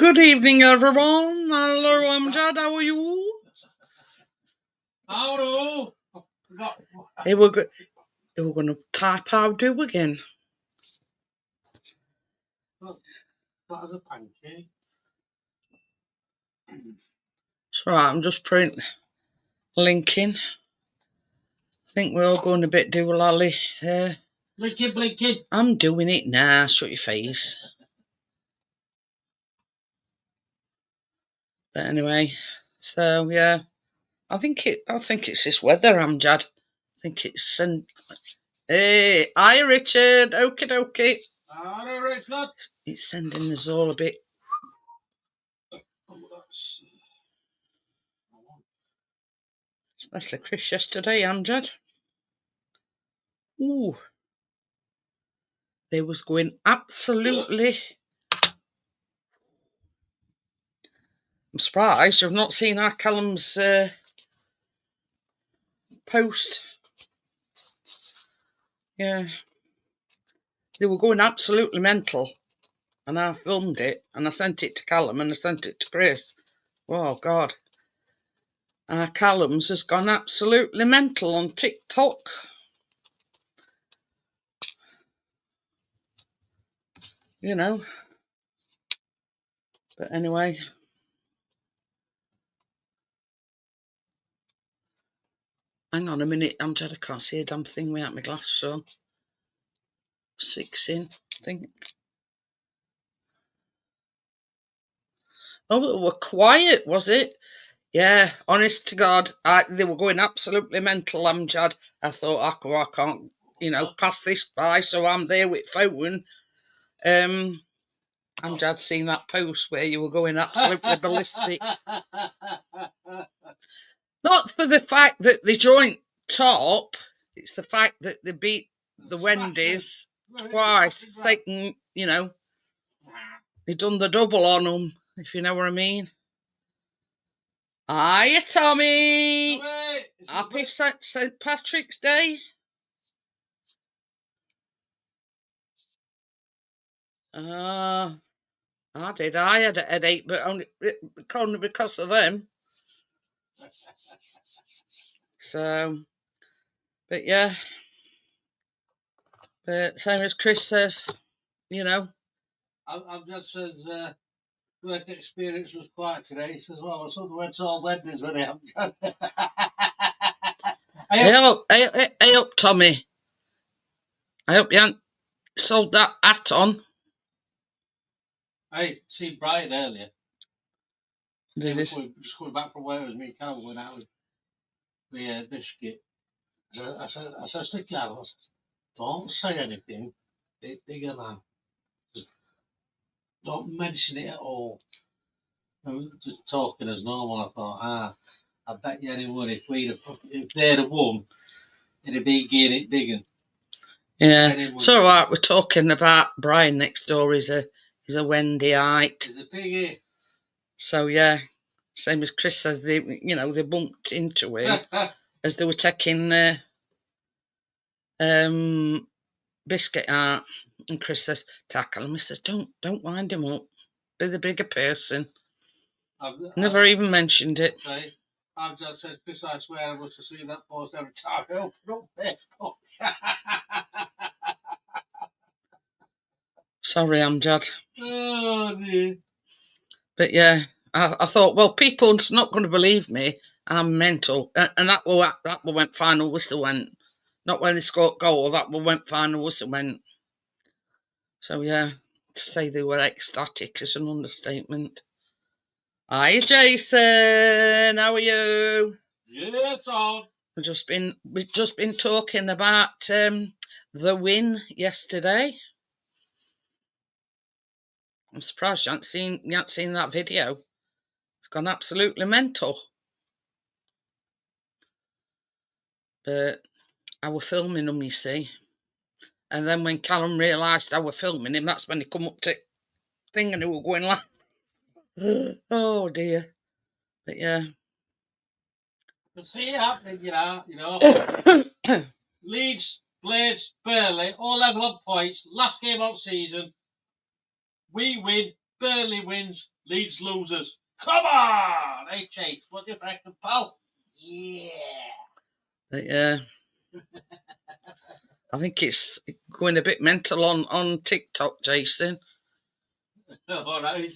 Good evening, everyone. Hello, Amjad. How are you? Hello. Hey, we're going to type how do again. That was a pancake. It's right. I'm just linking. I think we're all going a bit doolally. Blinking. I'm doing it now. Shut your face. But anyway, so yeah, I think it's this weather, Amjad. I think it's Hey, hi Richard. Okie dokie. Hello, Richard. It's sending us all a bit. Especially Chris yesterday, Amjad. Ooh. They was going absolutely. I'm surprised you've not seen our Callum's post. Yeah. They were going absolutely mental. And I filmed it and I sent it to Callum and I sent it to Chris. Oh, God. Our Callum's has gone absolutely mental on TikTok. You know. But anyway. Hang on a minute. I can't see a damn thing without my glasses on. 6 in, I think. Oh, it were quiet, was it? Yeah, honest to God, they were going absolutely mental, Amjad. I thought, I can't, pass this by, so I'm there with phone. Amjad seen that post where you were going absolutely ballistic. Not for the fact that they joined top, it's the fact that they beat the Wendy's twice. Second, they done the double on them, if you know what I mean. Hiya, Tommy. Happy St. Patrick's Day. I did. I had a headache, but only because of them. So, but yeah. But same as Chris says, I've just said work experience was quiet today. He says, well, I sort of went to all Wendy's when I haven't. Hey up, Tommy. I hope you haven't sold that hat on. I seen Brian earlier. Just coming back from where it was me and Carol went out with the biscuit. I said to Carol, don't say anything. Bigger man. Just don't mention it at all. I was just talking as normal. I thought, I bet you anyone if they'd have won, it'd be getting it bigger. Yeah, it's all right. We're talking about Brian next door. He's a Wendyite. He's a piggy. So yeah, same as Chris says, they bumped into him as they were taking biscuit out, and Chris says, "Tackle him." He says, "Don't wind him up. Be the bigger person." Never even mentioned it. I've just said, Chris, I swear I must have seen that post every time I open up Facebook. Sorry, Amjad. Oh, dear. But yeah, I thought, well, people's not going to believe me. I'm mental. And that went final whistle went. Not when they scored goal, that went final whistle went. So yeah, to say they were ecstatic is an understatement. Hi, Jason. How are you? Yeah, Tom. We've just been talking about the win yesterday. I'm surprised you haven't seen that video. It's gone absolutely mental. But I were filming them, you see. And then when Callum realised I were filming him, that's when he come up to thing and he were going like, oh dear. But yeah. You see it happening, you know. Leeds, Blades, Burnley, all level on points. Last game of the season. We win, Burnley wins, Leeds losers. Come on, H8. What do you reckon, pal? Yeah. But yeah, I think it's going a bit mental on TikTok, Jason. All right.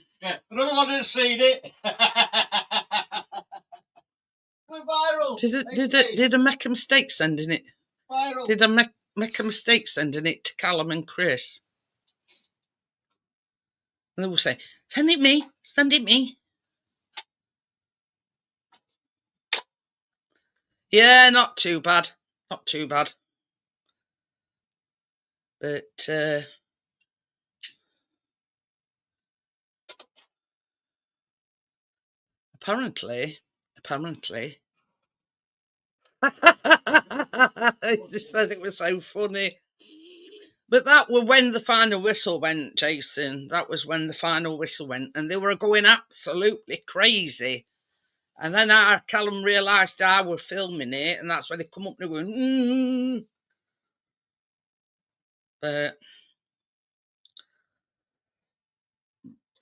Another one has seen it. We're viral. Did I make a mistake sending it? Viral. Did I make a mistake sending it to Callum and Chris? And they will say, send it me, send it me. Yeah, not too bad. Not too bad. But apparently, I just thought it was so funny. But that was when the final whistle went, Jason. That was when the final whistle went, and they were going absolutely crazy. And then Callum realised I were filming it, and that's when they come up and going, But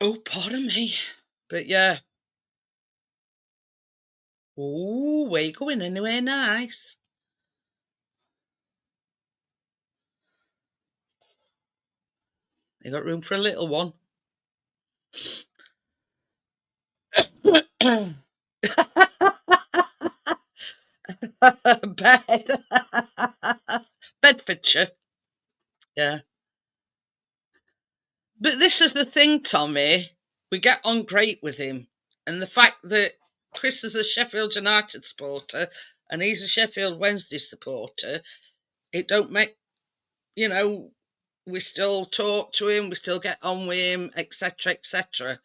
oh, pardon me. But yeah. Oh, where you going anywhere nice? You got room for a little one? Bed. Bedfordshire. Yeah. But this is the thing, Tommy. We get on great with him. And the fact that Chris is a Sheffield United supporter and he's a Sheffield Wednesday supporter, it don't make, we still talk to him, we still get on with him, etc., etc.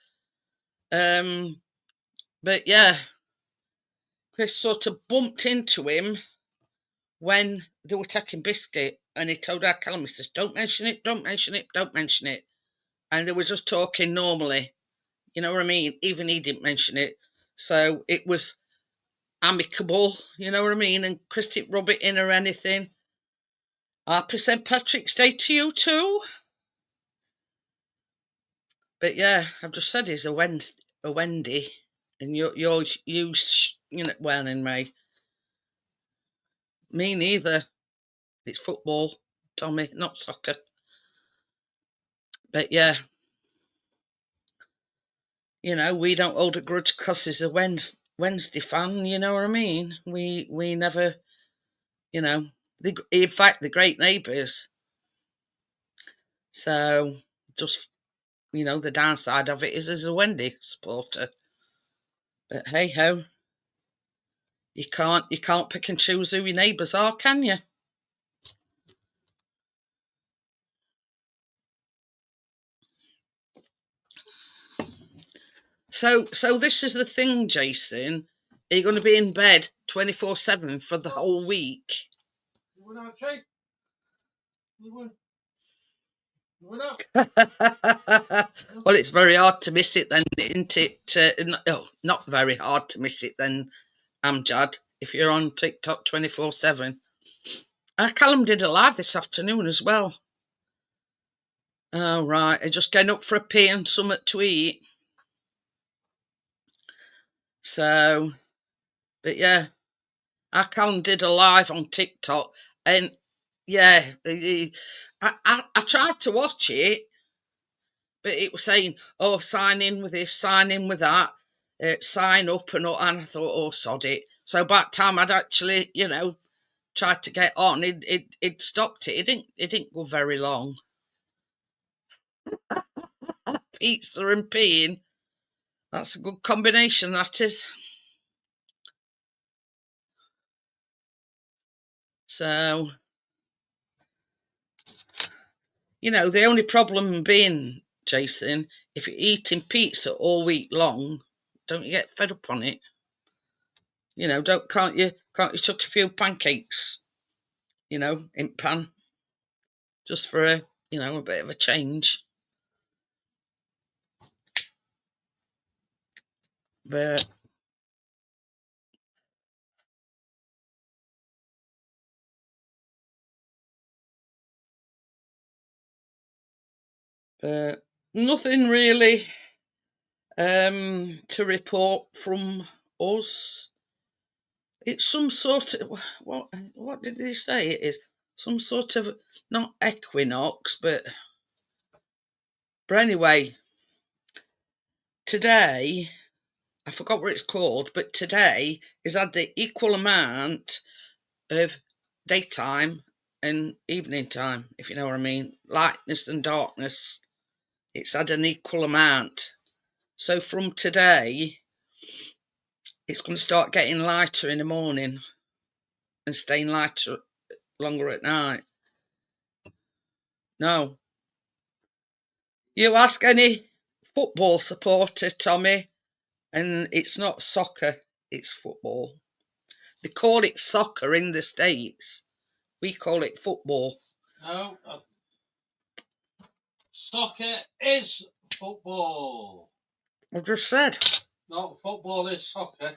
But yeah, Chris sort of bumped into him when they were taking biscuit, and he told our Callum, he says, don't mention it, don't mention it, don't mention it. And they were just talking normally. You know what I mean? Even he didn't mention it. So it was amicable, you know what I mean? And Chris didn't rub it in or anything. Happy St. Patrick's Day to you too. But yeah, I've just said he's a Wendy. And you know, well, in me neither. It's football, Tommy, not soccer. But yeah, we don't hold a grudge because he's a Wednesday fan. You know what I mean? We never, in fact, they're great neighbours. So just the downside of it is as a Wendy supporter. But hey ho, you can't pick and choose who your neighbours are, can you? So this is the thing, Jason. Are you going to be in bed 24/7 for the whole week? Well, it's very hard to miss it then, isn't it? Not very hard to miss it then, Amjad, if you're on TikTok 24/7. Callum did a live this afternoon as well. Oh, right. I just getting up for a pee and something to eat. So, but yeah, Callum did a live on TikTok, and yeah, I tried to watch it, but it was saying, oh, sign in with this, sign in with that, sign up and all, and I thought, oh, sod it. So by the time I'd actually, tried to get on, it stopped it. It didn't go very long. Pizza and peeing. That's a good combination, that is. So, the only problem being, Jason, if you're eating pizza all week long, don't you get fed up on it? Can't you chuck a few pancakes, in pan, just for a bit of a change? But nothing really to report from us. It's some sort of what did they say it is? Some sort of not equinox, but anyway, today I forgot what it's called, but today is had the equal amount of daytime and evening time, if you know what I mean, lightness and darkness. It's had an equal amount. So from today, it's going to start getting lighter in the morning and staying lighter longer at night. No. You ask any football supporter, Tommy, and it's not soccer, it's football. They call it soccer in the States. We call it football. No, soccer is football. I just said. No, football is soccer.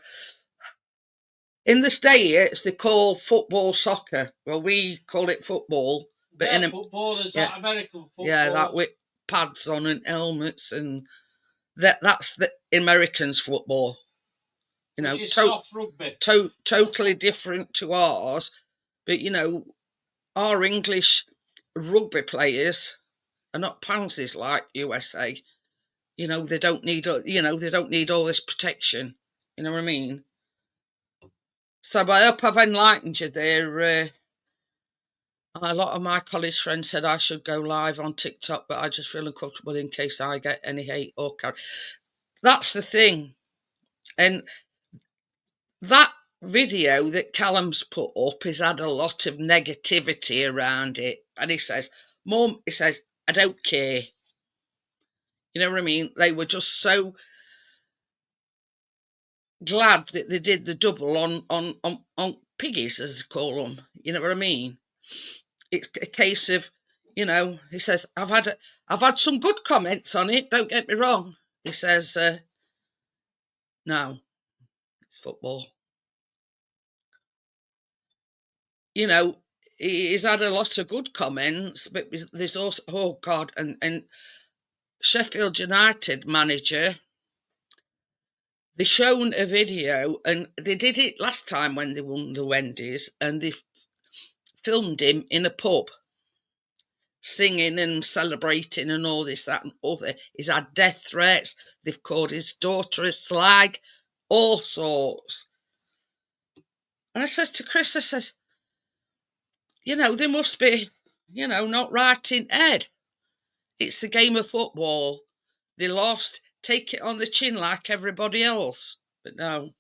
In the States, they call football soccer. Well, we call it football. But yeah, football is that American football. Yeah, that with pads on and helmets, and that's the Americans' football. You know, which is soft rugby. Totally different to ours. But you know, our English rugby players are not pansies like USA. You know, they don't need. They don't need all this protection. You know what I mean? So I hope I've enlightened you there. A lot of my college friends said I should go live on TikTok, but I just feel uncomfortable in case I get any hate or That's the thing. And that video that Callum's put up has had a lot of negativity around it. And he says, Mum, he says, I don't care. You know what I mean? They were just so glad that they did the double on piggies, as they call them. You know what I mean? It's a case of, he says, I've had some good comments on it, don't get me wrong. He says, no, it's football. He's had a lot of good comments, but there's also, oh God, and Sheffield United manager, they shown a video, and they did it last time when they won the Wendy's, and they filmed him in a pub singing and celebrating and all this, that and other. He's had death threats. They've called his daughter a slag, all sorts. And I says to Chris, I says, they must be, not right in head. It's a game of football. They lost, take it on the chin like everybody else. But no,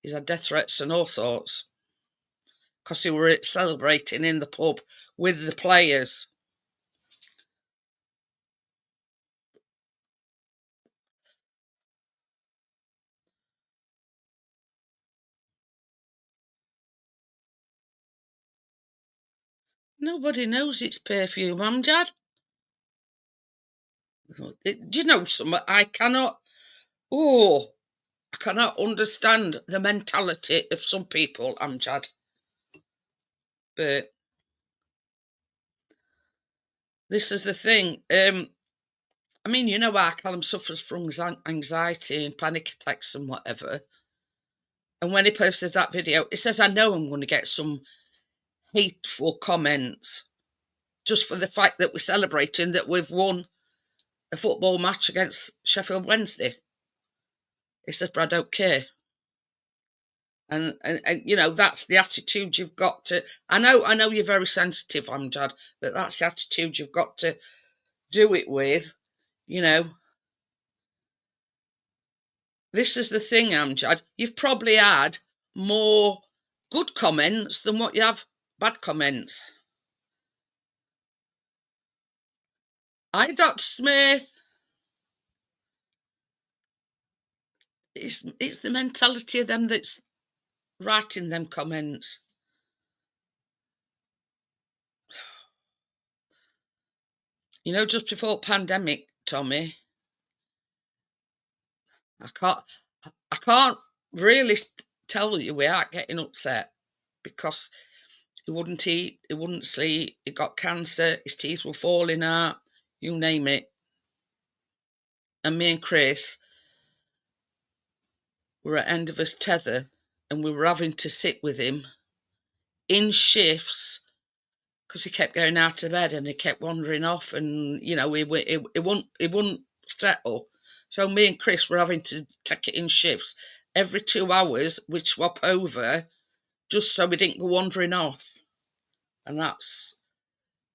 he's had death threats and all sorts. Because they were celebrating in the pub with the players. Nobody knows it's perfume, Amjad. Do you know something? I cannot understand the mentality of some people, Amjad. But this is the thing. I mean, our Callum suffers from anxiety and panic attacks and whatever. And when he posted that video, it says, I know I'm going to get some hateful comments just for the fact that we're celebrating that we've won a football match against Sheffield Wednesday. He says, but I don't care. And that's the attitude you've got to. I know you're very sensitive, Amjad, but that's the attitude you've got to do it with. This is the thing, Amjad. You've probably had more good comments than what you have bad comments. Hi, Dr. Smith. It's the mentality of them that's writing them comments. Just before pandemic, Tommy, I can't really tell you without getting upset, because he wouldn't eat, he wouldn't sleep, he got cancer, his teeth were falling out, you name it. and me and Chris were at end of his tether, and we were having to sit with him in shifts because he kept going out of bed and he kept wandering off, and it wouldn't settle. So me and Chris were having to take it in shifts. Every 2 hours we'd swap over just so we didn't go wandering off. And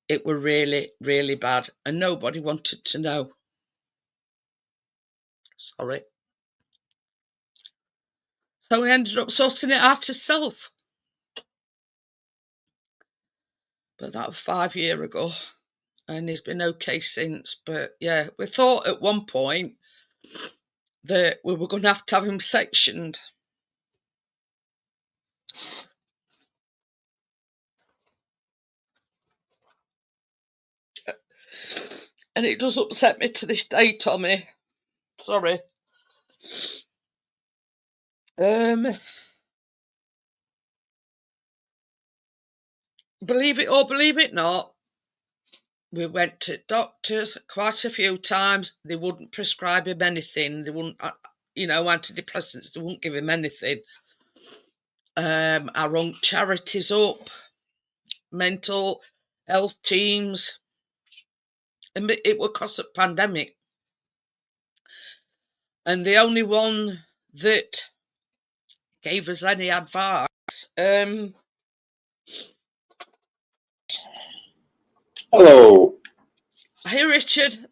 it were really, really bad, and nobody wanted to know. Sorry. So we ended up sorting it out ourselves. But that was 5 years ago, and he's been okay since. But yeah, we thought at one point that we were going to have him sectioned. And it does upset me to this day, Tommy. Sorry. Believe it or believe it not, we went to doctors quite a few times. They wouldn't prescribe him anything. They wouldn't, antidepressants. They wouldn't give him anything. I rung charities up, mental health teams, and it was because of pandemic. And the only one that gave us any advice, Hello. Hey, Richard.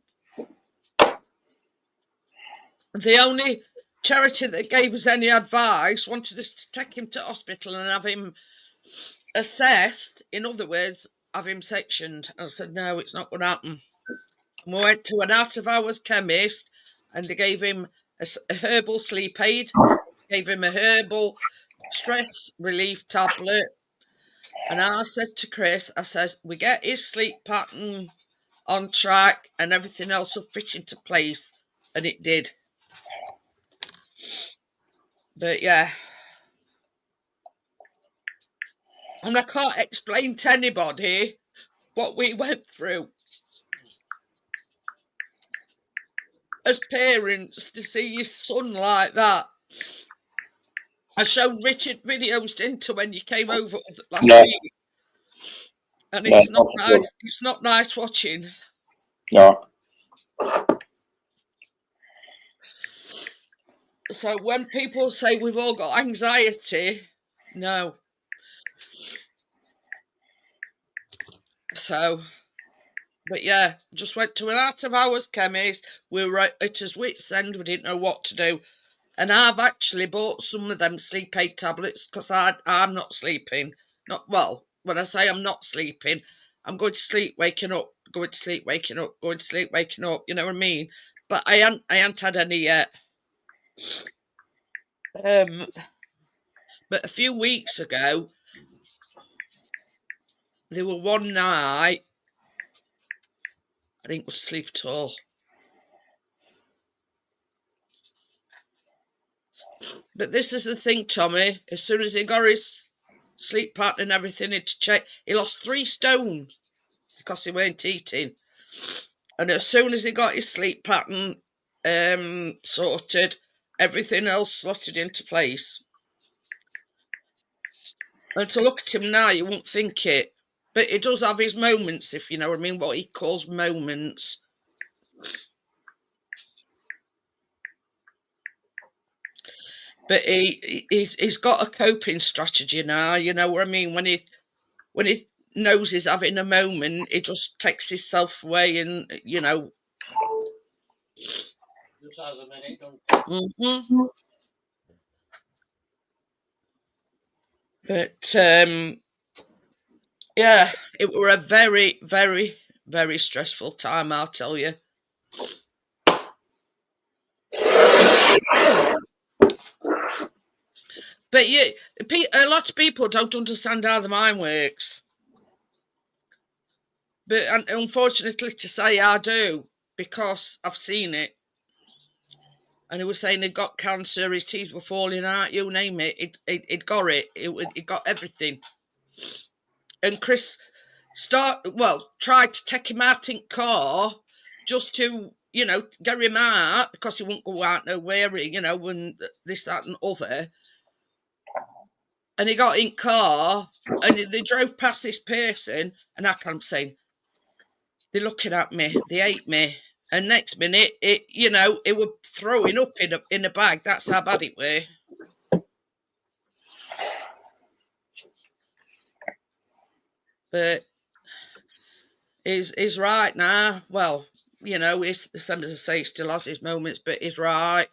The only charity that gave us any advice wanted us to take him to hospital and have him assessed. In other words, have him sectioned. I said, no, it's not going to happen. And we went to an out-of-hours chemist, and they gave him a herbal sleep aid, gave him a herbal stress relief tablet. And I said to Chris, I says, we get his sleep pattern on track and everything else will fit into place. And it did. But yeah. And I can't explain to anybody what we went through as parents to see your son like that. I showed Richard videos into when you came over last week, and it's not nice. It's not nice watching. No. So when people say we've all got anxiety, no. So, but yeah, just went to an out-of-hours chemist. We were at his wit's end. We didn't know what to do. And I've actually bought some of them sleep aid tablets because I'm not sleeping. When I say I'm not sleeping, I'm going to sleep, waking up, going to sleep, waking up, going to sleep, waking up. You know what I mean? But I ain't had any yet. But a few weeks ago, there were one night I didn't go to sleep at all. But this is the thing, Tommy. As soon as he got his sleep pattern and everything into check, he lost 3 stone because he weren't eating. And as soon as he got his sleep pattern sorted, everything else slotted into place. And to look at him now, you won't think it. But he does have his moments, if you know what I mean, what he calls moments. But he's got a coping strategy now, you know what I mean? When he knows he's having a moment, he just takes himself away and, you know. Just has a minute, don't Mm-hmm. But yeah, it were a very, very, very stressful time, I'll tell you. But a lot of people don't understand how the mind works. But unfortunately to say, I do, because I've seen it. And he was saying he'd got cancer, his teeth were falling out, you name it. It got it. It got everything. And Chris tried to take him out in car just to, you know, get him out because he won't go out nowhere, you know, and this, that, and other. And he got in car and they drove past this person, and I kept saying, they're looking at me, they hate me. And next minute, you know, it was throwing up in a bag. That's how bad it were. But he's right now. Well, you know, he's, some as I say, he still has his moments, but he's right.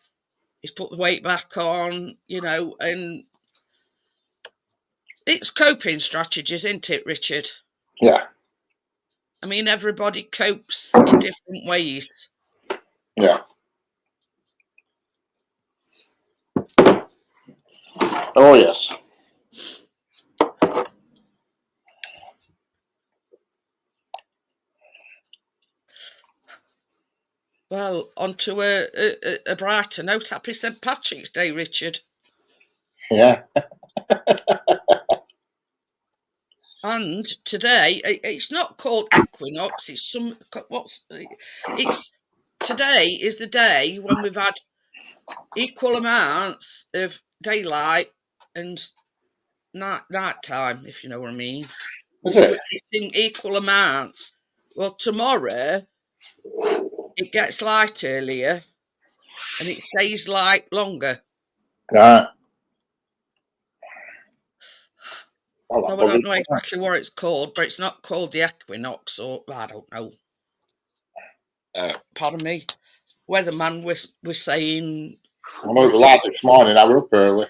He's put the weight back on, you know, and it's coping strategies, isn't it, Richard? Yeah. I mean, everybody copes in different ways. Yeah. Oh, yes. Well, on to a brighter note. Happy St. Patrick's Day, Richard. Yeah. And today, it's not called equinox. It's today is the day when we've had equal amounts of daylight and night time, if you know what I mean. Is it? It's in equal amounts. Well, tomorrow it gets light earlier and it stays light longer. Right. Well, So I don't know exactly what it's called, but it's not called the equinox, or I don't know. Pardon me. Weatherman was saying. I know it was like this morning. I were up early.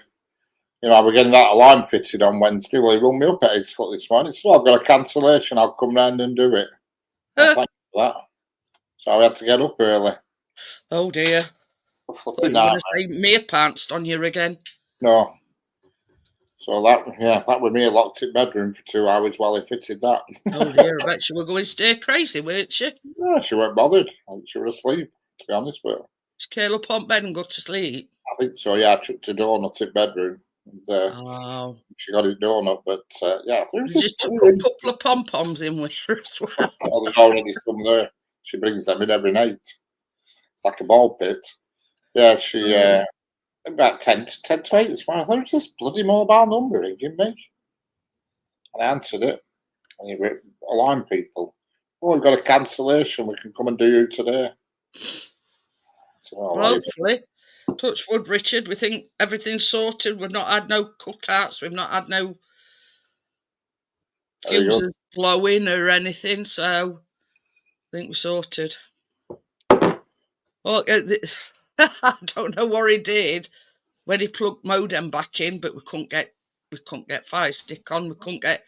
You know, I was getting that alarm fitted on Wednesday. Well, he rung me up at 8 o'clock this morning. So I've got a cancellation. I'll come round and do it. Well, thank you for that. So I had to get up early. Oh dear. I thought you were going to say mere pounced on you again. No. So that was me locked in bedroom for 2 hours while he fitted that. Oh dear, I bet she were going stir crazy, weren't she? No, she weren't bothered. I think she was asleep, to be honest with her. She curled up on bed and go to sleep? I think so, yeah. I chucked a donut in bedroom. And, she got it donut, but yeah. She took a couple of pom-poms in with her as well. Well, there's already some there. She brings them in every night. It's like a ball pit. Yeah, she... about 10 to 8 this morning. I thought, it was this bloody mobile number ringing me. And I answered it. And he wrote, alarm people. Oh, we've got a cancellation. We can come and do you today. So, well, hopefully. Touch wood, Richard. We think everything's sorted. We've not had no cutouts. We've not had no fuses blowing or anything. So I think we're sorted. Well, I don't know what he did when he plugged modem back in, but we couldn't get Fire Stick on. We couldn't get,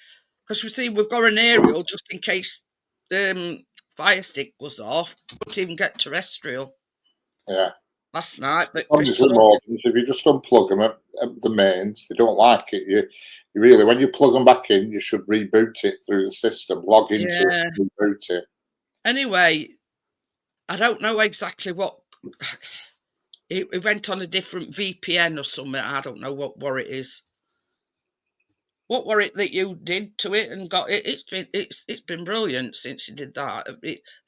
because we've got an aerial just in case Fire Stick was off. We couldn't even get terrestrial. Yeah. Last night, but if you just unplug them at the mains, they don't like it. You really, when you plug them back in, you should reboot it through the system, log into it, and reboot it. Anyway, I don't know exactly what. It went on a different VPN or something. I don't know what it is. What were it that you did to it and got it? It's been brilliant since you did that. Well,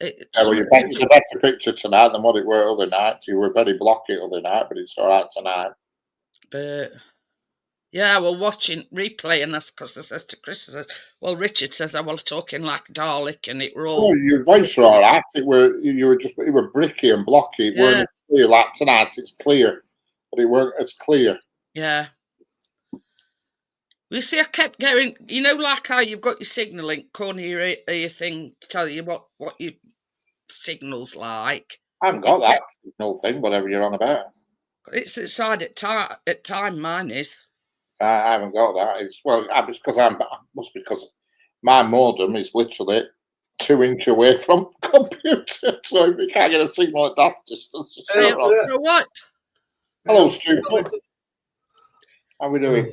it's a better picture tonight than what it were other nights. You were very blocky other night, but it's all right tonight. But yeah, well, watching replaying this because I says to Chris, well, Richard says I was talking like Dalek, and it were all. Oh, your voice were all right. You were bricky and blocky. It weren't as clear like tonight. It's clear, but it weren't as clear. Yeah. You see, I kept going, you know, like how you've got your signalling corner your thing to tell you what your signal's like. I haven't got that signal thing, whatever you're on about. It's inside at time, mine is. I haven't got that. It's because my modem is literally 2 inches away from the computer. So if you can't get a signal at that distance, you know what? Hello, Stu. How are we doing?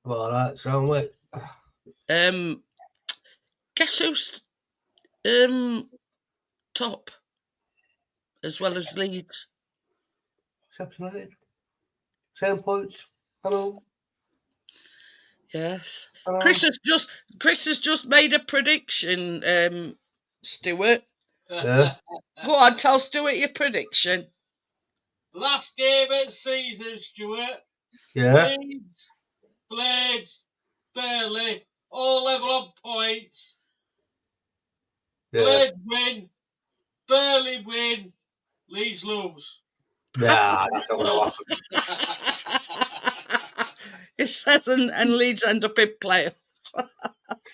All right, so wait. Guess who's top as well as Leeds? 7 points. Hello. Yes. Hello. Chris has just made a prediction, Stuart. Yeah. Go on, tell Stuart your prediction. Last game of the season, Stuart. Yeah. Leeds, Blades, Burnley, all level on points. Yeah. Blades win, Burnley win, Leeds lose. Nah, that's not going to happen. It says and Leeds end up in playoffs. Fuck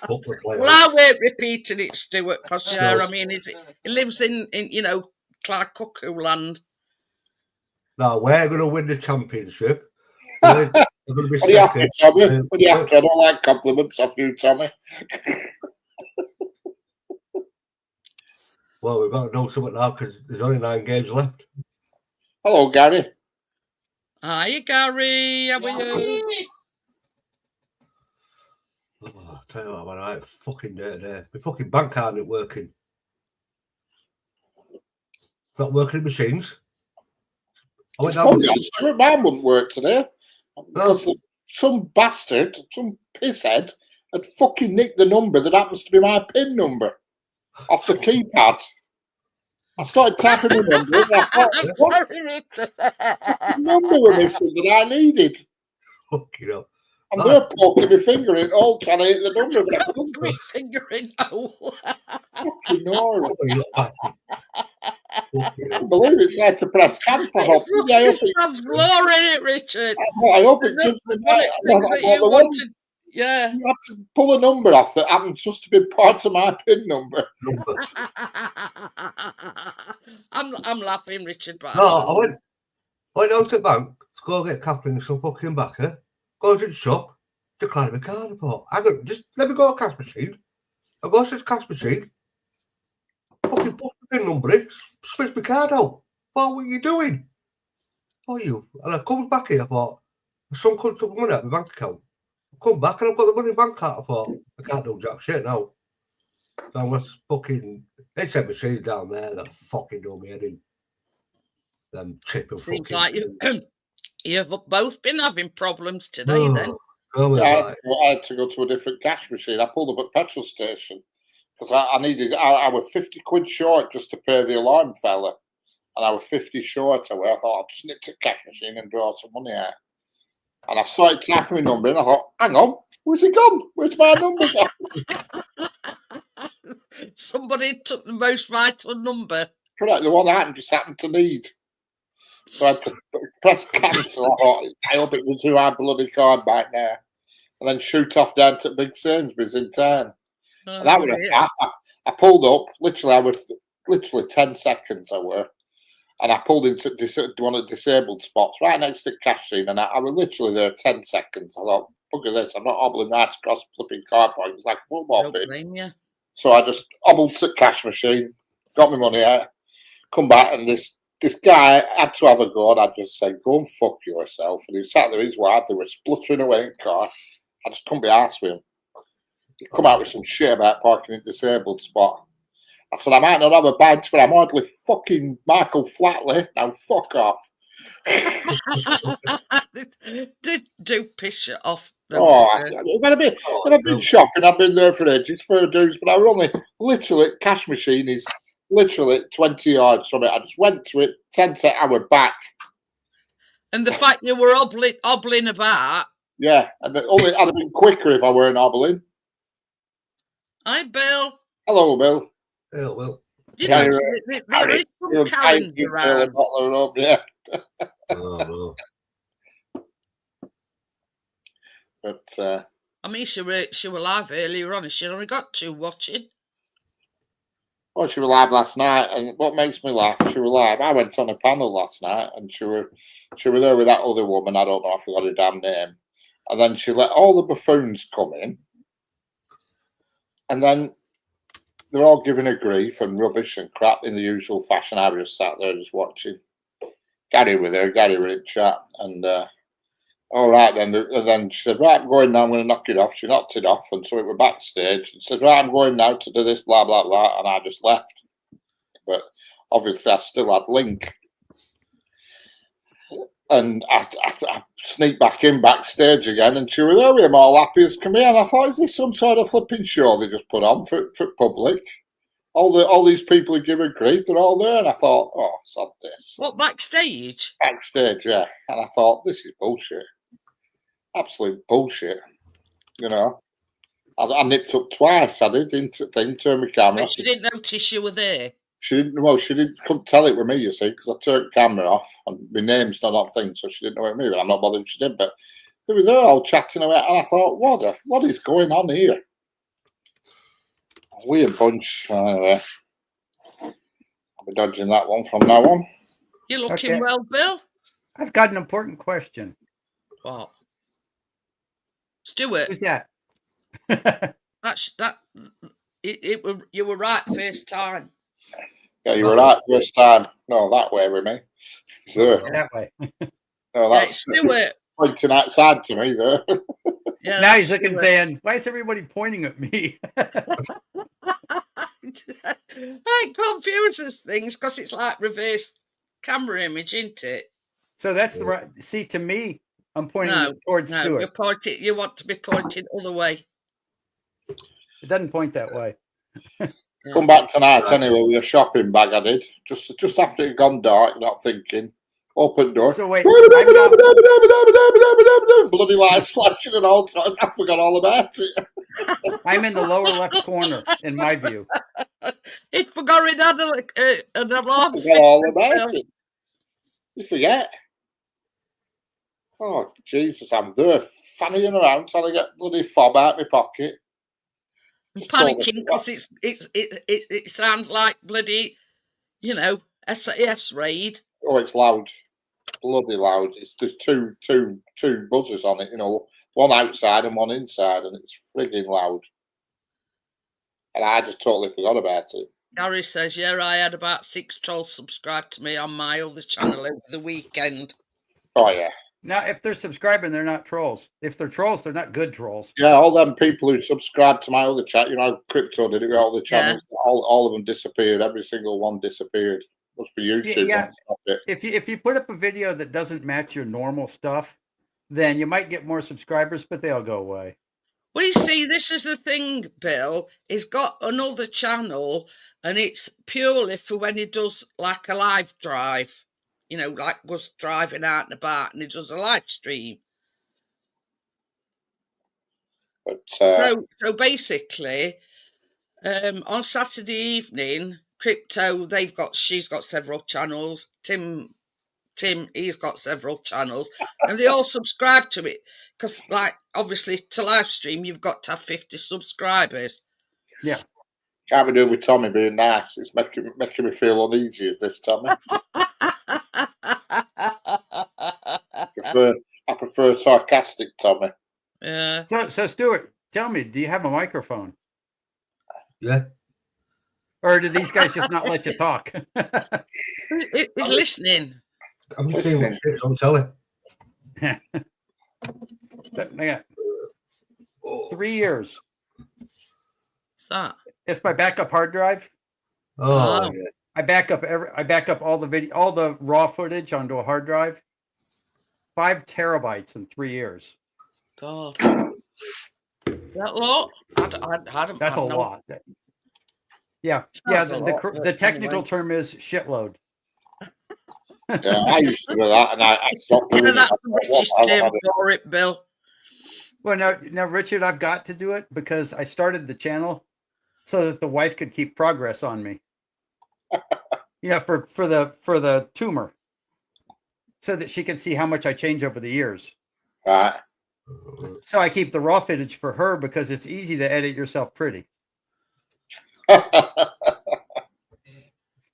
the Well, playoffs. I won't repeating it, Stuart, because No. I mean, he lives in Clark Cuckoo land. No, we're going to win the championship. We're going to be What are you after, second. Tommy? What are you after? I don't like compliments off you, Tommy. Well, we've got to know something now because there's only 9 games left. Hello, Gary. Hi, Gary. How are you? Oh, I'll tell you what, I'm alright. Fucking day today. My fucking bank card isn't working. Not working at machines. I went It's down funny, Stuart, mine wouldn't work today. Because some bastard, some pisshead, had fucking nicked the number that happens to be my PIN number off the keypad. I started tapping the number and I thought, I'm what sorry, Richard. number were missing that I needed? fucking up. I'm there poking my finger in all trying to hit the number, but I couldn't. Three fingering hole. Fucking horrible. Fucking I hell. can't believe it's there to press cancel. I hope It's God's law in it, Richard. I hope it gives me One of the things that you wanted. Yeah. You have to pull a number off that happens just to be part of my PIN number. I'm laughing, Richard. But No, I went down to the bank to go get Kathleen some fucking backer. Goes in the shop, decline my card. I thought, I got just let me go to the cash machine. I go to the cash machine, fucking put the PIN number in, spit my card out. What were you doing? Oh, you. And I come back here, I thought, my son couldn't took money out of my bank account. I come back and I've got the money in my bank account. I thought, I can't do jack shit now. So I was fucking, they sent machines down there that fucking do me head in. Them chipping seems fucking. like you've both been having problems today. Then I had to go to a different cash machine. I pulled up at petrol station because I was 50 quid short just to pay the alarm fella. And I was 50 short. I thought I'll just nip to the cash machine and draw some money out. And I started tapping my number and I thought, hang on, where's it gone? Where's my number gone? Somebody took the most vital number. Correct, the one I just happened to need. So I had to press cancel. I thought, I hope it was who I bloody card back now. And then shoot off down to Big Sainsbury's in town. Oh, And that was a faff. I pulled up, I was 10 seconds I were. And I pulled into one of the disabled spots right next to the cash scene. And I was literally there 10 seconds. I thought, look at this, I'm not hobbling right across flipping car points like a football pitch. So I just hobbled to the cash machine, got my money out, come back, and this guy had to have a go. And I just said, go and fuck yourself. And he sat there, his wife, they were spluttering away in the car. I just couldn't be arsed with him. He come out with some shit about parking in a disabled spot. I said, I might not have a badge, but I'm hardly fucking Michael Flatley. Now fuck off. do piss you off. If I'd been shopping, I've been there for ages, for dues, but I was only literally, cash machine is literally 20 yards from it. I just went to it, 10 seconds, I was back. And the fact you were hobbling about. Yeah, and I'd have been quicker if I weren't hobbling. Hi, Bill. Hello, Bill. Oh, well. There is some Karens around. Yeah. Oh, no. But I mean, she were live earlier on, and she only got 2 watching. Well, she was live last night, and what makes me laugh, she was live. I went on a panel last night, and she were there with that other woman. I don't know, I forgot her damn name. And then she let all the buffoons come in, and then they're all giving her grief and rubbish and crap in the usual fashion. I was just sat there just watching. Gary with her, Gary were in chat, and all right then. And then she said, right, I'm going now, I'm going to knock it off. She knocked it off, and so it were backstage. And said, right, I'm going now to do this, blah, blah, blah, and I just left. But obviously I still had Link. And I sneaked back in backstage again, and she was there with him all happy as can be. And I thought, is this some sort of flipping show they just put on for public? all these people who give her grief, they're all there, and I thought, oh, sod this. What, backstage? Backstage, yeah, and I thought, this is bullshit, absolute bullshit. You know, I nipped up twice. I did into thing, turned my camera. But she didn't notice you were there. She didn't. Well, she didn't. Couldn't tell it with me, you see, because I turned the camera off and my name's not on thing, so she didn't know it was me. But I'm not bothered if she did. But they were there all chatting away, and I thought, what is going on here? Weird bunch. Anyway, I'll be dodging that one from now on. You're looking Okay. well, Bill. I've got an important question. What? Stuart, Who's that? that's that. You were right first time. Yeah, you were right first time. No, that way with me. There. That way. No, Yeah, that's Stuart. pointing outside to me there. Yeah, Now that's he's looking, Stuart. saying, "Why is everybody pointing at me?" It confuses things because it's like reverse camera image, isn't it? So that's the right. See, to me, I'm pointing No, towards No, Stuart. you're pointing. You want to be pointed other way. It doesn't point that way. Come back tonight anyway with your shopping bag. I did just after it gone dark, not thinking. Open door. So wait, Bloody lights flashing and all sorts. I forgot all about it. I'm in the lower left corner in my view. It forgot it had an I alarm. forgot all about Well, it. You forget. Oh Jesus, I'm there fanning around trying to get bloody fob out my pocket. I'm Just told panicking me- because it sounds like bloody, SAS raid. Oh, it's loud, bloody loud. There's two buzzers on it. You know, one outside and one inside, and it's frigging loud. And I just totally forgot about it. Gary says, yeah, I had about 6 trolls subscribed to me on my other channel over the weekend. Oh yeah, Now, if they're subscribing, they're not trolls. If they're trolls, they're not good trolls. yeah. All them people who subscribed to my other chat, you know, Crypto did it with all the channels. All of them disappeared. Every single one disappeared. Must be YouTube. Yeah. won't stop it. If you put up a video that doesn't match your normal stuff, then you might get more subscribers, but they'll go away. Well, you see, this is the thing, Bill. He's got another channel, and it's purely for when he does like a live drive. You know, like goes driving out and about, and he does a live stream. But So basically, on Saturday evening, Crypto, she's got several channels. Tim, he's got several channels, and they all subscribe to it because, like, obviously, to live stream, you've got to have 50 subscribers. can't be doing with Tommy being nice. It's making me feel uneasy. Is this Tommy? I prefer sarcastic Tommy. Yeah, So Stuart, tell me, do you have a microphone, Yeah. or do these guys just not let you talk? he's listening. I'm just seeing what shit's on telly. Yeah, 3 years. What's that? It's my backup hard drive. Oh, Oh. yeah. I back up all the raw footage onto a hard drive. 5 terabytes in 3 years. God, that lot? That's a lot. Yeah. Sounds a lot, The but technical anyway. term is shitload. Yeah, I used to do that, and I stopped doing Yeah, it. that's I the thought, British what the hell term am I doing? for it, Bill. Well, now, Richard, I've got to do it because I started the channel so that the wife could keep progress on me. For the tumor, so that she can see how much I change over the years. Right. So I keep the raw footage for her because it's easy to edit yourself pretty.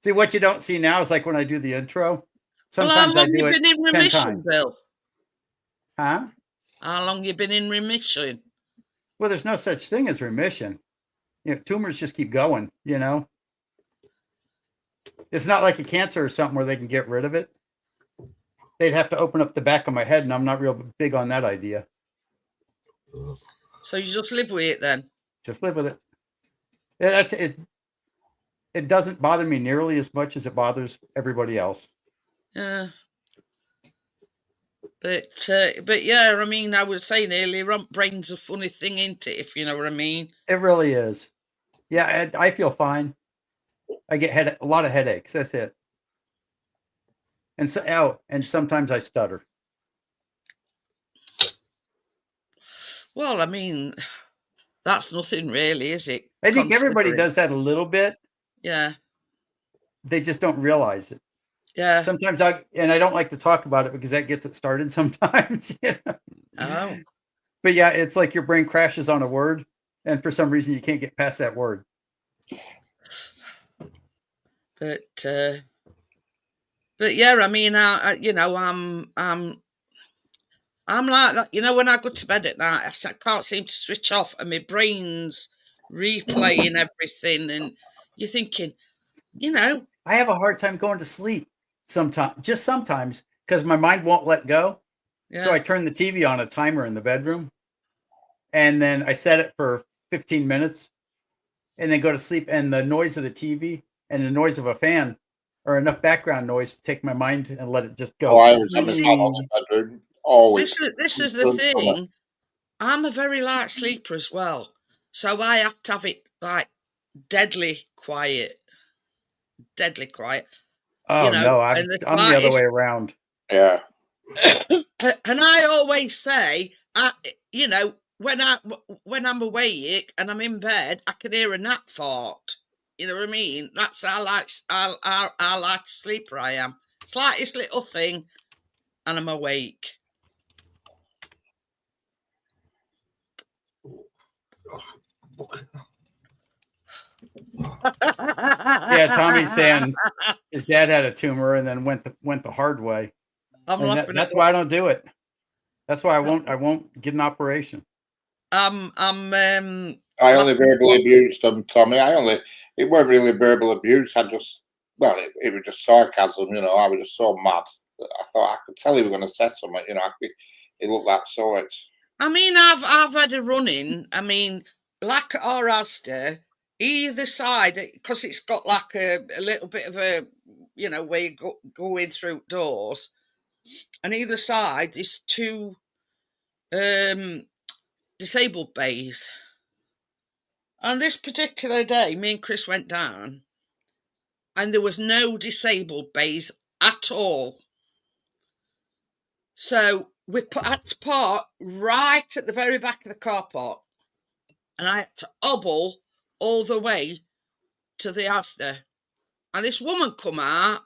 See, what you don't see now is like when I do the intro. Well, how Sometimes I long do you it been in 10 remission, times. Bill? Huh? How long you been in remission? Well, there's no such thing as remission. Tumors just keep going, It's not like a cancer or something where they can get rid of it. They'd have to open up the back of my head, and I'm not real big on that idea. So you just live with it then? Just live with it. That's it. It doesn't bother me nearly as much as it bothers everybody else. Yeah. But yeah, I mean, I was saying earlier, brain's a funny thing, ain't it? If you know what I mean. It really is. Yeah, I feel fine. I get a lot of headaches. That's it. And and sometimes I stutter. Well, I mean, that's nothing really, is it? I think everybody Considering. does that a little bit. Yeah. They just don't realize it. Yeah. Sometimes I don't like to talk about it because that gets it started sometimes. You know? Oh. But yeah, it's like your brain crashes on a word, and for some reason you can't get past that word. But yeah, I mean, I'm like that. You know, when I go to bed at night, I can't seem to switch off, and my brain's replaying everything, and you're thinking, you know, I have a hard time going to sleep sometimes, because my mind won't let go. yeah. So I turn the TV on a timer in the bedroom, and then I set it for 15 minutes, and then go to sleep. And the noise of the TV and the noise of a fan are enough background noise to take my mind and let it just go. Oh, I always have a fan on in the bedroom. Always. This is the thing. I'm a very light sleeper as well, so I have to have it like deadly quiet. Oh, you know, no, I'm and the other way around. Yeah. And I always say, you know, when I'm awake and I'm in bed, I can hear a gnat fart. You know what I mean? That's how light sleeper I am. Slightest little thing, and I'm awake. Yeah, Tommy's saying his dad had a tumor and then went the hard way. I'm laughing. That's why I don't do it. That's why I won't get an operation. I only verbally abused them, Tommy. It weren't really verbal abuse. It was just sarcasm, you know. I was just so mad that I thought I could tell he was going to say something, you know. He looked that sort. I mean, I've had a run-in. I mean, like at our Asda, either side, because it's got like a little bit of a, you know, where you go in through doors, and either side is two disabled bays. On this particular day, me and Chris went down, and there was no disabled bays at all. So we had to park right at the very back of the car park, and I had to hobble all the way to the Asda. And this woman come out.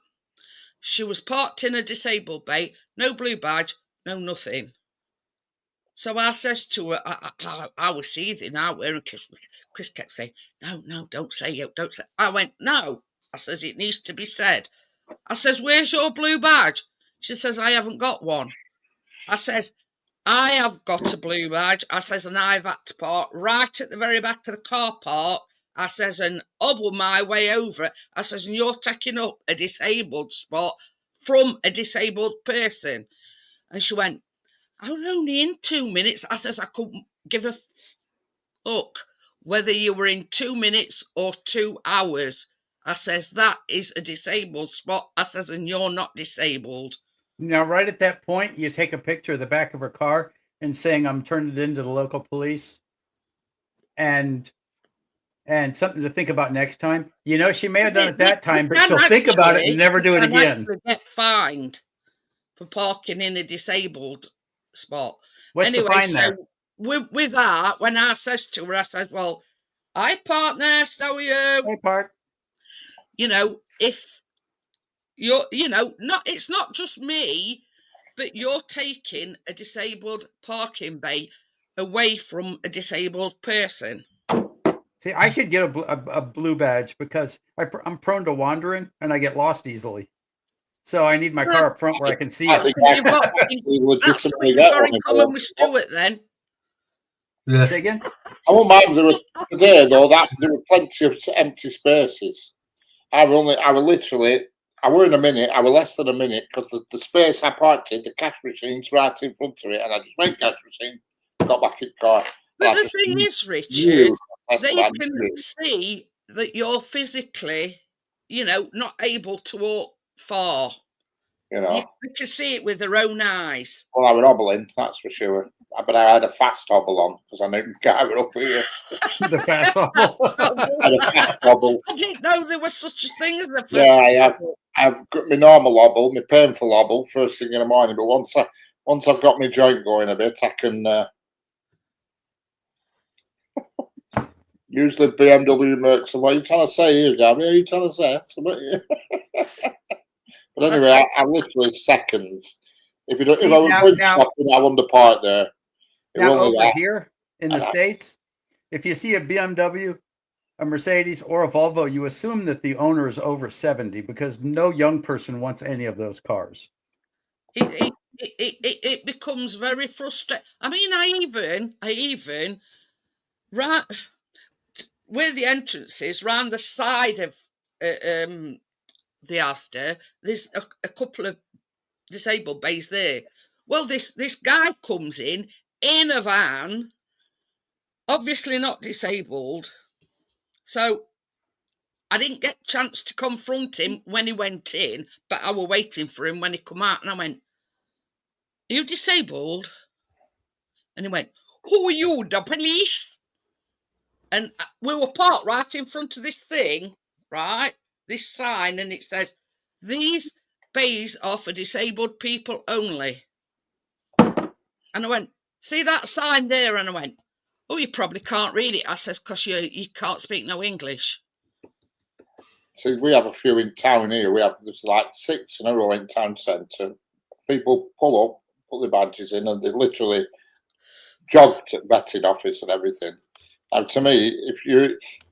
She was parked in a disabled bay, no blue badge, no nothing. So I says to her, I was seething out there, and Chris kept saying, no, don't say it, don't say it. I went, no. I says, it needs to be said. I says, where's your blue badge? She says, I haven't got one. I says, I have got a blue badge. I says, and I've had to park right at the very back of the car park. I says, and hobble my way over it. I says, and you're taking up a disabled spot from a disabled person. And she went, I was only in 2 minutes. I says, I couldn't give a fuck whether you were in 2 minutes or 2 hours. I says, that is a disabled spot. I says, and you're not disabled. Now, right at that point, you take a picture of the back of her car and saying, I'm turning it into the local police. And something to think about next time. You know, she may have done it that time, but she'll think about it and never do it again. Get fined for parking in a disabled spot. What's the fine there? With that, when I says to her, I said, well, hi partner, how are you? Hey, Park. You know, if you're, you know, it's not just me, but you're taking a disabled parking bay away from a disabled person. See, I should get a blue badge because I'm prone to wandering and I get lost easily. So I need my car up front where I can see it. That's what you've got in common with Stuart then. Yeah. Say again? I won't mind today though that there were plenty of empty spaces. I were in a minute. I were less than a minute because the space I parked in, the cash machine's right in front of it, and I just went cash machine, got back in the car. But the thing is, Richard, they can see that you're physically, you know, not able to walk far. You know, you can see it with their own eyes. well, I was hobbling, that's for sure. but I had a fast hobble on because I knew the guy were up here. The fast hobble. I had a fast hobble. I didn't know there was such a thing as a Yeah, I have. I've got my normal hobble, my painful hobble, first thing in the morning. But once I've got my joint going a bit, I can. Usually BMW Mercs. What are you trying to say here, Gary? Are you trying to say something? But anyway, I literally seconds. If I was going shopping, I wouldn't park there. Now over here in the States, if you see a BMW, a Mercedes, or a Volvo, you assume that the owner is over 70 because no young person wants any of those cars. It becomes very frustrating. I mean, I even right where the entrance is, round the side of the Asda, there's a couple of disabled bays there. Well, this guy comes in a van, obviously not disabled, so I didn't get a chance to confront him when he went in, but I was waiting for him when he come out, and I went, "Are you disabled?" And he went, "Who are you, the police?" And we were parked right in front of this thing, right? This sign, and it says, "These bays are for disabled people only." And I went, "See that sign there?" And I went, "Oh, you probably can't read it." I says, "Because you can't speak no English." See, we have a few in town here. There's like 6 in a row in town centre. People pull up, put their badges in, and they literally jog to the vetting office and everything. Now, to me,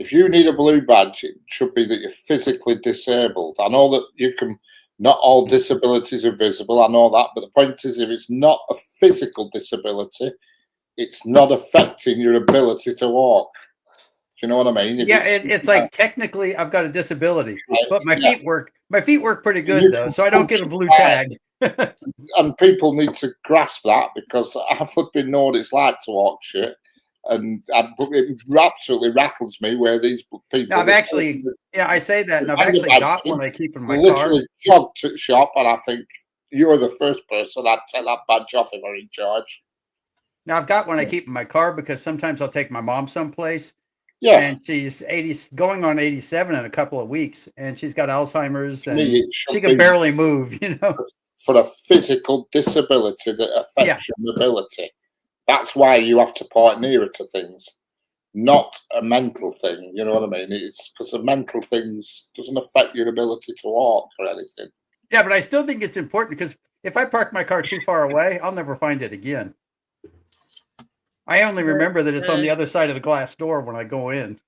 if you need a blue badge, it should be that you're physically disabled. I know that not all disabilities are visible. I know that, but the point is, if it's not a physical disability, it's not affecting your ability to walk. Do you know what I mean? It's like technically I've got a disability, but my feet work. My feet work pretty good though, so I don't get a blue tag. And people need to grasp that because I flipping know what it's like to walk shit. And it absolutely rattles me where these people. I've actually, I say that, and I've actually got one I keep in my car. Literally jogged to the shop, and I think you're the first person I'd take that badge off if I'm in charge. Now I've got one I keep in my car because sometimes I'll take my mom someplace. Yeah, and she's 80, going on 87 in a couple of weeks, and she's got Alzheimer's, and she can barely move. For a physical disability that affects your mobility. That's why you have to park nearer to things, not a mental thing. You know what I mean? It's because the mental things doesn't affect your ability to walk or anything. Yeah, but I still think it's important because if I park my car too far away, I'll never find it again. I only remember that it's on the other side of the glass door when I go in.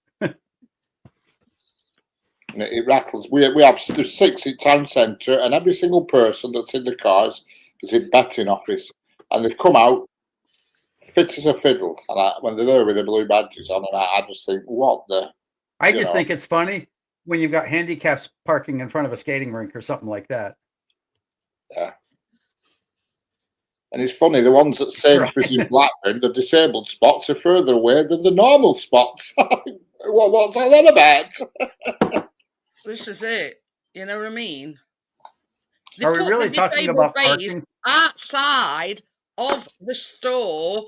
It rattles. There's 6 in town centre, and every single person that's in the cars is in betting office, and they come out fit as a fiddle. And when they're there with the blue badges on, and I just think, what the? I just think it's funny when you've got handicaps parking in front of a skating rink or something like that. Yeah. And it's funny, the ones at Sainsbury's in Blackburn, the disabled spots are further away than the normal spots. What's all that about? This is it. You know what I mean? Are we really talking about parking? Outside of the store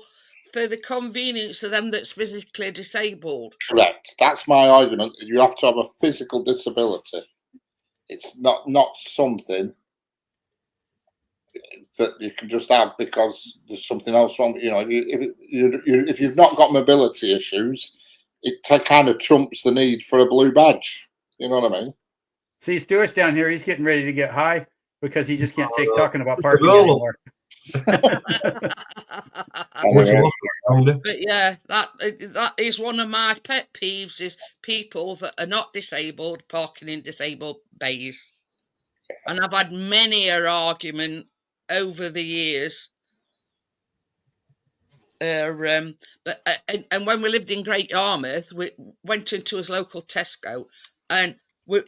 for the convenience of them that's physically disabled. Correct. That's my argument. You have to have a physical disability. It's not something that you can just have because there's something else wrong. If you've not got mobility issues, it kind of trumps the need for a blue badge. You know what I mean? See, Stuart's down here. He's getting ready to get high because he just can't take talking about parking anymore. But yeah, that is one of my pet peeves is people that are not disabled parking in disabled bays. And I've had many an argument over the years. But when we lived in Great Yarmouth, we went into his local Tesco, and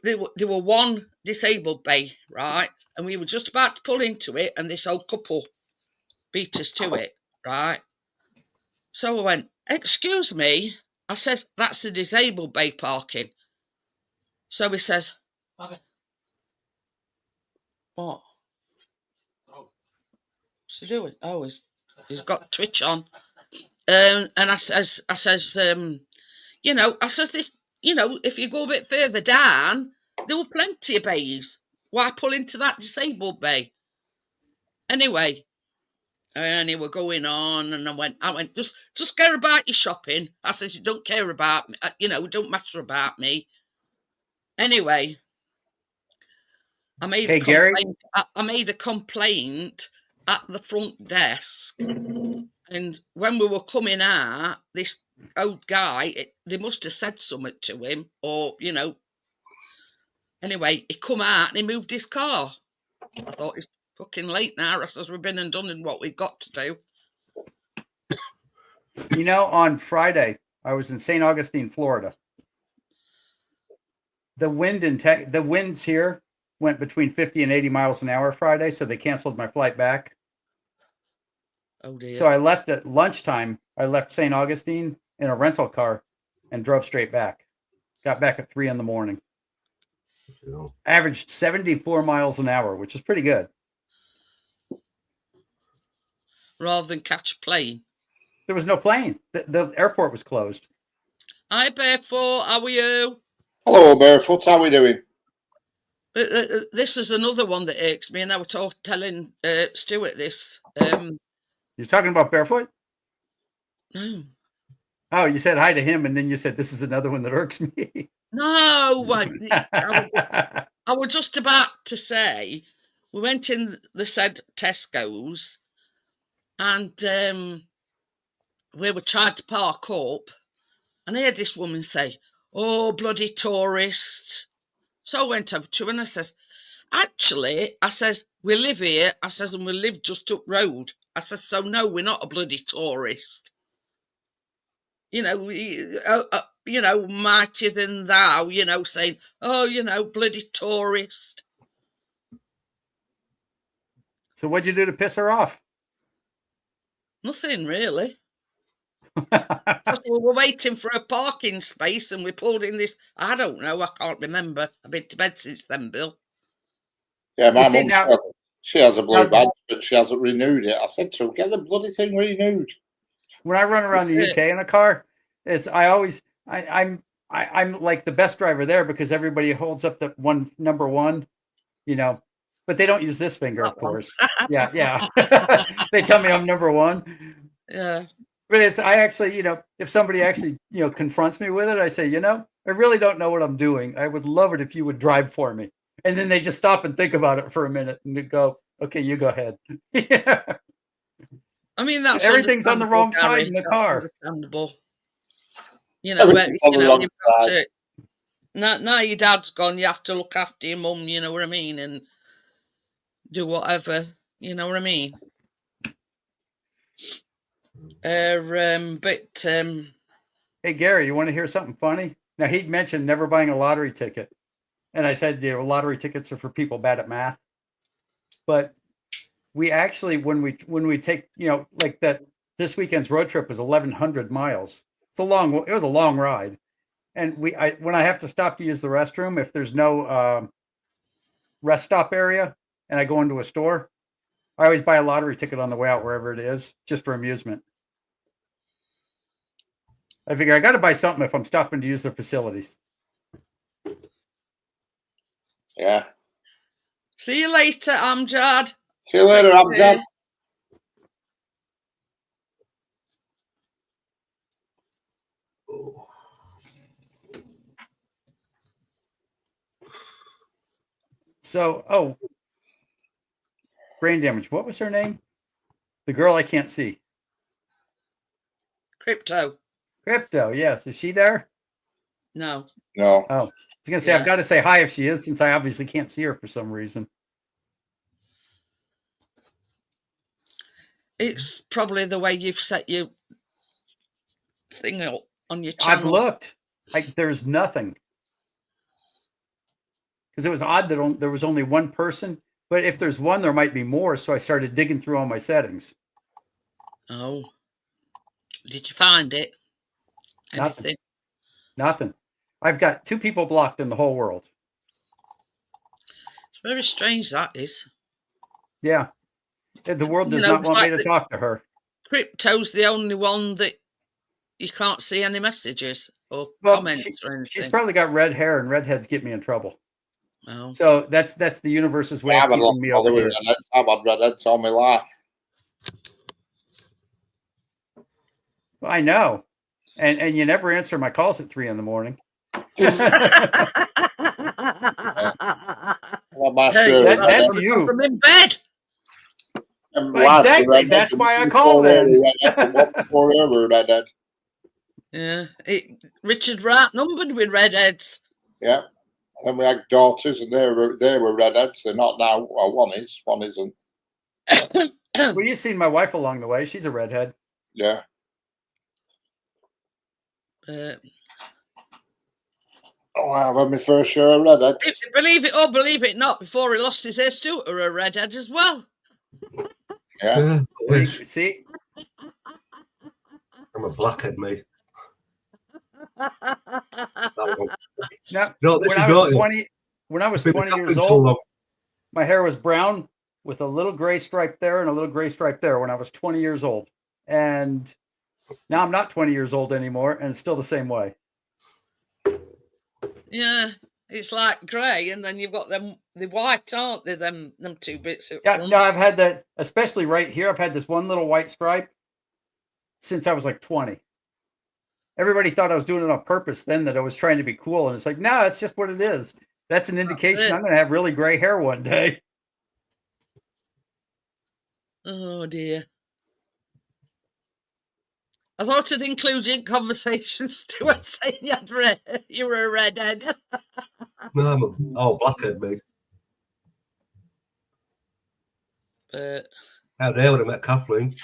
there were one disabled bay, right? And we were just about to pull into it, and this old couple beat us to it, right? So I went, "Excuse me," I says, "that's the disabled bay parking." So he says, "What? What's he doing?" "Oh, He's got Twitch on. And I says, you know, I says this, you know, if you go a bit further down, there were plenty of bays. Why pull into that disabled bay? Anyway, and he were going on, and I went, just care about your shopping. I says, you don't care about me, you know, it don't matter about me. Anyway, I made Hey, a Gary? complaint. I made a complaint at the front desk, and when we were coming out, this old guy, they must have said something to him, or you know. Anyway, he come out and he moved his car. I thought, it's fucking late now. I says, we've been and done what we've got to do. You know, on Friday, I was in St. Augustine, Florida. The winds here went between 50 and 80 miles an hour Friday, so they canceled my flight back. Oh dear. So I left at lunchtime. I left St. Augustine in a rental car and drove straight back. Got back at 3 a.m. Averaged 74 miles an hour, which is pretty good. Rather than catch a plane. There was no plane. The airport was closed. Hi, Barefoot. How are you? Hello, Barefoot. How are we doing? This is another one that irks me, and I was telling Stuart this. You're talking about Barefoot? No. Oh, you said hi to him, and then you said this is another one that irks me. No, I was just about to say, we went in the said Tesco's, and we were trying to park up, and I heard this woman say, "Oh, bloody tourist." So I went over to her and I says, "Actually," I says, "we live here." I says, "and we live just up road." I says, "So no, we're not a bloody tourist. You know, mightier than thou, you know, saying, oh, you know, bloody tourist." So what'd you do to piss her off? Nothing really. Just we were waiting for a parking space and we pulled in this. I don't know. I can't remember. I've been to bed since then, Bill. Yeah, my You see, mum, now- she has a blue now- badge, but she hasn't renewed it. I said to her, get the bloody thing renewed. When I run around the That's UK in a car, I'm like the best driver there because everybody holds up the number one, you know, but they don't use this finger, of That one. course. Yeah. They tell me I'm number one. Yeah. But I actually, you know, if somebody actually, you know, confronts me with it, I say, you know, I really don't know what I'm doing. I would love it if you would drive for me. And then they just stop and think about it for a minute and go, okay, you go ahead. Yeah. I mean, that's Everything's on the wrong understandable, side in the Gary. car. That's understandable. You know, Everything's on the wrong you've got side. to, now your dad's gone, you have to look after your mum, you know what I mean, and do whatever, you know what I mean. Hey, Gary, you want to hear something funny? Now, he'd mentioned never buying a lottery ticket. And I said, you know, lottery tickets are for people bad at math. But we actually, when we take, you know, like that, this weekend's road trip was 1,100 miles. It was a long ride. And when I have to stop to use the restroom, if there's no rest stop area and I go into a store, I always buy a lottery ticket on the way out, wherever it is, just for amusement. I figure I got to buy something if I'm stopping to use their facilities. Yeah. See you later, Amjad. See you later, Take care. Amjad. So, brain damage. What was her name? The girl I can't see. Crypto. Crypto, yes. Is she there? No. No. Oh, I was going to say, Yeah. I've got to say hi if she is, since I obviously can't see her for some reason. It's probably the way you've set your thing up on your I've channel. looked. There's nothing. Because it was odd that there was only one person. But if there's one, there might be more. So I started digging through all my settings. Oh. Did you find it? Nothing. Anything? Nothing. I've got 2 people blocked in the whole world. It's very strange, that is. Yeah. The world You does know, not want it's me like to talk to her. Crypto's the only one that you can't see any messages or Well, comments or anything. she's probably got red hair, and redheads get me in trouble. Oh. So that's the universe's way Yeah, of I've had keeping me over here. redheads. I've had redheads all my life. Well, I know, and you never answer my calls at 3 a.m. Well, Hey, that's you. I'm in bed. Well, exactly. That's why I call them. Before we were redhead. Yeah, Richard were outnumbered with redheads. Yeah. Then we had daughters, and they were redheads. They're not now. Well, one is, one isn't. Well, you've seen my wife along the way. She's a redhead. Yeah. Oh, I've had my first share of redheads. Believe it or believe it not, before he lost his hair, Stuart were a redhead as well. Yeah. See, I'm a blackhead, mate. now, No, this is not you. when I was Been 20 years happening too old, long. my hair was brown with a little gray stripe there and a little gray stripe there when I was 20 years old. And now I'm not 20 years old anymore, and it's still the same way. Yeah, it's like grey, and then you've got them, the white, aren't they? Them two bits. Yeah, no, I've had that, especially right here. I've had this one little white stripe since I was like 20. Everybody thought I was doing it on purpose then, that I was trying to be cool. And it's like, no, that's just what it is. That's an indication I'm going to have really gray hair one day. Oh, dear. I thought it'd include in conversations, Stuart, saying you were a redhead. No, I'm a blackhead, mate. But Out there when I met Kathleen.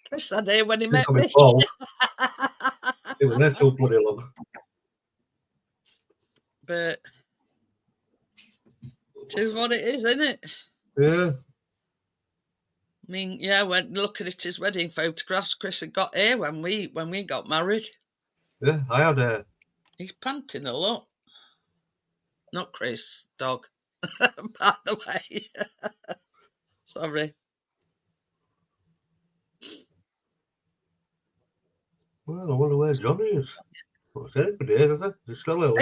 Chris had hair when he met Coming me. bald. It was there too bloody long. But it is what it is, isn't it? Yeah. I mean, yeah, when looking at his wedding photographs, Chris had got hair when we got married. Yeah, I had a. He's panting a lot. Not Chris, dog. By the way. Sorry. Well, I wonder where Johnny is. What's anybody here, is it? He's still ill.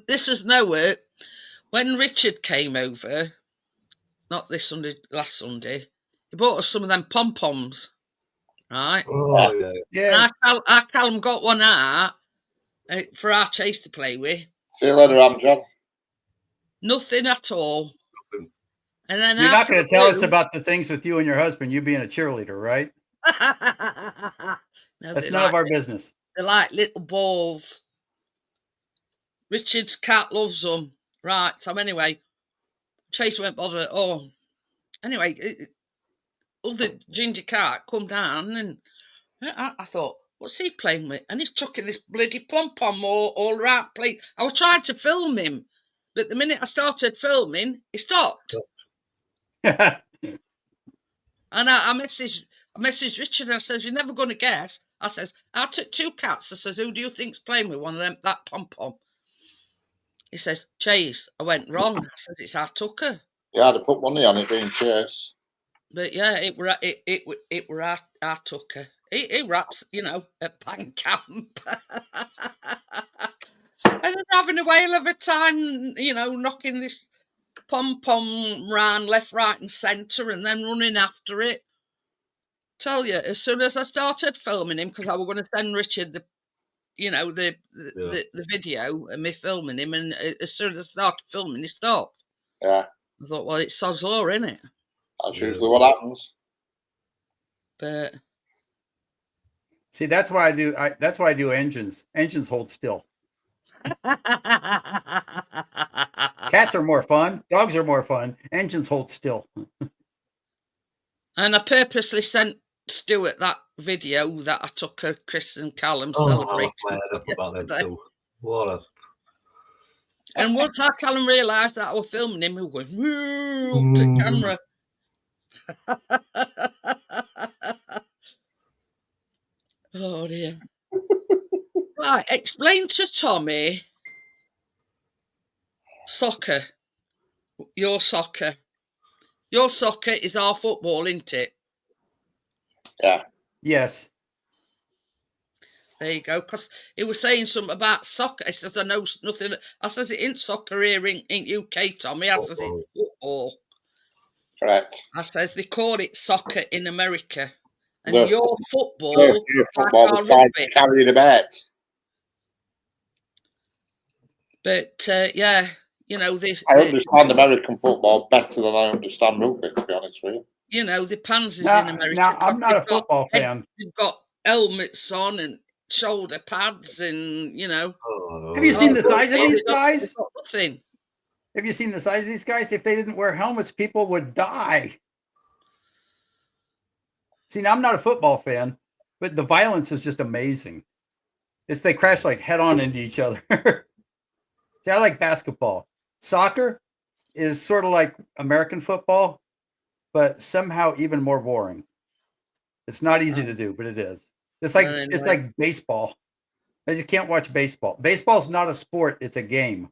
This is nowhere. When Richard came over, not this Sunday, last Sunday, he bought us some of them pom-poms, right? Oh, yeah. Yeah. And our Callum got one out for our Chase to play with. See you later, John. Nothing at all. And then You're not going to tell us blue- about the things with you and your husband, you being a cheerleader, right? No, That's they're none of our business. They're like little balls. Richard's cat loves them. Right, so anyway, Chase won't bother at all. Anyway, other ginger cat come down, and I thought, what's he playing with? And he's chucking this bloody pom-pom all around playing. I was trying to film him, but the minute I started filming, he stopped. And I messaged Richard, and I says, you're never going to guess. I says, I took 2 cats. I says, who do you think's playing with one of them, that pom-pom? He says, Chase. I went, wrong. I said, it's our Tucker. Yeah, I'd have put money on it being Chase. But yeah, it were our Tucker. He raps, at Pan Camp. And I'm having a whale of a time, knocking this pom-pom round left, right and centre, and then running after it. Tell you, as soon as I started filming him, because I was going to send Richard the video and me filming him, and as soon as I started filming, he stopped. Yeah. I thought, well, it's sod's law, isn't it? That's usually what happens. But See, that's why I do engines. Engines hold still. Cats are more fun. Dogs are more fun. Engines hold still. And I purposely sent Stuart that video that I took of Chris and Callum celebrating. About them too. What a... And once Callum realised that I was filming him, he was going, woo, to camera. Oh dear. Right, explain to Tommy soccer. Your soccer. Your soccer is our football, isn't it? Yeah. Yes. There you go. Because he was saying something about soccer. He says, I know nothing. I says, it ain't soccer here in UK, Tommy. I says, it's football. Correct. I says, they call it soccer in America. And No, your no, football, your like football our was trying rugby. to carry the bet. But, yeah, you know, this, I understand American football better than I understand rugby, to be honest with you. you know, the pansies Now, in America. now 'cause I'm not a they've got football fan. They've got helmets on and shoulder pads and, you know. Have you seen the size of They've these got- guys? they've got nothing. Have you seen the size of these guys? If they didn't wear helmets, people would die. See, now I'm not a football fan, but the violence is just amazing. It's they crash like head on into each other. See, I like basketball. Soccer is sort of like American football, but somehow even more boring. It's not easy to do, but it is. It's like baseball. I just can't watch baseball. Baseball's not a sport, it's a game.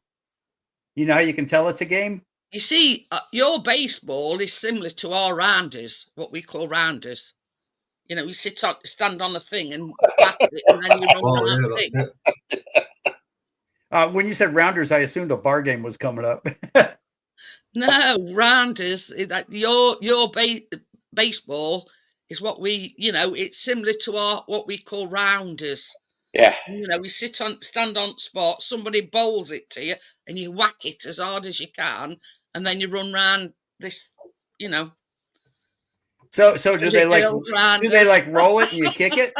You know how you can tell it's a game? You see, your baseball is similar to our rounders, what we call rounders. You know, you stand on a thing and bat it, and then you run around the thing. When you said rounders, I assumed a bar game was coming up. No, rounders. Your baseball is what we, you know, it's similar to our what we call rounders. Yeah. You know, we stand on spot, somebody bowls it to you, and you whack it as hard as you can, and then you run round this, you know. So do they like roll it and you kick it?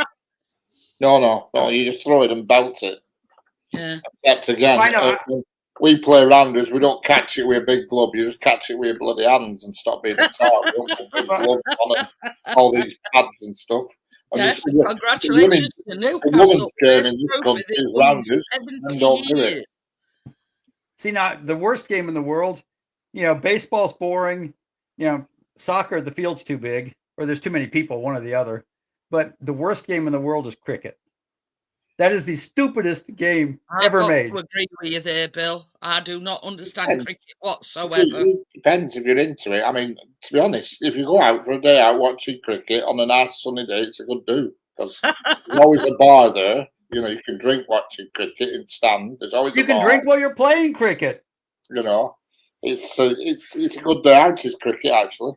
No. You just throw it and belt it. Yeah. Except again, I know. We play rounders. We don't catch it with a big glove. You just catch it with your bloody hands and stop being a tart. We don't put big gloves on and all these pads and stuff. And Yes, congratulations to the Newcastle. women's game in this country is rounders. 70 And don't do it. years. See, now the worst game in the world, you know, baseball's boring. You know, soccer, the field's too big, or there's too many people, one or the other. But the worst game in the world is cricket. That is the stupidest game ever made. I agree with you there, Bill. I do not understand And cricket whatsoever. It depends if you're into it. I mean, to be honest, if you go out for a day out watching cricket on a nice sunny day, it's a good do because there's always a bar there. You know, you can drink watching cricket and stand. There's always You a can bar. drink while you're playing cricket. You know, it's a good day out. Is cricket actually?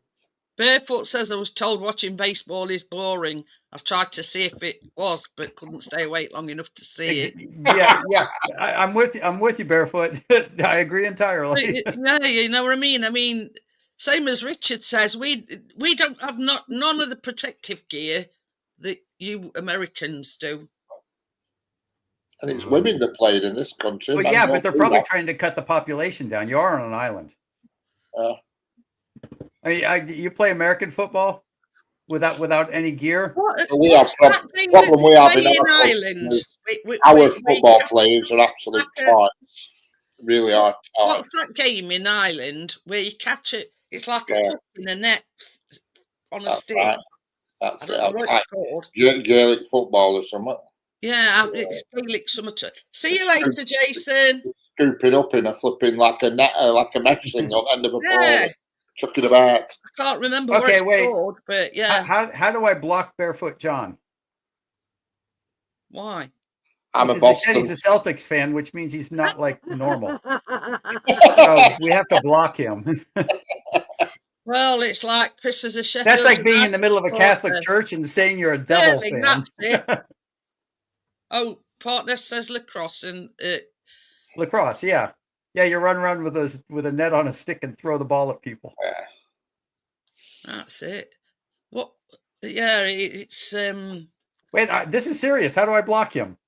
Barefoot says I was told watching baseball is boring. I've tried to see if it was, but couldn't stay awake long enough to see it. Yeah. I'm with you, Barefoot. I agree entirely. Yeah, you know what I mean. I mean, same as Richard says, we don't have none of the protective gear that you Americans do. And it's women that played in this country. Well, yeah, but they're probably trying to cut the population down. You are on an island. I mean, you play American football without any gear. We have problem we have in Ireland. Our football players are absolute tarts. Really are tarts. What's that game in Ireland where you catch it? It's like a puck in a net on a stick. Right. That's it. What it's called. Gaelic football or something. Yeah, it's Gaelic summer. See you later, Jason. Scoop it up in a flipping like a net, like a mesh thing on the end of a ball. Chuck it about. I can't remember what it's called, but yeah. How do I block Barefoot John? Why? I'm because a Boston. He said he's a Celtics fan, which means he's not like normal. So we have to block him. Well, it's like Chris is a Sheffield. That's like being in the middle of a Catholic church and saying you're a devil fan. That's it. Oh, partner says lacrosse and lacrosse, yeah. Yeah, you run around with a net on a stick and throw the ball at people. Yeah. That's it. What? Yeah, it's Wait, this is serious. How do I block him?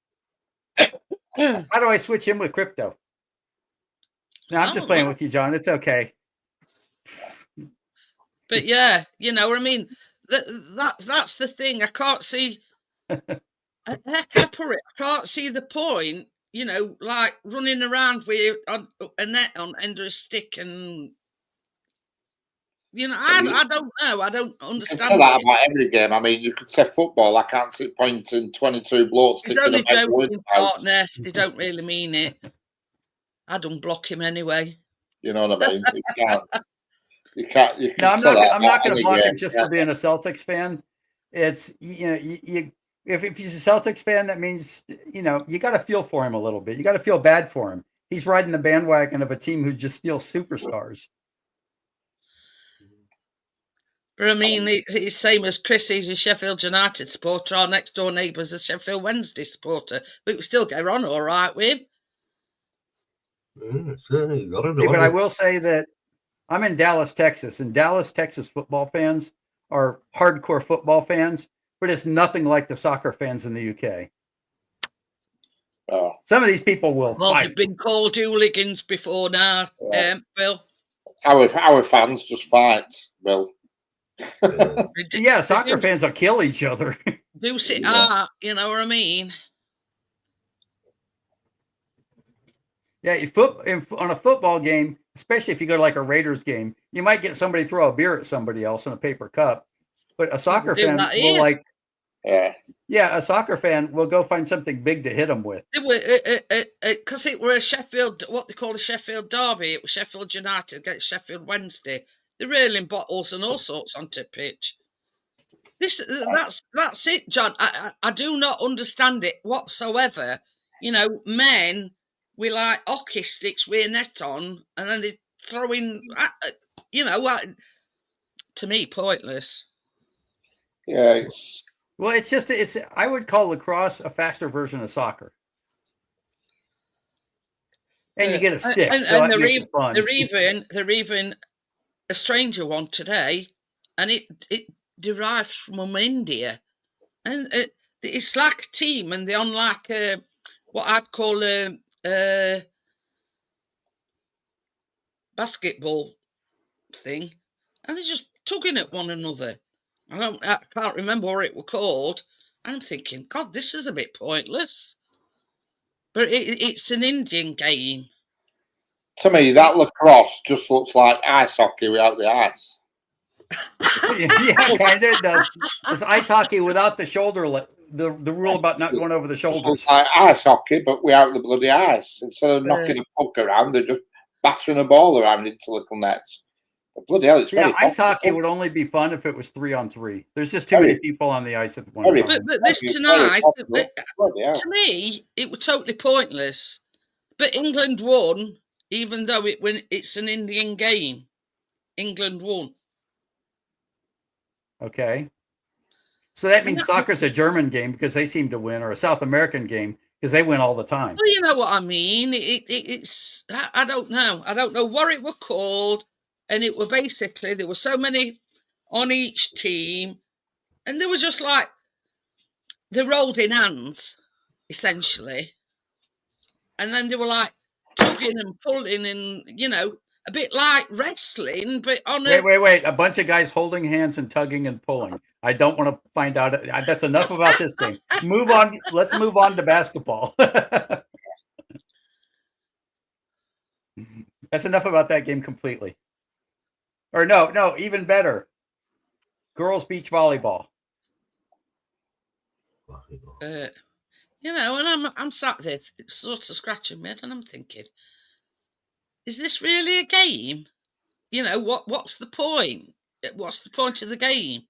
How do I switch him with crypto? No, I'm just playing with you, John. It's okay. But yeah, you know what I mean. That's the thing. I can't see. I can't see the point. You know, like running around with a net on end of a stick, and you know, I don't know. I don't understand. You can say that about every game. I mean, you could say football. I can't see pointing 22 blokes. He's only joking, partner. They don't really mean it. I don't block him anyway. You know what I mean? You can't. You No, I'm not going to block him just for being a Celtics fan. it's if he's a Celtics fan, that means you got to feel for him a little bit. You got to feel bad for him. He's riding the bandwagon of a team who just steals superstars. But I mean, it's same as Chris. He's a Sheffield United supporter. Our next door neighbour's a Sheffield Wednesday supporter. But we still get on all right with him. Certainly, got to See, but I will say that I'm in Dallas, Texas, and Dallas, Texas football fans are hardcore football fans, but it's nothing like the soccer fans in the UK. Oh, Some of these people will Well, fight. they've been called hooligans before now, Yeah. Bill. our fans just fight, Bill. Yeah, soccer fans will kill each other. Do sit Yeah. out, you know what I mean? Yeah, on a football game, especially if you go to like a Raiders game, you might get somebody throw a beer at somebody else in a paper cup. But a soccer do fan that will here. Yeah. a soccer fan will go find something big to hit them with. Because it were a Sheffield, what they call a Sheffield derby. It was Sheffield United against Sheffield Wednesday. They're railing bottles and all sorts onto the pitch. That's it, John. I do not understand it whatsoever. Men with like hockey sticks with a net on, and then they throw in, to me, pointless. Yeah, It's I would call lacrosse a faster version of soccer. And you get a stick, so it makes it fun. They're even a stranger one today, and it derives from India, and the Slack team, and they're on like what I'd call a basketball thing, and they're just tugging at one another. I can't remember what it was called. I'm thinking, God, this is a bit pointless. But it's an Indian game. to me, that lacrosse just looks like ice hockey without the ice. Yeah, kind of does. It's ice hockey without the shoulder, the rule about not going over the It shoulders. looks like ice hockey, but without the bloody ice. Instead of knocking a puck around, they're just battering a ball around into little nets. But bloody hell, it's Yeah, very ice hockey possible. would only be fun if it was 3-on-3. There's just too Very- many people on the ice at one very- time. But this Very tonight, possible. Bloody hell. to me, it was totally pointless. But England won, even though it's an Indian game. England won. Okay. So that means soccer's a German game because they seem to win, or a South American game because they win all the time. Well, you know what I mean. It's I don't know. I don't know what it were called, and it were basically there were so many on each team, and they were just like they rolled in hands, essentially, and then they were like tugging and pulling, and a bit like wrestling, but on a Wait. A bunch of guys holding hands and tugging and pulling. I don't want to find out. That's enough about this game. Move on. Let's move on to basketball. That's enough about that game completely. Or no, even better. Girls beach volleyball. and I'm sat there sort of scratching my head, and I'm thinking, is this really a game? What's the point? What's the point of the game?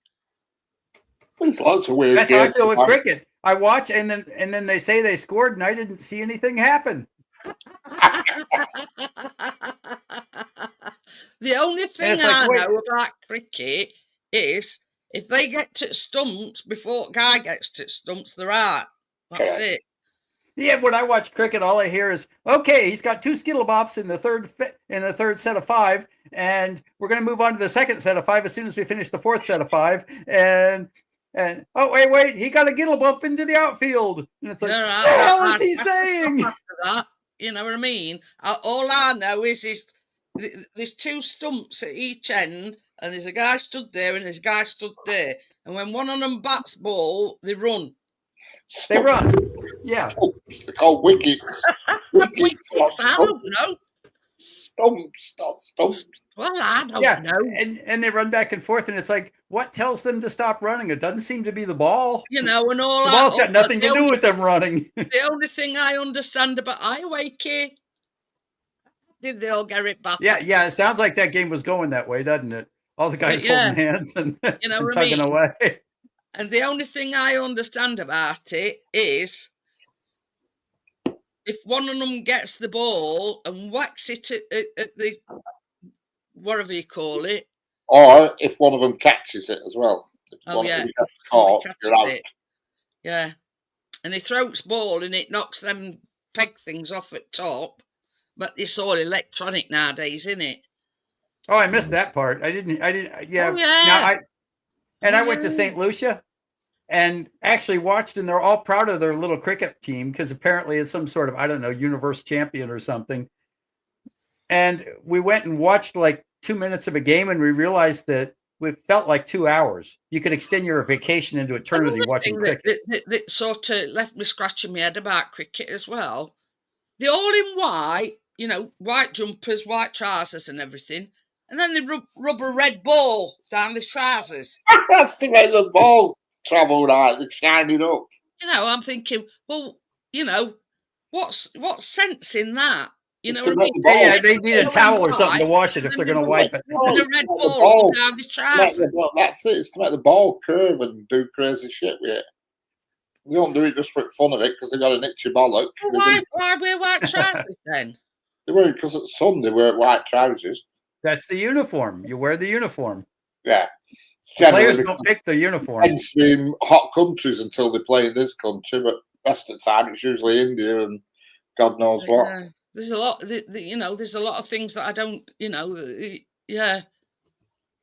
There's lots of weird That's how I games. feel with cricket. I watch and then they say they scored and I didn't see anything happen. The only thing it's like, I wait. know about cricket is if they get to stumps before guy gets to stumps, they're out. That's Correct. it. Yeah, when I watch cricket, all I hear is, okay, he's got 2 skittle bops in the third set of 5, and we're going to move on to the second set of 5 as soon as we finish the 4th set of 5. And oh wait, he got a gittle bump into the outfield, and it's like, You're what right. the hell is he saying? That, you know what I mean? All I know is there's 2 stumps at each end, and there's a guy stood there and there's a guy stood there, and when one of them bats ball, they run. They run. Yeah. Stumps. They're called wickets. Wickets, not I don't know. Stumps, not stumps. Well, I don't Yeah, know. and they run back and forth, and it's like, what tells them to stop running? It doesn't seem to be the ball. And all The that. ball's got nothing to do with them running. The only thing I understand about Iowaki, did they all get it back? Yeah. It sounds like that game was going that way, doesn't it? All the guys Yeah. holding hands and, You know and what I tugging mean? away. And the only thing I understand about it is if one of them gets the ball and whacks it at the whatever you call it. Or if one of them catches it as well. If Oh, one yeah. of them gets Somebody caught, catches you're out. it. Yeah. And he throws ball and it knocks them peg things off at top. But it's all electronic nowadays, isn't it? Oh, I missed that part. I didn't. Yeah. Oh, yeah. Now I went to Yeah. St. Lucia and actually watched, and they're all proud of their little cricket team because apparently it's some sort of, I don't know, universe champion or something. And we went and watched like 2 minutes of a game, and we realized that it felt like 2 hours. You could extend your vacation into eternity Another watching thing cricket. that sort of left me scratching my head about cricket as well. They're all in white, white jumpers, white trousers and everything. And then they rub a red ball down the trousers. That's to make the balls travel right, they're shining up. I'm thinking, well, what's sense in that? It's what to I make mean? the Yeah, balls- they need a towel or something to wash it if they're going to wipe it. And a red ball ball. down the To make trousers. that's it. It's to make the ball curve and do crazy shit with it. They don't do it just for fun of it because they've got an itchy bollock. Well, why wear white trousers then? They wear it because it's sun. They wear white trousers. That's the uniform. You wear the uniform. Yeah. Players don't pick the uniform. Mainstream hot countries until they play in this country, but rest of the time it's usually India and God knows what. Yeah. There's a lot, there's a lot of things that I don't, yeah.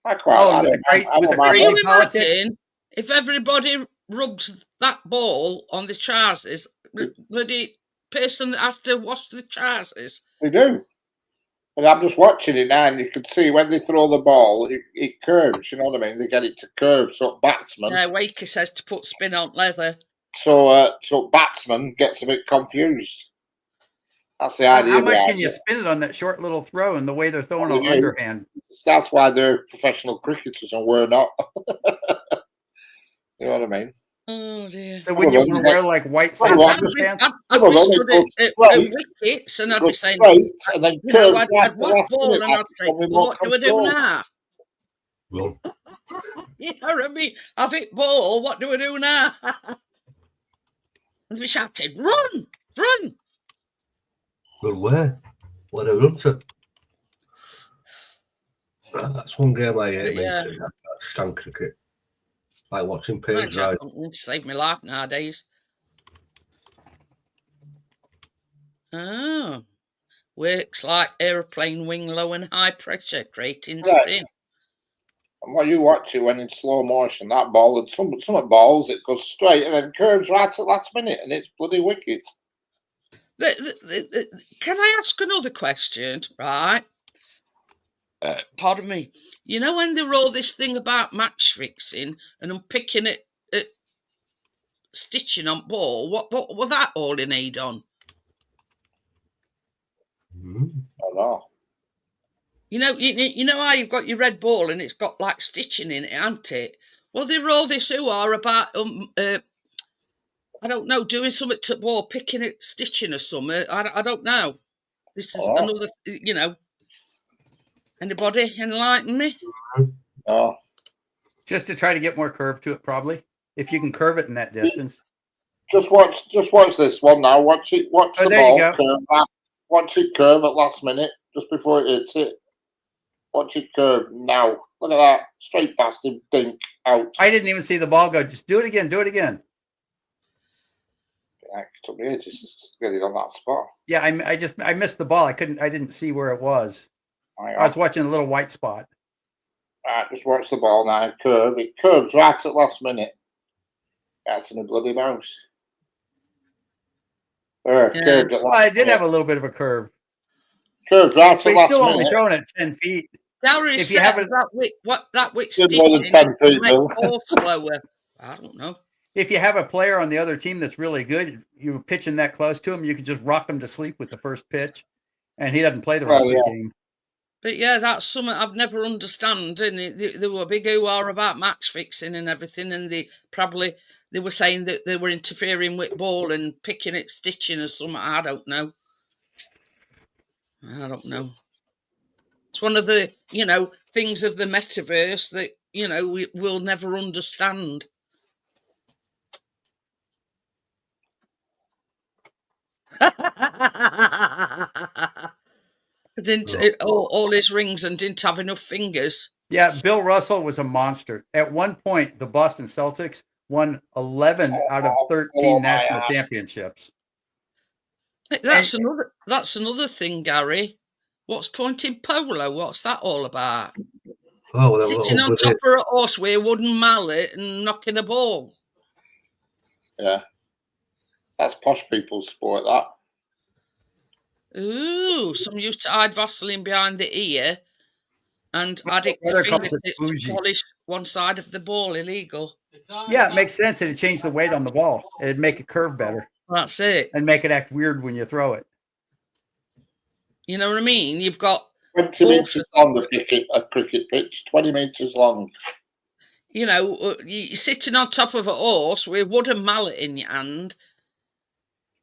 I quite Oh, like with it. the great- I with don't the mind Can you crazy it. politics. imagine if everybody rubs that ball on the trousers, the bloody person that has to wash the trousers? They do. But I'm just watching it now, and you can see when they throw the ball, it curves. You know what I mean? They get it to curve, so batsman. Yeah, Wakey says to put spin on leather. So batsman gets a bit confused. That's the idea. How much behind can you it. spin it on that short little throw and the way they're throwing Well, an they do. underhand? That's why they're professional cricketers and we're not. You know what I mean? Oh dear. So when you Well, want to wear like white well, sandals well, pants, I'd Well, be then it stood goes at straight. wickets and I'd Go be saying, straight and then curves I'd right to the whack last ball minute, and like I'd say, something well, more what do we do controlled. now? Well, You know what I mean? I've hit ball, what do we do now? And we shouted, run, run. well, where? What have I done to? That's one game I hate. Yeah. That's stand cricket. Like watching My Payne's Jack ride. won't save my life nowadays. Oh. Works like aeroplane wing low and high pressure, creating Right. spin. And when you watch it when in slow motion, that ball, and some balls, it goes straight and then curves right at the last minute, and it's bloody wicked. Can I ask another question? Right. Pardon me. You know when they roll this thing about match fixing and I'm picking it, stitching on ball, what was that all in aid on? Mm. I don't know. You know how you've got your red ball and it's got like stitching in it, hasn't it? Well, they roll this hoo-ha about I don't know, doing something to ball, picking it, stitching or something. I don't know. This is Oh. another, Anybody enlighten me? No. just to try to get more curve to it, probably. If you can curve it in that distance. Just watch this one now. Watch it. Watch Oh, the there you ball go. curve. Watch it curve at last minute, just before it hits it. Watch it curve now. Look at that. Straight past him. Dink out. I didn't even see the ball go. Just do it again. Do it again. It took me ages to get it on that spot. Yeah, I missed the ball. I didn't see where it was. Hang I was on. watching a little white spot. Right, just watch the ball now. Curve. It curves right at last minute. That's in a bloody mouse. There, Yeah. curved at Well, last I did minute. have a little bit of a curve, Curved right but at he's last still only minute. throwing it 10 feet. Gary If you says haven't- that wick Did more than stitching 10 makes feet, Bill. ball slower. I don't know. If you have a player on the other team that's really good, you're pitching that close to him, you can just rock him to sleep with the first pitch, and he doesn't play the rest Well, of yeah. the game. But yeah, that's something I've never understand. And they were big hoo-ha about match fixing and everything, and they were saying that they were interfering with ball and picking it, stitching or something. I don't know. It's one of the things of the metaverse that we'll never understand. Didn't all his rings and didn't have enough fingers. Yeah, Bill Russell was a monster. At one point, the Boston Celtics won 11 out of 13 national championships. That's another thing, Gary. What's pointing polo? What's that all about? Oh, well, Sitting on top of a horse with a wooden mallet and knocking a ball. Yeah. That's posh people's sport, that. Ooh, some used to hide Vaseline behind the ear and add it Brother to calls it fingertips to bougie. polish one side of the ball. Illegal. Yeah, it makes sense. It'd change the weight on the ball. It'd make it curve better That's it. and make it act weird when you throw it. You know what I mean? You've got 20 metres long, a cricket pitch, 20 metres long. you know, you're sitting on top of a horse with a wooden mallet in your hand.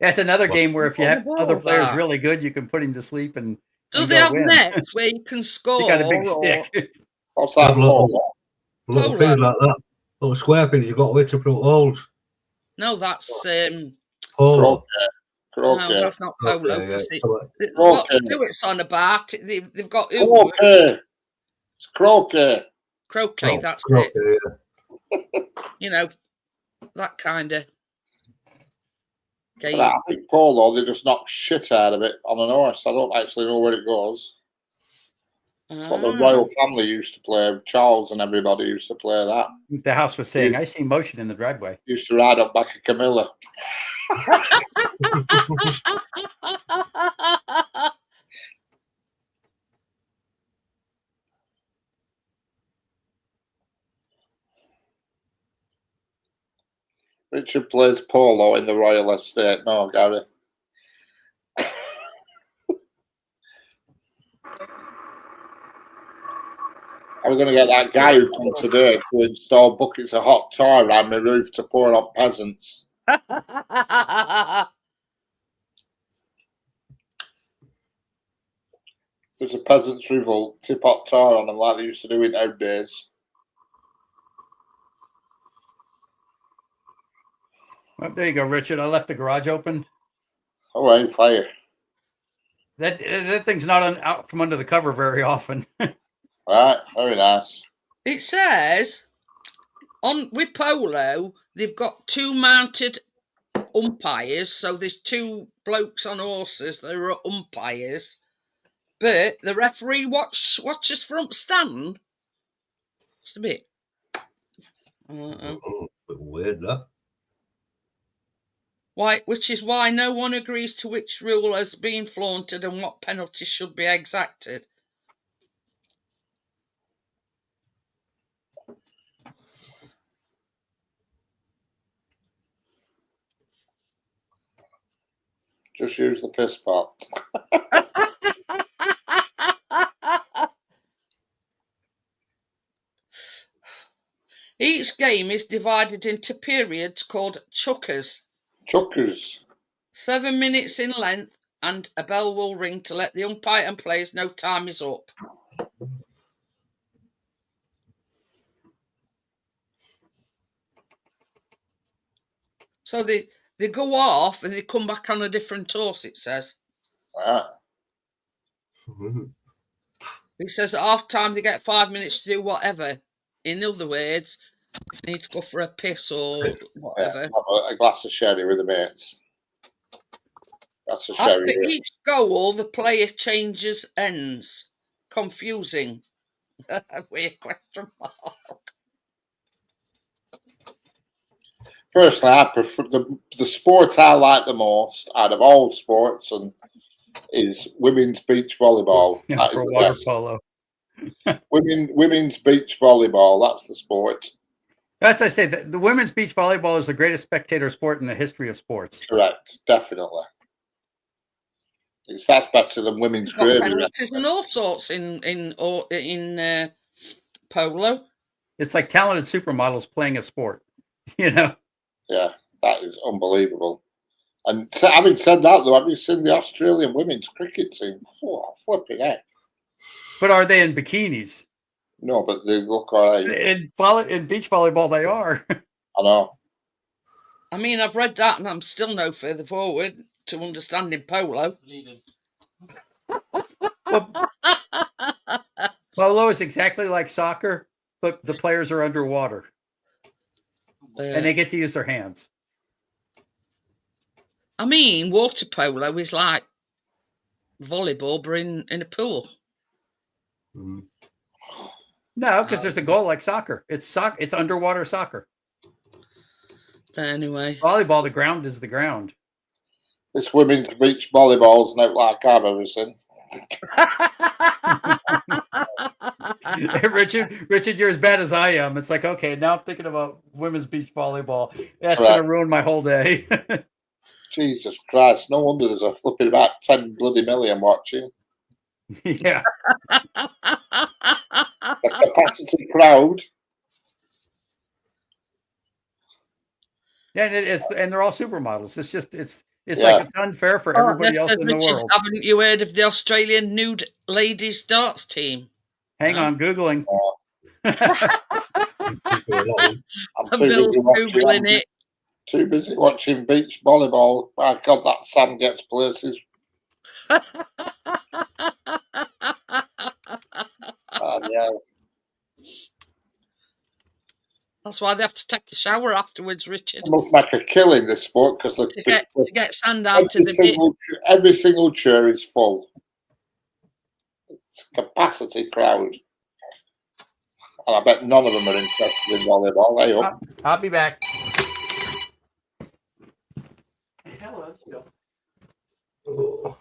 That's another game where if you have What other about players that? really good, you can put him to sleep and Do and they go have win. nets where you can score? You got a big or- stick. What's that? Little Polo. things like that. Little square things you've got with to put holes. No, that's Polo. Croquet. no, that's not polo. Okay, yeah, 'Cause so, what Croquet. Stewart's on about? They've got Croquet. It's croquet. croquet. oh, That's okay, it. yeah. You know, that kind of But game. I think polo, they just knock shit out of it on an horse. I don't actually know where it goes. It's what the royal family used to play. Charles and everybody used to play that. The house was saying, I see motion in the driveway. Used to ride on back of Camilla. Richard plays polo in the royal estate. No, Gary. I'm going to get that guy who come today to install buckets of hot tar around my roof to pour on peasants. There's a peasants' revolt, tip hot tar on them like they used to do in our days. Well, there you go, Richard. I left the garage open. Oh, ain't fire. That thing's not out from under the cover very often. Right, very nice. It says with polo, they've got two mounted umpires, so there's two blokes on horses that are umpires, but the referee watches from stand. It's a bit. Bit weird, that. Which is why no one agrees to which rule has been flaunted and what penalties should be exacted. Just use the piss pot. Each game is divided into periods called chukkers. Chuckers. 7 minutes in length, and a bell will ring to let the umpire and players know time is up. So they go off and they come back on a different horse, it says. Right. It says at half time they get 5 minutes to do whatever. In other words, if they need to go for a piss or whatever. Yeah, a glass of sherry with the mates. That's a After sherry. each goal, the player changes ends. Confusing. Weird question mark. Personally, I prefer the sport I like the most out of all sports and is women's beach volleyball. Yeah, That is for the water best. polo. Women's beach volleyball. That's the sport. As I say, the women's beach volleyball is the greatest spectator sport in the history of sports. Correct, definitely. That's better than women's Got gravy. penalties and all sorts in polo. It's like talented supermodels playing a sport, you know. Yeah, that is unbelievable. And having said that, though, have you seen the Australian women's cricket team? Oh, flipping heck. But are they in bikinis? No, but they look all right. In beach volleyball, they are. I know. I mean, I've read that and I'm still no further forward. to understanding polo. Bleeding. Well, polo is exactly like soccer, but the players are underwater and they get to use their hands. I mean, water polo is like volleyball, but in a pool. Mm. No, because there's a goal like soccer. It's underwater soccer. But anyway, Volleyball, the ground is the ground. This women's beach volleyball's not like I've ever seen. Richard, you're as bad as I am. It's like, okay, now I'm thinking about women's beach volleyball. That's Right. going to ruin my whole day. Jesus Christ! No wonder there's a flipping about 10 bloody million watching. Yeah. The capacity crowd. Yeah, and it is, and they're all supermodels. It's just it's Yeah. like it's unfair for everybody Yes, else says in the Richard, world. haven't you heard of the Australian nude ladies darts team? Hang No. on, Googling. I'm And too Bill's busy Googling it. Too busy watching beach volleyball. My God, that Sam gets places. Yeah. That's why they have to take a shower afterwards, Richard, I must make a killing this sport because to get sand out of the bit. every single chair is full. It's a capacity crowd. And I bet none of them are interested in volleyball. Hey, up. I'll be back. Hello, Bill. Oh.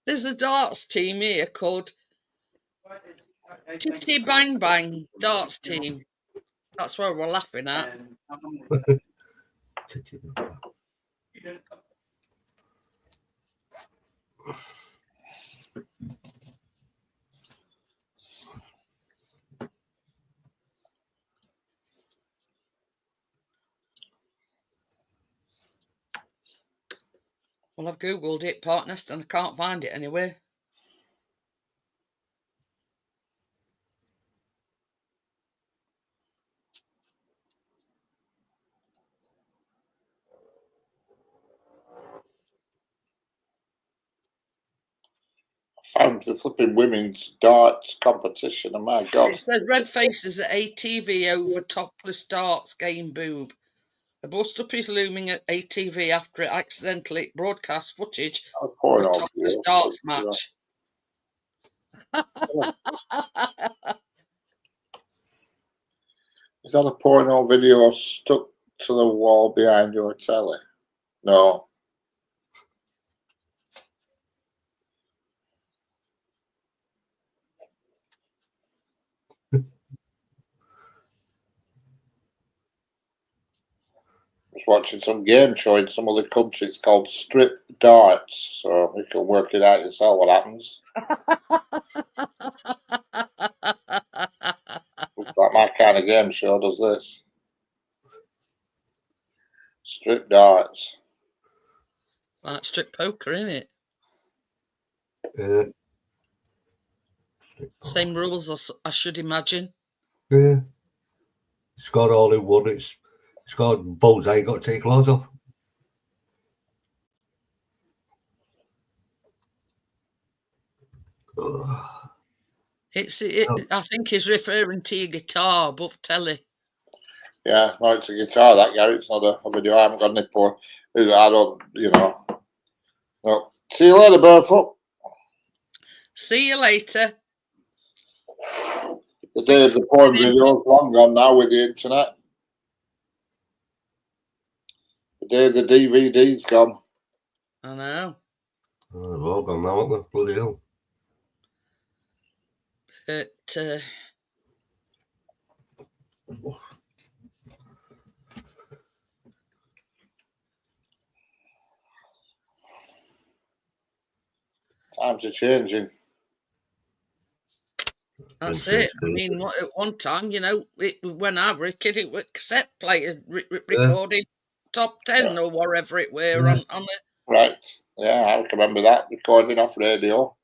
There's a darts team here called Titty Bang Bang Darts Team. That's what we're laughing at. Well, I've Googled it, Park Nest, and I can't find it anywhere. Found the flipping women's darts competition. And my God. It says red faces at ATV over topless darts game boob. The bust-up is looming at ATV after it accidentally broadcast footage of a topless darts match. Is that a porno video stuck to the wall behind your telly? No. I was watching some game show in some other country. It's called Strip Darts, so you can work it out yourself what happens. Looks like my kind of game show does this. Strip Darts. Like strip poker, isn't it? Yeah. Same rules, I should imagine. Yeah. It's got all in one. It's got bullseye. You got to take clothes off. I think he's referring to your guitar above telly. Yeah, no, it's a guitar, that, Gary. It's not a video. I haven't got any for. I don't, No. See you later, Barefoot. See you later. The day of the porn video's long gone now with the internet. The day of the DVD's gone. I know. Oh, they've all gone now, haven't they? Bloody hell. But times are changing. That's Been it. I changed, mean, at one time, when I was a kid, it was cassette players Yeah. recording top 10 or whatever it were Yeah. on it. Right. Yeah, I can remember that recording off radio.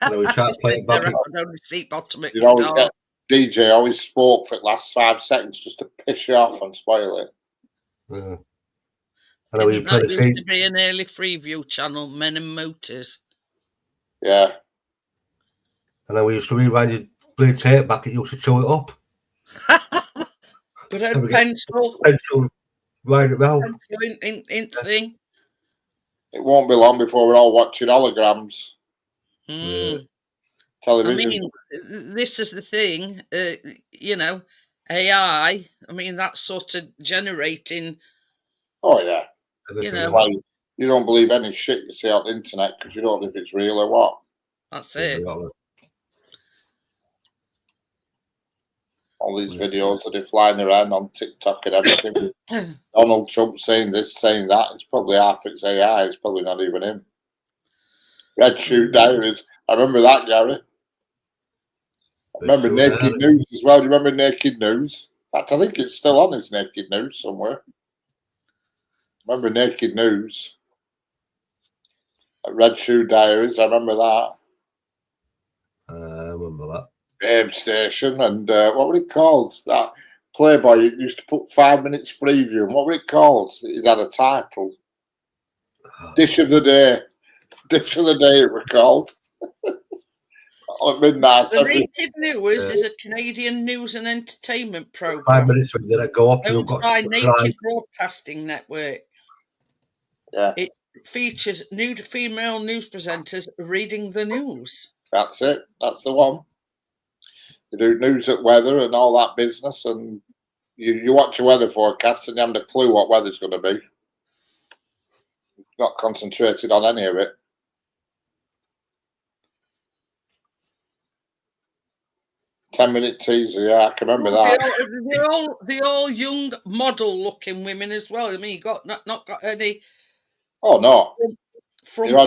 And we tried to play it back. I could only see bottom of You'd always guitar. get DJ always spoke for the last 5 seconds just to piss you off and spoil it. Yeah. And we Didn't played that the used seat. to be an early Freeview channel, Men and Motors. Yeah. And then we used to rewind your blue tape back. It used to chew it up. Good There old we go. pencil Pencil, ride it round. in thing. It won't be long before we're all watching holograms. Mm. I Television. mean, this is the thing, AI. I mean, that's sort of generating. Oh, yeah. Everything know, That's why you don't believe any shit you see on the internet because you don't know if it's real or what. That's else. it. All these videos that are flying around on TikTok and everything. Donald Trump saying this, saying that. It's probably half it's AI. It's probably not even him. Red Shoe Diaries. I remember that, Gary. I remember Shoe Naked Diaries. News as well. Do you remember Naked News? In fact, I think it's still on his Naked News somewhere. Remember Naked News? Red Shoe Diaries. I remember that. I remember that. Babe Station. And what were it called? That Playboy, it used to put 5 minutes free view. And what were it called? It had a title. Dish of the Day. Dish of the Day, it was called. At midnight. The Naked News is a Canadian news and entertainment 5 program minutes when they go up, you've owned got by to Naked Broadcasting Network. Yeah. It features nude female news presenters reading the news. That's it. That's the one. They do news at weather and all that business, and you watch a weather forecast and you haven't a clue what weather's going to be. Not concentrated on any of it. Ten-minute teaser, yeah, I can remember that. They're all young model-looking women as well. I mean, you got not got any. Oh no, frumpy. you're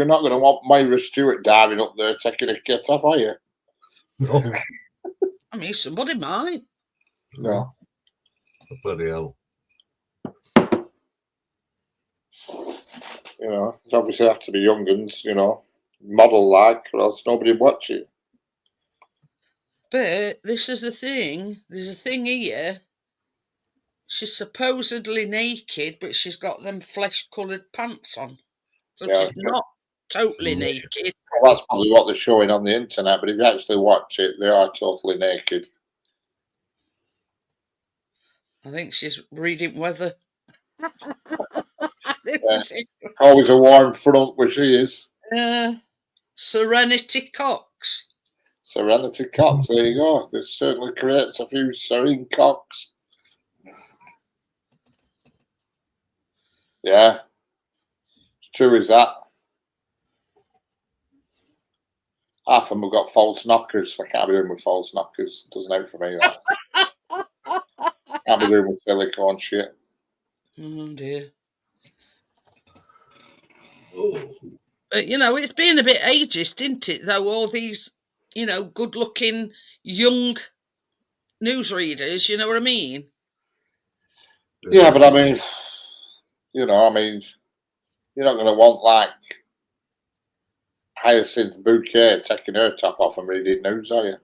not going to want Myra Stewart diving up there taking a kit off, are you? No. I mean, somebody might. No. Bloody hell. You know, it obviously have to be young uns, model like, or else nobody would watch it. But this is the thing. There's a thing here. She's supposedly naked, but she's got them flesh-coloured pants on. So she's not totally naked. Well, that's probably what they're showing on the internet, but if you actually watch it, they are totally naked. I think she's reading weather. Always a warm front where she is. Serenity Cox. Serenity Cox, there you go. This certainly creates a few serene cocks. Yeah. It's true as that. Half of them have got false knockers. I can't be doing with false knockers. Doesn't out for me, that. Can't be doing with silicone shit. Oh dear. But it's been a bit ageist, isn't it? Though all these, good-looking young newsreaders, you know what I mean? Yeah, but I mean, you're not going to want like Hyacinth Bouquet taking her top off and reading news, are you?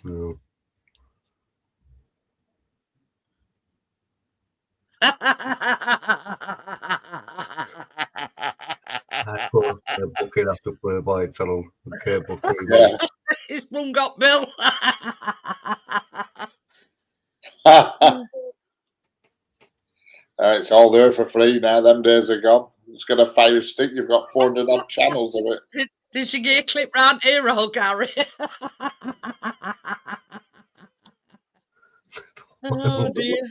No. I thought booking after Playboy channel and cable TV. Yeah. His mum got Bill. It's all there for free now. Them days are gone. Just got a fire stick. You've got 400 odd channels of it. Did she get a clip round here, old Gary? Oh dear.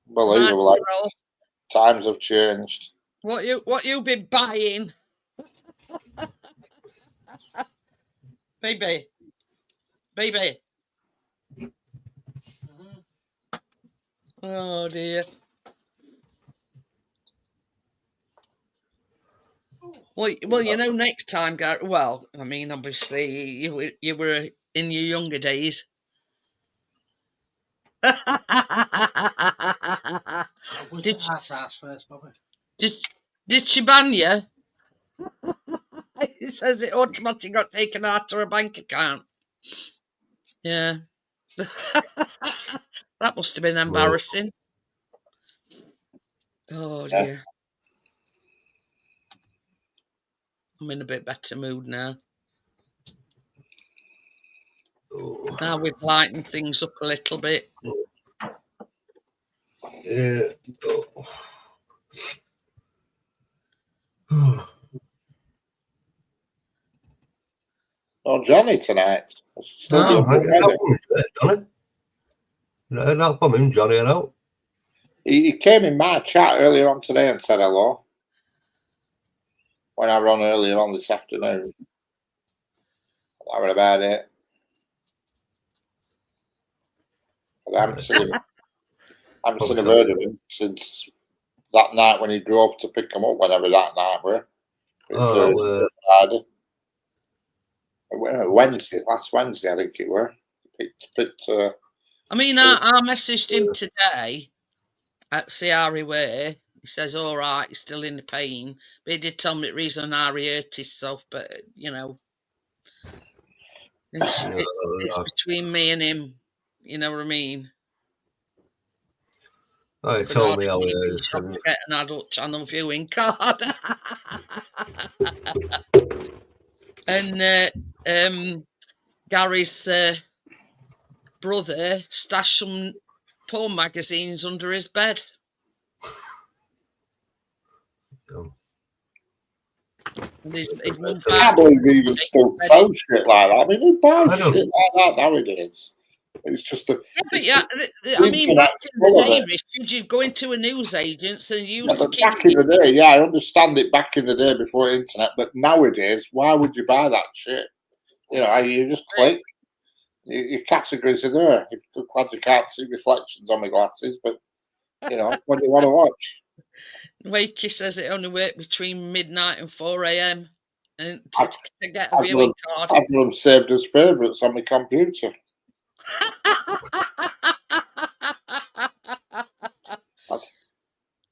Unbelievable. Right, times have changed. What you been buying? Baby. Oh dear. Well, you know, next time, Gary. Well, I mean, obviously, you were in your younger days. I'll go Did to Art's house first, Bobby. did she ban you? It says it automatically got taken out of her bank account. Yeah. That must have been embarrassing. Oh Yeah. dear. I'm in a bit better mood now. Now we've lightened things up a little bit. Yeah. Oh, Johnny tonight. Still Oh, being ready. Johnny. No, not from him, Johnny, I know. He came in my chat earlier on today and said hello. When I ran earlier on this afternoon. That was about it. But I haven't seen him heard of him since that night when he drove to pick him up, whenever that night were. Thursday, Friday. Wednesday, last Wednesday, I think it were. I mean, I messaged him today at Ciari Way. He says, all right, he's still in the pain. But he did tell me the reason Harry hurt himself. But, you know, it's between me and him. You know what I mean? Oh, he told me how it is. To get an adult channel viewing card. And Gary's brother stashed some porn magazines under his bed. His mum I can't believe they even still sell shit like that. I mean, who buys shit like that nowadays? It's just a. Yeah, I mean, back in the day, Richard, you'd go into a newsagent and you used to keep. Back in the day, yeah, I understand it back in the day before the internet, but nowadays, why would you buy that shit? You know, you just click. Your categories are there. You're glad you can't see reflections on my glasses, but you know, what do you want to watch? Wakey says it only worked between midnight and 4 a.m. and to get a viewing card. I've got them saved as favourites on my computer.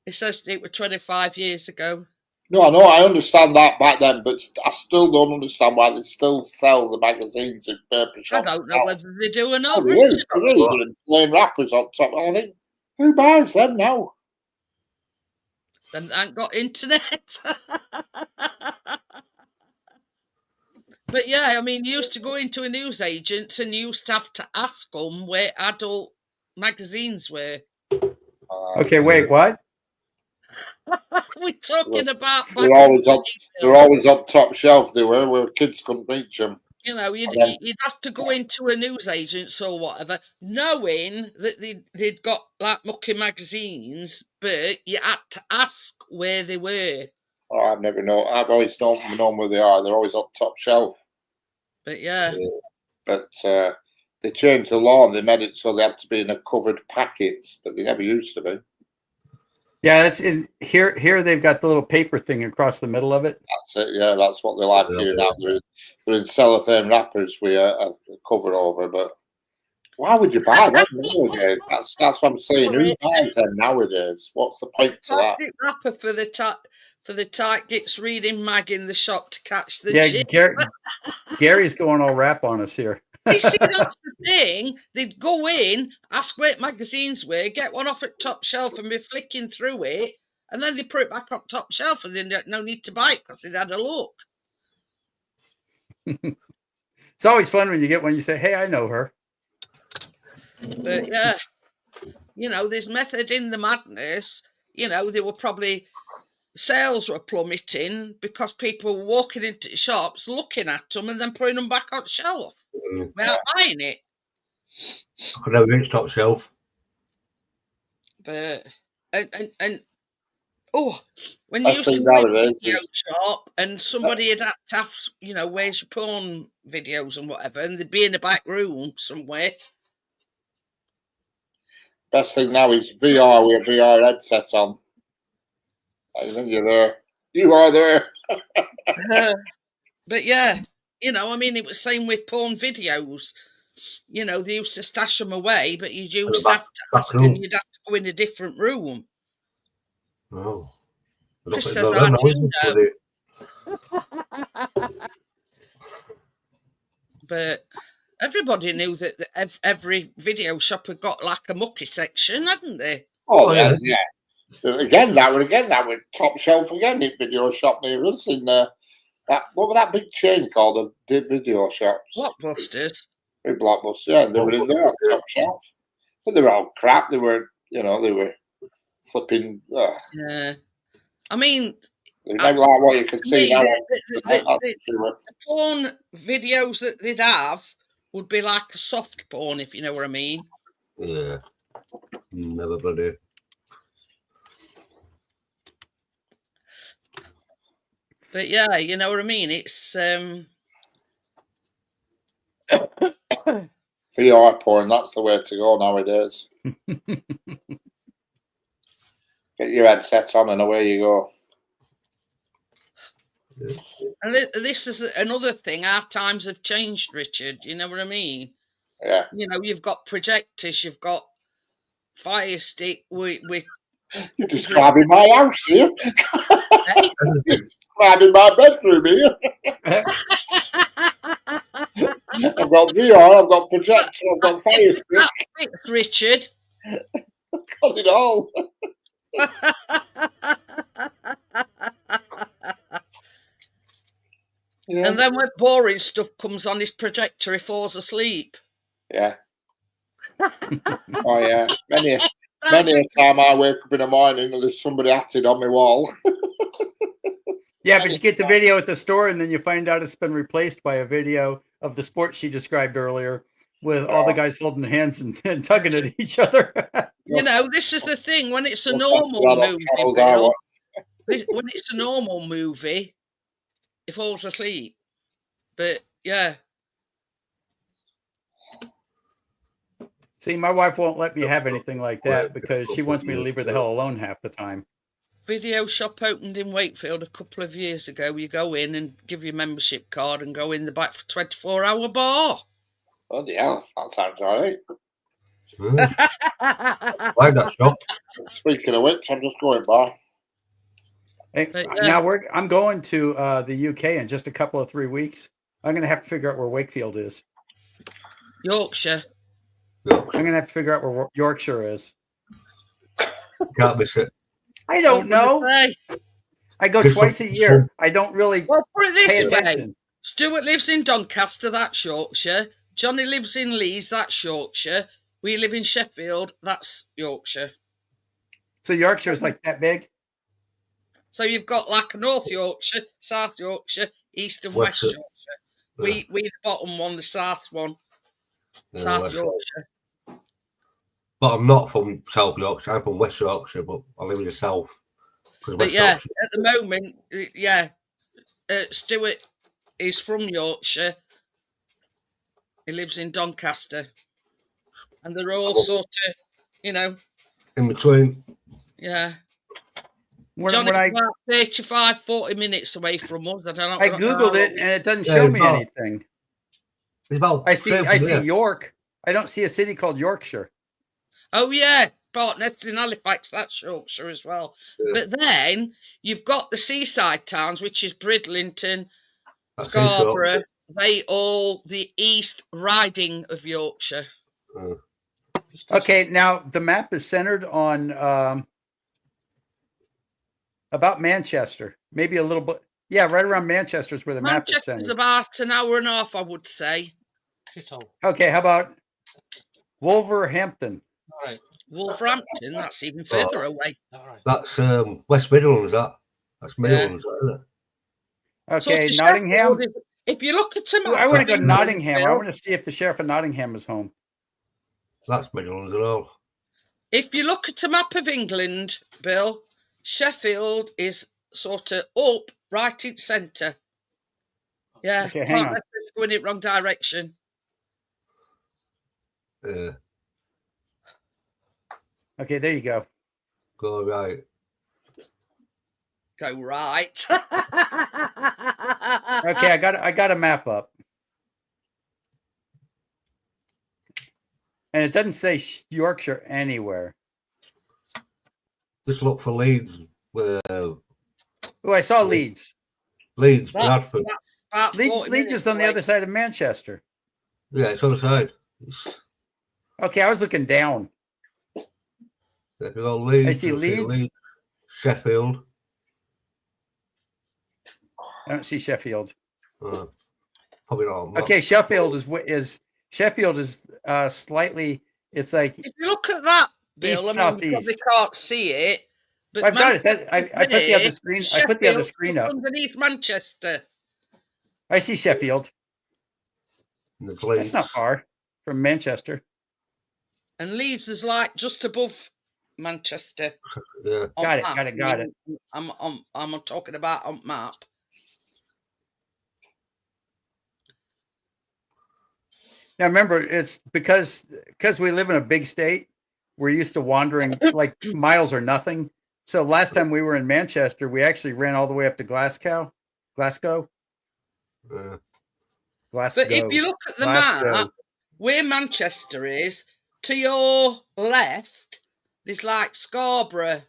It says it was 25 years ago. No, I know, I understand that back then, but I still don't understand why they still sell the magazines in paper shops. I don't know whether they do or not. Oh, they do. They're in plain wrappers on top. I think, who buys them now? Them that ain't got internet. But yeah, I mean, you used to go into a newsagent and you used to have to ask them where adult magazines were. Okay, wait, what? We're talking about. They're always on top shelf. They were where kids couldn't reach them. You know, you'd have to go into a newsagent or whatever, knowing that they'd got like mucky magazines, but you had to ask where they were. Oh, I've never known. I've always known where they are. They're always on top shelf. But yeah. But they changed the law and they made it so they had to be in a covered packet, but they never used to be. Yeah, that's in here. Here they've got the little paper thing across the middle of it. That's it. Yeah, that's what they like here now. They're in cellophane wrappers with a cover over. But why would you buy them nowadays? That's what I'm saying. Who buys them nowadays? What's the point to that? Plastic wrapper for the tight gets reading mag in the shop to catch the chip. Gary's going all rap on us here. You see, that's the thing. They'd go in, ask where magazines were, get one off at top shelf and be flicking through it, and then they put it back up top shelf and then no need to buy it because they'd had a look. It's always fun when you get one you say, hey, I know her. But yeah, you know, there's method in the madness. You know, they were probably... Sales were plummeting because people were walking into shops, looking at them, and then putting them back on shelf without buying it. I could never reach top shelf. But and when you used to go to a video shop and somebody had had to have, you know, where's your porn videos and whatever, and they'd be in the back room somewhere. Best thing now is VR with a VR headset on. I think you're there. You are there. But yeah, I mean, it was same with porn videos. They used to stash them away, but you used to have to back ask, room. and you'd have to go in a different room. Oh. Chris says, "How do you know?" But everybody knew that every video shop had got like a mucky section, hadn't they? Oh, yeah. Again, that was top shelf again in video shop near us in what was that big chain called? The video shops. Blockbusters. Big Blockbusters, yeah. They were in there on top shelf. But they were all crap. They were, they were flipping. Yeah. I mean, they never like what you could see now. The porn videos that they'd have would be like a soft porn, if you know what I mean. Yeah. Never bloody. But yeah, you know what I mean? It's VR porn, that's the way to go nowadays. Get your headset on and away you go. And this is another thing. Our times have changed, Richard. You know what I mean? Yeah. You've got projectors, you've got Fire Stick. You're describing my house here. You're describing my bedroom here. I've got VR, I've got projector, I've got Fire Stick. Thanks, Richard. Got it all. Yeah. And then when boring stuff comes on his projector, he falls asleep. Yeah. Oh yeah. Many a time I wake up in the morning and there's somebody acted on my wall. Yeah, but you get the video at the store and then you find out it's been replaced by a video of the sport she described earlier with all the guys holding hands and tugging at each other. This is the thing. When it's a normal movie, when it's a normal movie, he falls asleep. But yeah. See, my wife won't let me have anything like that because she wants me to leave her the hell alone half the time. Video shop opened in Wakefield a couple of years ago. You go in and give your membership card and go in the back for 24-hour bar. Oh, yeah, that sounds all right. Like that shop. Speaking of which, I'm just going by. Hey, now I'm going to the UK in just a couple of 3 weeks. I'm going to have to figure out where Wakefield is. Yorkshire. I'm going to have to figure out where Yorkshire is. Can't miss it. I don't know. I go twice a year. I don't really. Well, put it this way. Stuart lives in Doncaster, that's Yorkshire. Johnny lives in Leeds, that's Yorkshire. We live in Sheffield, that's Yorkshire. So Yorkshire is like that big? So you've got like North Yorkshire, South Yorkshire, East and West Yorkshire. We the bottom one, the South one. South Yorkshire. But I'm not from South Yorkshire. I'm from West Yorkshire, but I live in the South. But yeah, at the moment, Stuart is from Yorkshire. He lives in Doncaster. And they're all sort of, in between. Yeah. Johnny's about 35, 40 minutes away from us. I Googled it and it doesn't show me anything. It's about I see York. I don't see a city called Yorkshire. Oh yeah, Bartnett's in Halifax, that's Yorkshire as well. Yeah. But then you've got the seaside towns, which is Bridlington, Scarborough. They all the East Riding of Yorkshire. Okay, now the map is centered on about Manchester, maybe a little bit. Yeah, right around Manchester is where the map is centered. Manchester's about an hour and a half, I would say. Okay, how about Wolverhampton? All right. Wolverhampton, that's even further away. All right. That's West Midlands, That's Midlands, isn't it? Okay, so Nottingham. If you look at them, I want to go to Nottingham. I want to see if the sheriff of Nottingham is home. That's Midlands and all. If you look at a map of England, Bill, Sheffield is sort of up, right in centre. Yeah, okay, hang on. Going in the wrong direction. Okay, there you go. Go right. go right. Okay, I got a map up, and it doesn't say Yorkshire anywhere. Just look for Leeds. Oh, I saw Leeds. Leeds, That's Bradford. about 40 Leeds minutes is on the away. other side of Manchester. Yeah, it's on the side. Okay, I was looking down. If you go Leeds, I see you'll Leeds. Sheffield. I don't see Sheffield. Probably not. on Okay, map. Sheffield is slightly. It's like If you look at that, Bill, East, I mean, you probably southeast. can't see it. But I've got it. I put the other Manchester, screen. I put the other Sheffield's screen up. underneath Manchester. I see Sheffield. And there's That's Leeds. not far from Manchester. And Leeds is like just above Manchester. Yeah. on Got it, map. got it. I'm talking about on map. Now remember, it's because we live in a big state. We're used to wandering like miles or nothing. So last time we were in Manchester, we actually ran all the way up to Glasgow. Yeah. But if you look at the map, where Manchester is, to your left, there's like Scarborough.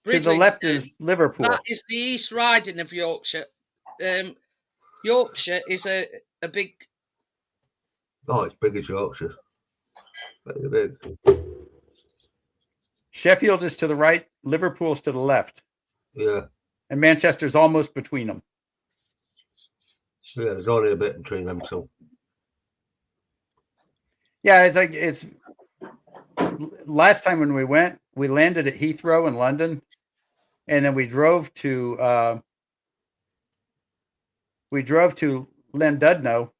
To the left Bridlington. is Liverpool. That is the East Riding of Yorkshire. Yorkshire is a big. Oh, it's big as Yorkshire. Very big. Sheffield is to the right, Liverpool's to the left, Yeah. and Manchester's almost between them. Yeah, there's only a bit between them two. Yeah, it's last time when we went, we landed at Heathrow in London, and then we drove to Llandudno,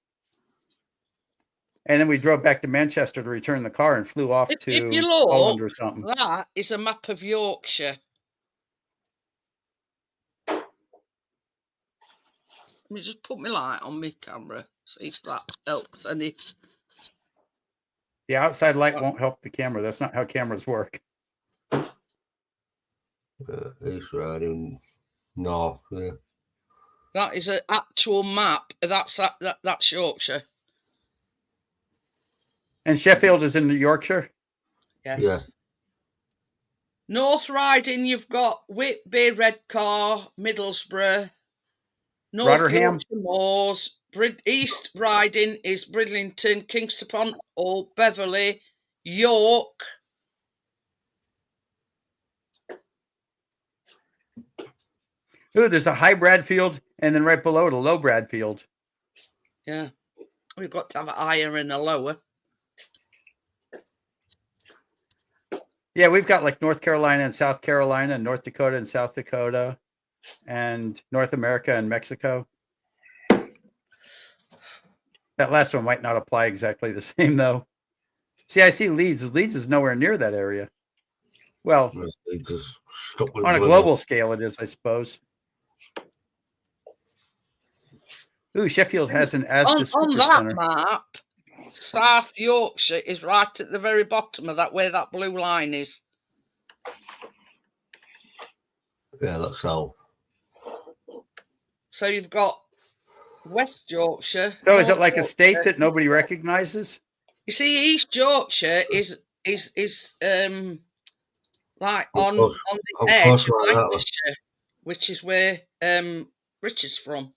and then we drove back to Manchester to return the car and flew off to If you look, Holland or something. that is a map of Yorkshire. Let me just put my light on my camera, see if that helps any. The outside light won't help the camera. That's not how cameras work. East Riding North. Yeah. That is an actual map. That's Yorkshire. And Sheffield is in Yorkshire. Yes. Yeah. North Riding, you've got Whitby, Redcar, Middlesbrough, North Rotherham. Yorkshire Moors. East Riding is Bridlington, Kingston upon Hull, Beverley, York. Ooh, there's a high Bradfield, and then right below it, a low Bradfield. Yeah, we've got to have a higher and a lower. Yeah, we've got like North Carolina and South Carolina, and North Dakota and South Dakota, and North America and Mexico. That last one might not apply exactly the same, though. See, I see Leeds. Leeds is nowhere near that area. Well, on a global scale, it is, I suppose. Ooh, Sheffield has an Asda on that map. South Yorkshire is right at the very bottom of that, where that blue line is. Yeah, that's south. So you've got West Yorkshire. So is it North like a state Yorkshire. that nobody recognizes? You see, East Yorkshire is like on the edge of Lancashire, which is where Rich is from.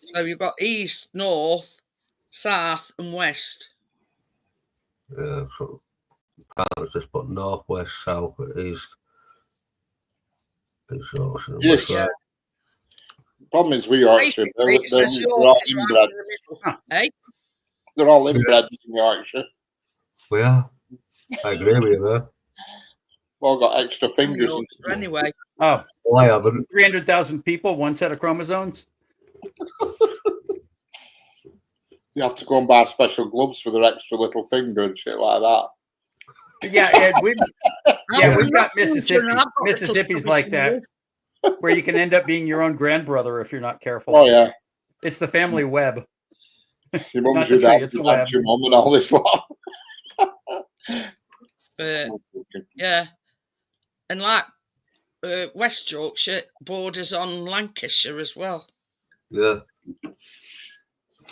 So you've got east, north, south, and west. Yeah, so it's just put north, west, south, east. Yes. Yeah. Problem is, we Yorkshire, Basically, it says they're all York is right inbred. in the middle. Eh? They're all inbred in Yorkshire. We are. I agree with you there. We've all got extra fingers. And Yorkshire anyway. Oh, Well, I haven't. 300,000 people, one set of chromosomes. you have to go and buy special gloves for their extra little finger and shit like that. Yeah, we've got I've Mississippi. got Mississippi's like that, where you can end up being your own grandbrother if you're not careful. Oh, yeah. It's the family web. Your Not mum's the your tree, dad, it's a your web. dad's your mum and all this lot. But yeah, and like West Yorkshire borders on Lancashire as well. Yeah.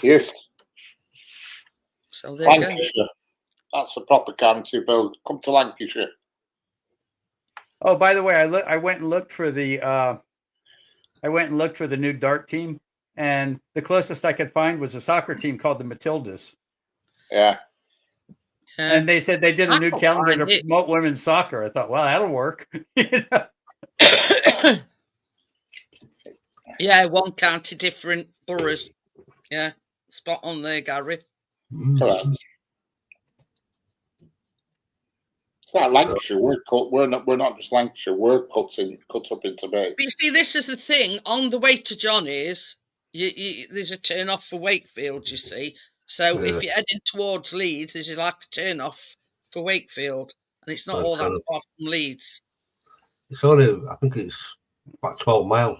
Yes, So there you go. Lancashire. That's the proper county, Bill. Come to Lancashire. Oh, by the way, I went and looked for the new dart team, and the closest I could find was a soccer team called the Matildas. Yeah. Yeah. And they said they did a I new don't calendar find to it. promote women's soccer. I thought, well, that'll work. You know? Yeah, one county, different boroughs. Yeah, spot on there, Gary. Correct. It's like Lancashire. We're not just Lancashire. We're cut up into bits. But you see, this is the thing. On the way to Johnny's, there's a turn off for Wakefield. You see, so if you're heading towards Leeds, there's like a turn off for Wakefield, and it's not all that far from Leeds. It's only, I think it's about 12 miles.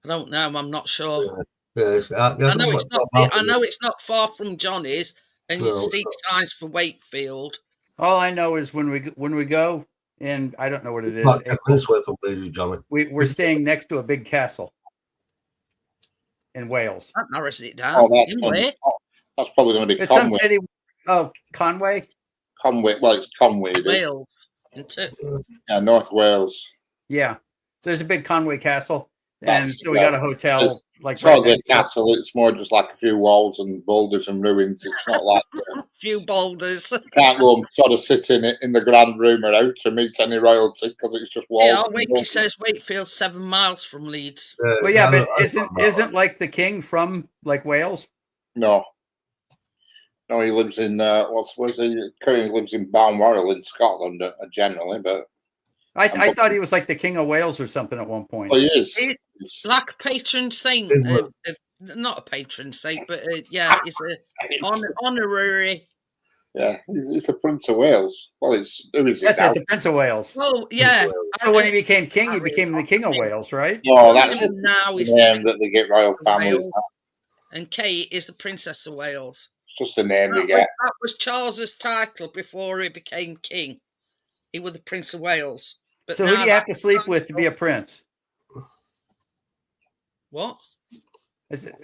I don't know. I'm not sure. Yeah, I know it's not. I know it's not far from Johnny's, and you see signs for Wakefield. All I know is when we go, and I don't know what it is. About 10 minutes away from Leeds, Johnny. We're staying next to a big castle in Wales. That narrows it down. That's probably going to be It's some Conway. city. Oh, Conway. Conway. Well, it's Conway. It is. Wales, isn't it? Yeah, North Wales. Yeah, there's a big Conway castle, and That's- so we got a hotel. It's- Like It's not right a next to it. castle. It's more just like a few walls and boulders and ruins. It's not like A few boulders. you can't go and sort of sit in the grand room or out to meet any royalty because it's just walls. Yeah, and Wakey boulders. says Wakefield's 7 miles from Leeds. Well, yeah, but isn't like the king from like Wales? No, he lives in where's he? Currently lives in Balmoral in Scotland generally, but I thought he was like the king of Wales or something at one point. well, he is. He's like a patron saint. Not a patron saint, but yeah, he's a honorary. Yeah, he's the Prince of Wales. Well, it's who is it That's now? it, the Prince of Wales. Well, yeah. So when he became king, he became the king of Wales, right? Oh, that's William now is the the name Prince that they get royal of families. Wales, and Kate is the Princess of Wales. It's just the name they That get. was Charles's title before he became king. He was the Prince of Wales. But So who now do you have to that- sleep with to be a prince? What?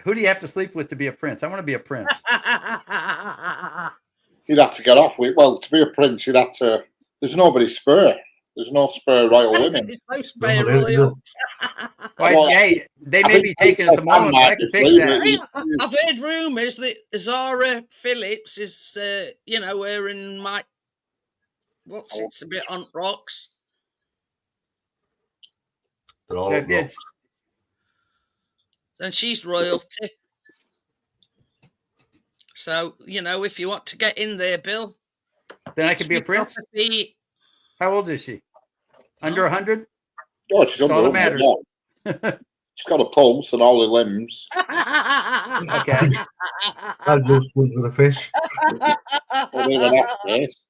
Who do you have to sleep with to be a prince? I want to be a prince. You'd have to get off with. Well, to be a prince, you'd have to. There's nobody spur. There's no spur royal women. It's no spare royal. Well, Well, hey, they I may think be taking it Princess tomorrow. Anne But I might can be fix free, that. but- I've heard rumours that Zara Phillips is, her and Mike. It's a bit on rocks. They're all That- it's- And she's royalty. So, if you want to get in there, Bill. then I could be a prince. Be, How old is she? Under 100? Oh, she's That's all that under matters. 100 now. She's got a pulse and all her limbs. Okay. I'll just swim with a fish. Well, even that's nice.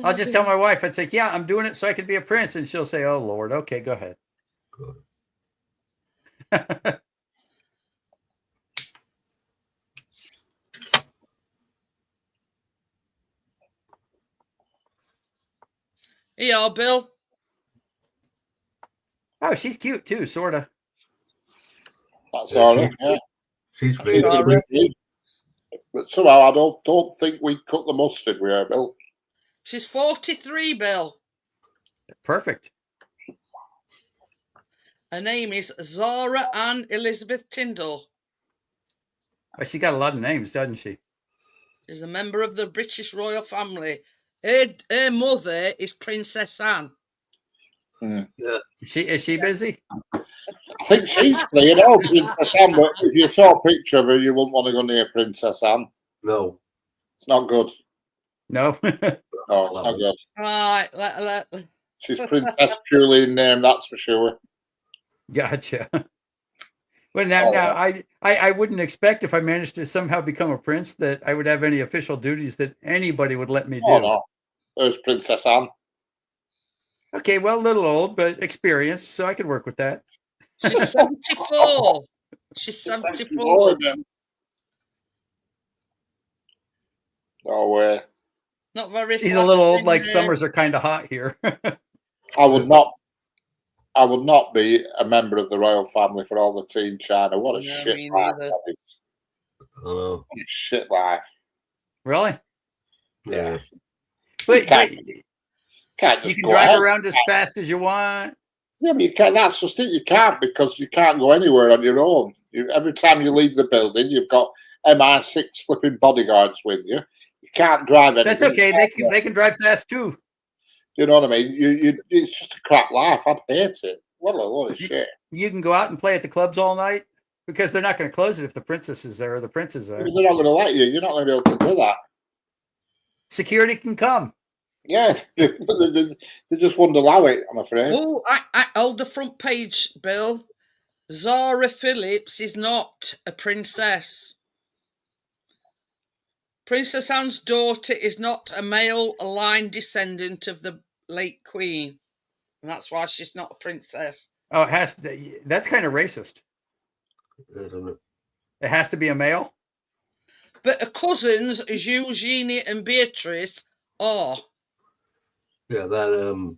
I'll just tell my wife, I'd say, yeah, I'm doing it so I could be a prince. And she'll say, oh, Lord. Okay, go ahead. Yeah, Bill. Oh, she's cute too, sort of. That's Yeah, all right. Yeah. She's That's big. all right. it. But somehow I don't think we cut the mustard with her, Bill. She's 43, Bill. Perfect. Her name is Zara Ann Elizabeth Tyndall. Oh, she got a lot of names, doesn't she? She's a member of the British royal family. Her mother is Princess Anne. Is she busy? I think she's playing out Princess Anne, but if you saw a picture of her, you wouldn't want to go near Princess Anne. No. It's not good. No. No, it's not good. Right, let. She's Princess purely in name, that's for sure. Gotcha. Well, now I wouldn't expect if I managed to somehow become a prince that I would have any official duties that anybody would let me do. Oh, no. There's Princess Anne. Okay, well, a little old, but experienced, so I could work with that. She's 74. She's 74. again. No way. Not very. He's a little old, like flattering, summers are kind of hot here. I would not. I would not be a member of the royal family for all the Team China. What a No, shit me life neither. that is. Oh, What a shit life. Really? yeah. But Can't you just can go drive ahead. around as fast as you want. Yeah, but you can't. That's just it. You can't because you can't go anywhere on your own. Every time you leave the building, you've got MI6 flipping bodyguards with you. You can't drive anything. That's okay. They can drive fast too. You know what I mean? It's just a crap life. I'd hate it. What a load of shit. You can go out and play at the clubs all night because they're not going to close it if the princess is there or the prince is there. They're not going to let you. You're not going to be able to do that. Security can come. Yeah, they just wouldn't allow it, I'm afraid. Oh, I hold the front page, Bill. Zara Phillips is not a princess. Princess Anne's daughter is not a male line descendant of the late Queen. And that's why she's not a princess. Oh, it has. That's kind of racist. Isn't it? It has to be a male. But her cousins, Eugenie and Beatrice, are. Yeah, that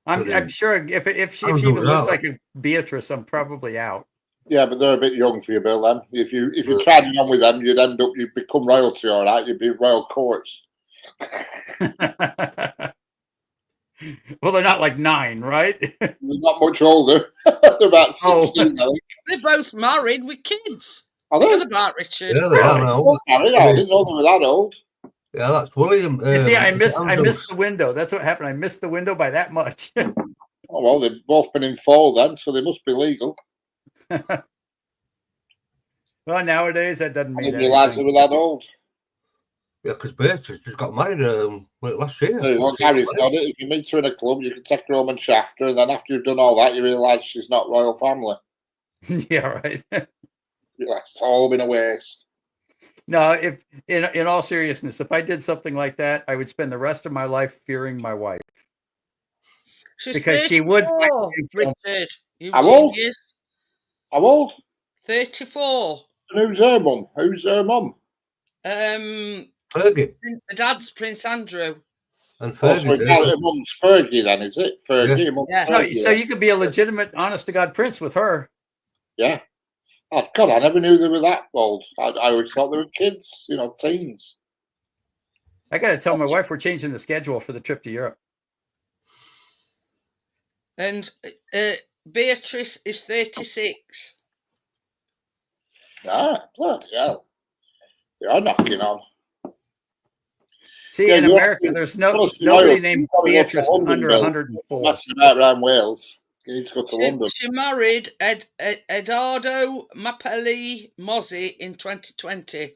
I'm sure if she I'm even doing looks that. like a Beatrice, I'm probably out. Yeah, but they're a bit young for you, Bill. Then, if you tried it on with them, you'd become royalty, all right. You'd be royal courts. Well, they're not like 9, right? They're not much older. They're about 16, I think. They're both married with kids. Are they? What about Richard? yeah, they are Really? now. Oh, I didn't know they were that old. Yeah, that's William. You see, I Andrews. missed the window. That's what happened. I missed the window by that much. Oh well, they've both been in fall then, so they must be legal. Well, nowadays that doesn't I mean didn't realise they anything. were that old. Yeah, because Beatrice just got married last year. There you go, Gary's got it. If you meet her in a club, you can take her home and shaft her, and then after you've done all that, you realise she's not royal family. Yeah, right. It's all been a waste. No, if in all seriousness, if I did something like that, I would spend the rest of my life fearing my wife She's because she would. 34, Richard. You How old? genius. How old? 34. And who's her mum? Who's her mum? Fergie. The dad's Prince Andrew. And Oh, so Fergie. her mum's Fergie then, is it? Fergie. Her mum's Yeah. Fergie. So you could be a legitimate, honest to God prince with her. Yeah. Oh, God, I never knew they were that old. I always thought they were kids, teens. I got to tell my wife we're changing the schedule for the trip to Europe. And Beatrice is 36. Ah, bloody hell. They are knocking on. See, Yeah, in you wanna America, see- there's you wanna see nobody royalty, named you gotta go to Beatrice London, under Bill. 104. That's about around Wales. You need to go to London. She married Edardo Mapelli Mozzi in 2020.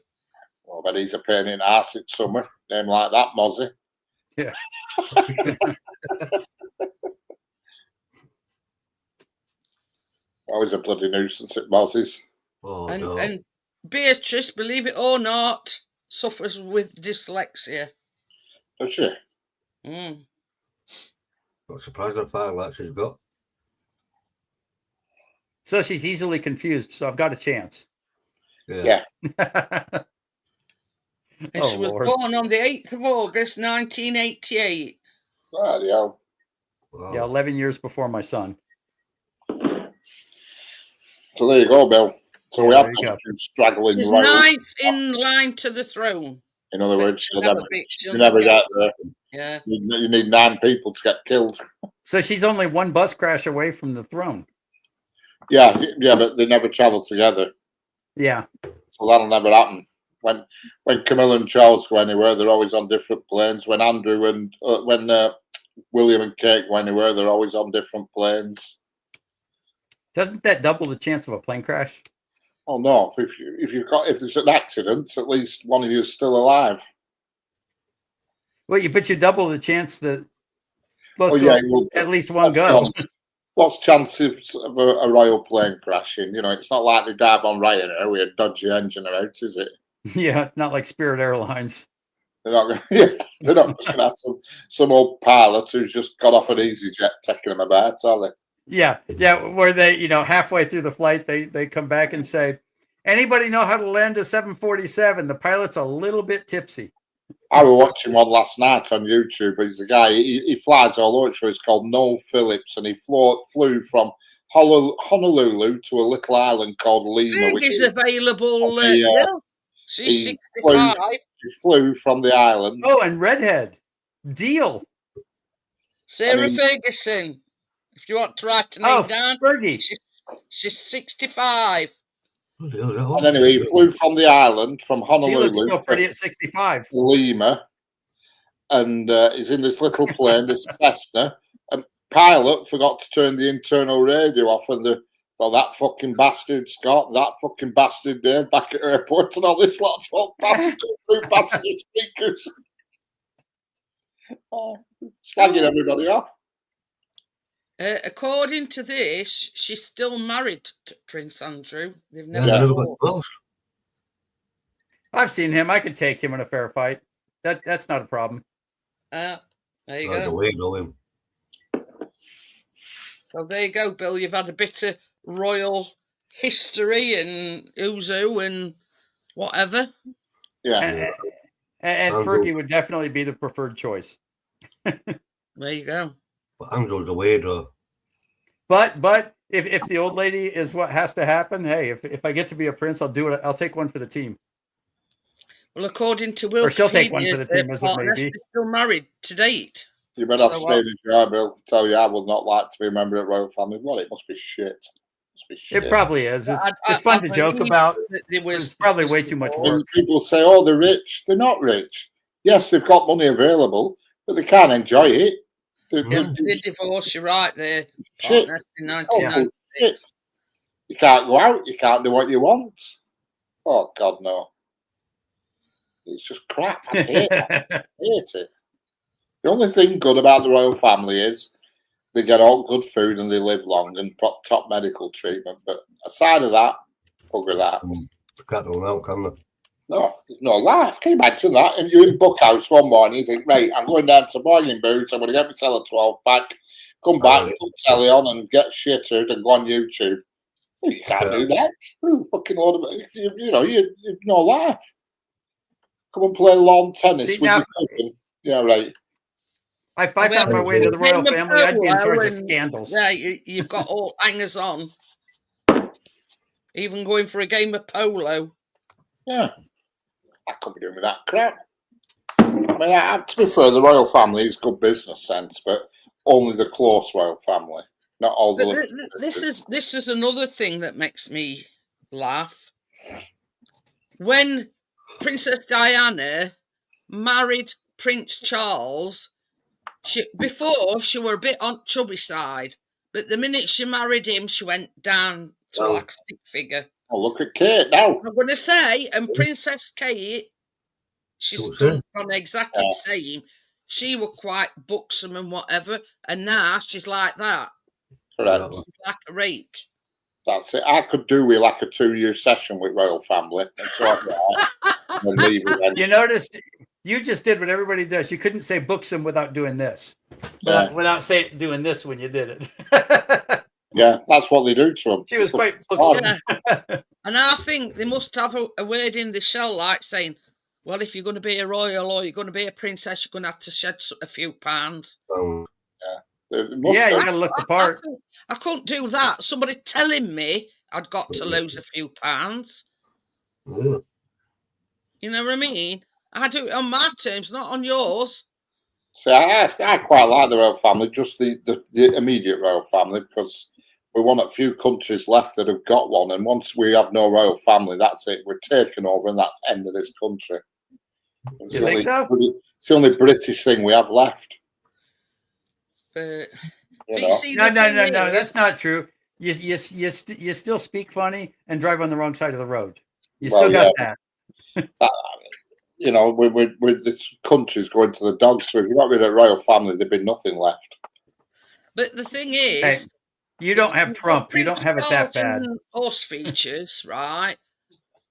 Well, but he's a pain in the arse in summer. Name like that, Mozzie. Yeah. Always a bloody nuisance at Mozzie's. Oh, And, no. and Beatrice, believe it or not, suffers with dyslexia. Does she? Mm. Not surprised how far that she's got. So she's easily confused. So I've got a chance. Yeah. Yeah. And she was born on the 8th of August, 1988. Bloody hell. Wow. Yeah, 11 years before my son. So there you go, Bill. So we Yeah, have there you got a go. few straggling She's royals. 9th in line to the throne. In other But words, she'll you never never get get there. Yeah. You need 9 people to get killed. So she's only one bus crash away from the throne. Yeah, but they never travel together. Yeah. So that'll never happen. When Camilla and Charles go anywhere, they're always on different planes. When Andrew and William and Kate go anywhere, they're always on different planes. Doesn't that double the chance of a plane crash? Oh no! If there's an accident, at least one of you is still alive. Well, you double the chance that both Oh yeah, well, at least one let's be go. honest. What's chances of a royal plane crashing? It's not like they dive on Ryanair with a dodgy engine out, is it? Yeah, not like Spirit Airlines. They're not going. Yeah, they're not just going to have some old pilot who's just got off an EasyJet taking them about, are they? Yeah, where they, halfway through the flight, they come back and say, anybody know how to land a 747? The pilot's a little bit tipsy. I was watching one last night on YouTube. He's a guy. He flies all over. So he's called Noel Phillips, and he flew from Honolulu to a little island called Lima. Which Fergie's available. He, Bill. She's he 65. He flew from the island. Oh, and Redhead. Deal. Sarah I mean- Ferguson. If you want to write her name Oh, down, Fergie. she's 65. And anyway, he flew from the island, from She looks Honolulu still pretty to at 65. Lima, and he's in this little plane, this Cessna. And pilot forgot to turn the internal radio off, and that fucking bastard Scott, that fucking bastard Dave back at airport, and all this lot of passenger speakers, slagging everybody off. According to this, she's still married to Prince Andrew. They've Yeah, never never got divorced. divorced. I've seen him. I could take him in a fair fight. That's not a problem. There you Like the go. way you know him. So there you go, Bill. You've had a bit of royal history and who's who and whatever. Yeah, And Andrew. Fergie would definitely be the preferred choice. There you go. But Andrew's the way though. But if the old lady is what has to happen, hey, if I get to be a prince, I'll do it. I'll take one for the team. Well, according to Wikipedia, Or she'll take one for the team, as it may partners, be. they're still married to date. you better off So staying as you are, Bill. To tell you, I would not like to be a member of the royal family. Well, it must be shit. Must be shit. It probably is. It's, I- it's fun I to joke believe about. that there was It's probably way too much before. work. And people say, "Oh, they're rich." They're not rich. Yes, they've got money available, but they can't enjoy it. They're, Yes, they're they divorced. You're right there. shit. Partners in Oh, 1996. shit. You can't go out. You can't do what you want. Oh God, no. It's just crap. I hate it. I hate it. The only thing good about the royal family is they get all good food and they live long and top medical treatment. But aside of that, bugger that. Can't do out, can they? No, there's no life. Can you imagine that? And you're in Bookhouse one morning, you think, right, I'm going down to Boiling Boots, I'm going to get myself a 12-pack, come back, Right. put telly on and get shittered and go on YouTube. Well, you can't Yeah. do that. Fucking load of, you've no life. Come and play lawn tennis See, with now- your cousin. Yeah, right. If I found my way into the royal Game of family, I'd be in polo charge of and- scandals. Yeah, you've got all hangers on. Even going for a game of polo. Yeah. I couldn't be doing with that crap. I mean, to be fair, the royal family is good business sense, but only the close royal family, not all the But little this is another thing that makes me laugh. When Princess Diana married Prince Charles, before she were a bit on chubby side, but the minute she married him, she went down to Oh. like a stick figure. Oh, look at Kate now. I'm going to say, and Princess Kate, she's What's done exactly Yeah. the same. She was quite buxom and whatever, and now she's like that. Correct. She's like a rake. That's it. I could do with like a 2-year session with royal family and sort it out and leave again. You noticed you just did what everybody does. You couldn't say buxom without doing this. Yeah. Without doing this when you did it. Yeah, that's what they do to them. She was quite Oh, buxom. Yeah. And I think they must have a word in the shell like saying, well, if you're going to be a royal or you're going to be a princess, you're going to have to shed a few pounds. They must Yeah, do. you got to look the part. I couldn't do that. Somebody telling me I'd got to lose a few pounds. Yeah. You know what I mean? I do it on my terms, not on yours. See, I quite like the royal family, just the immediate royal family, because we're one of few countries left that have got one. And once we have no royal family, that's it. We're taken over, and that's the end of this country. It's You the think only- so? It's the only British thing we have left. But, You but know? you see, No, the no, thing no, no. is- That's not true. You still speak funny and drive on the wrong side of the road. You Well, still got that. You know, with this country's going to the dogs. So if you got rid of the royal family, there'd be nothing left. But the thing is, You don't have it's Trump. You don't Prince have it that Charles bad. and horse features, right?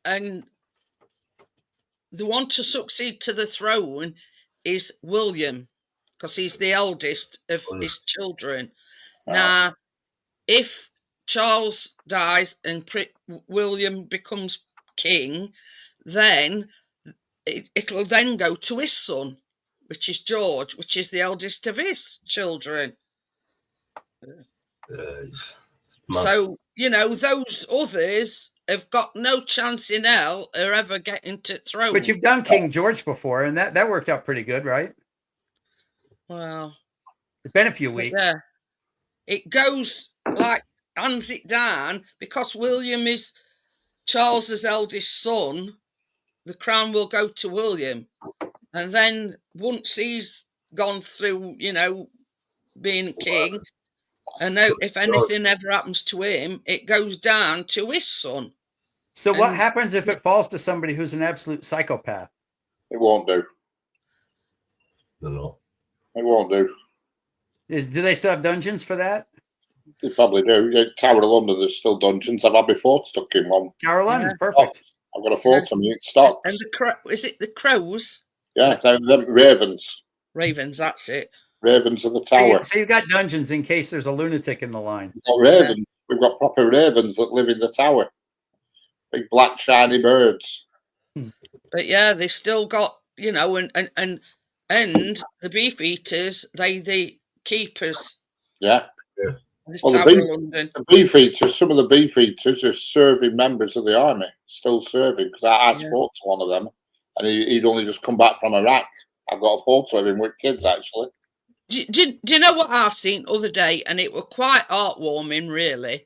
And the one to succeed to the throne is William, because he's the eldest of his children. Now, if Charles dies and William becomes king, then it'll then go to his son, which is George, which is the eldest of his children. So, those others have got no chance in hell of ever getting to throne. But you've done King George before, and that worked out pretty good, right? Well, It's been a few weeks. yeah, it goes like hands it down because William is Charles's eldest son. The crown will go to William, and then once he's gone through, being king, and now if anything ever happens to him, it goes down to his son. So what happens if it falls to somebody who's an absolute psychopath? It won't do. No. It won't do. Do they still have dungeons for that? They probably do. Yeah, Tower of London, there's still dungeons. I've had my fort stuck in one. Tower of London, Yeah. perfect. I've got a fort on me. It stocks. And is it the crows? Yeah, they're ravens. Ravens, that's it. Ravens of the So tower. you've got dungeons in case there's a lunatic in the line. We've got ravens. We've got proper ravens that live in the tower. Big black shiny birds. But yeah, they still got, and the beef eaters, they keepers. Yeah. This Well, Tower of London. The beef eaters, some of the beef eaters are serving members of the army, still serving, because I spoke to one of them and he'd only just come back from Iraq. I've got a photo of him with kids, actually. Do you know what I seen other day? And it was quite heartwarming, really.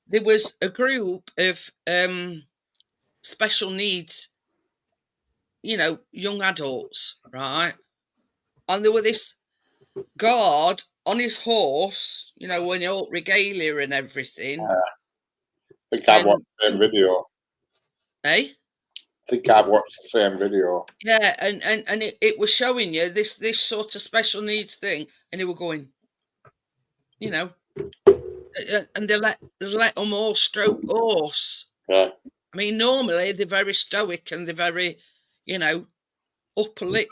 There was a group of special needs, young adults, right? And there were this guard on his horse, when all regalia and everything. I think I've watched the same video. Eh? I think I've watched the same video. Yeah, and it was showing you this sort of special needs thing, and they were going, and they let them all stroke horse. Yeah. I mean, normally they're very stoic and they're very,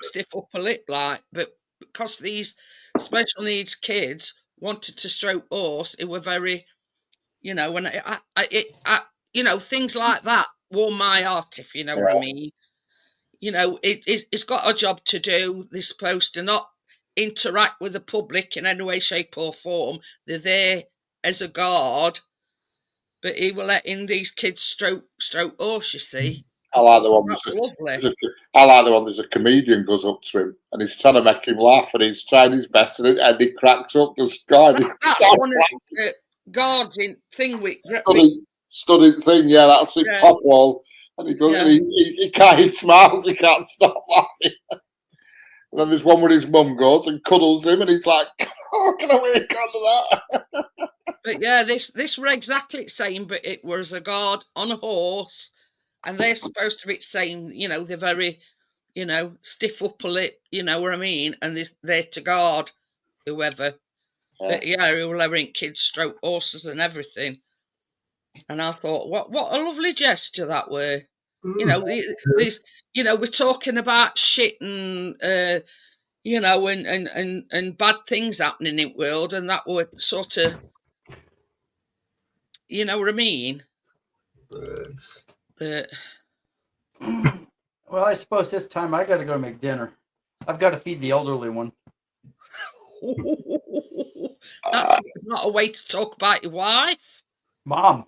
stiff upper lip like, but because these special needs kids wanted to stroke horse, it were very, and things like that warm my heart, if you know what I mean. It's got a job to do. They're supposed to not interact with the public in any way, shape or form. They're there as a guard, but he will letting these kids stroke horse, you see. I like the one. I like the one. There's a comedian goes up to him and he's trying to make him laugh, and he's trying his best, and he cracks up. That's one of the guards in thing with studied thing. Yeah, that's it. Yeah. Pop wall, and he goes. Yeah. He can't. He smiles. He can't stop laughing. And then there's one where his mum goes and cuddles him, and he's like, "Oh, can I wake under that?" But yeah, this were exactly the same, but it was a guard on a horse. And they're supposed to be saying, they're very, stiff upper lip, you know what I mean? And they're to guard whoever. Yeah. But yeah, who were letting kids stroke horses and everything. And I thought, what a lovely gesture that were. These, we're talking about shit and, and bad things happening in the world. And that were sort of, you know what I mean? But well, I suppose this time I got to go make dinner. I've got to feed the elderly one. That's not a way to talk about your wife. Mom.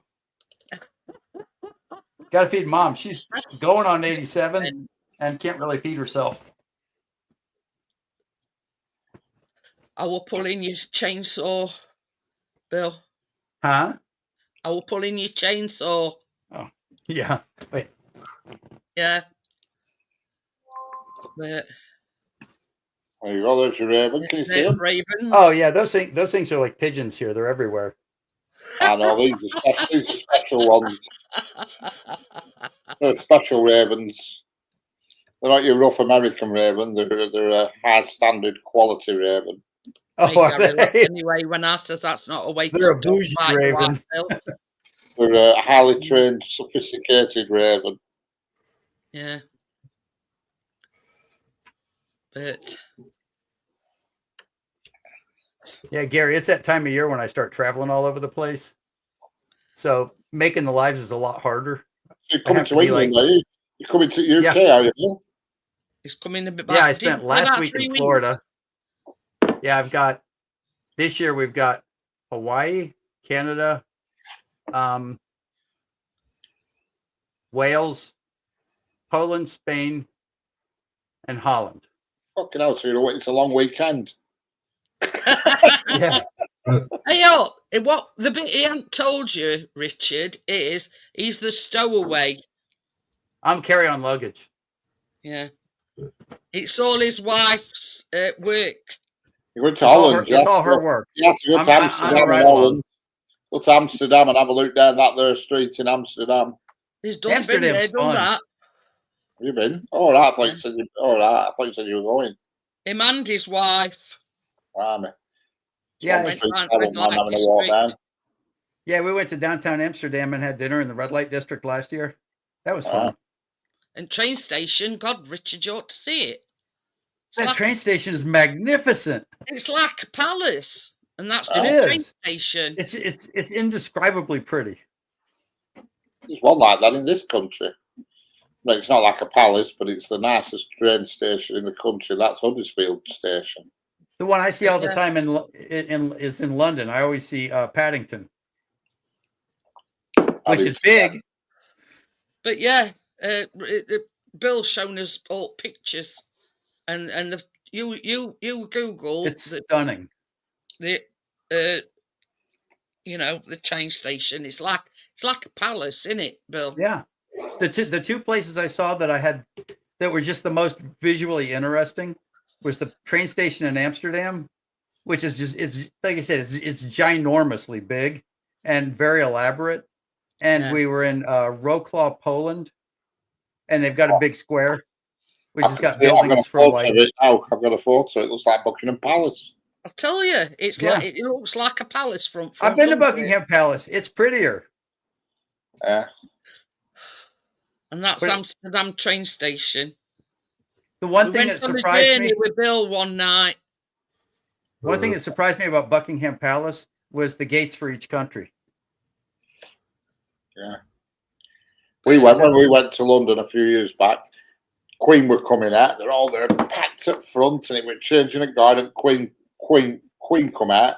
Got to feed Mom. She's going on 87 and can't really feed herself. I will pull in your chainsaw, Bill. Huh? I will pull in your chainsaw. Oh, yeah. Wait. Yeah. But there you go. There's your raven. Can you see them? Ravens. Oh yeah, those things are like pigeons here. They're everywhere. I know these are special ones. They're special ravens. They're not your rough American raven. They're a high standard quality raven. Oh, anyway, when I says that's not a way they're a bougie raven. They're a highly trained, sophisticated raven. Yeah. But yeah, Gary, it's that time of year when I start traveling all over the place. So making the lives is a lot harder. So you come to England, You're coming to UK, are you? He's coming a bit Yeah, I back. spent Did- last about week 3 in weeks. Florida. Yeah, this year we've got Hawaii, Canada, Wales, Poland, Spain, and Holland. Fucking hell, so it's a long weekend. Yeah. Hey, yo, what the bit he hadn't told you, Richard, is he's the stowaway. I'm carry-on luggage. Yeah. It's all his wife's work. You went to It's all her, Holland, it's all her work. You have to go to I'm Amsterdam a and ride-along. Holland. Go to Amsterdam and have a look down that there street in Amsterdam. He's done, Amsterdam's been there, done fun. that. Have you been? All right, I thought Yeah. you said you. All right, I thought you said you were going. Him and his wife. Blimey. Yeah, Went it's- round- I went wouldn't mind like having a walk district. down. Yeah, we went to downtown Amsterdam and had dinner in the red light district last year. That was fun. And train station, God, Richard, you ought to see it. That train station is magnificent. It's like a palace, and that's It just a train is. station. It's indescribably pretty. There's one like that in this country. No, it's not like a palace, but it's the nicest train station in the country. That's Huddersfield Station. The one I see all the Yeah. time is in London. I always see Paddington, which is big. But yeah, Bill's shown us all pictures, and the you Google It's stunning. the the train station. It's like a palace, isn't it, Bill? Yeah, the two places I saw that were just the most visually interesting was the train station in Amsterdam, which is it's like I said, it's ginormously big and very elaborate. And Yeah. we were in Wrocław, Poland, and they've got a big square, which has got I've got a buildings from photo like of it now. I've got a photo. It looks like Buckingham Palace. I'll tell you, it's Yeah. like it looks like a palace from. I've been to doesn't it? Buckingham Palace. It's prettier. Yeah. And that's But- Amsterdam train station. The one We thing went that on a surprised journey me, with Bill one night. one thing that surprised me about Buckingham Palace was the gates for each country. When we went to London a few years back, Queen were coming out. They're all there packed up front, and it was changing a guard. And Queen come out,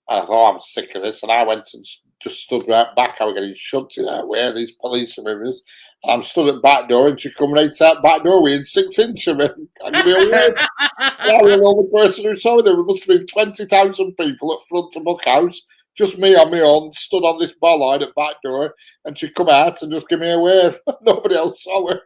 and I thought, I'm sick of this. And I went and just stood right back. I was getting shunted out where these police are with us. And I'm stood at the back door, and she come right out back door within 6 inches of me. I give me a word. I was the only person who saw me there. There must have been 20,000 people at front of Buckhouse. Just me on my own, stood on this bar line at back door, and she come out and just give me a wave. Nobody else saw her.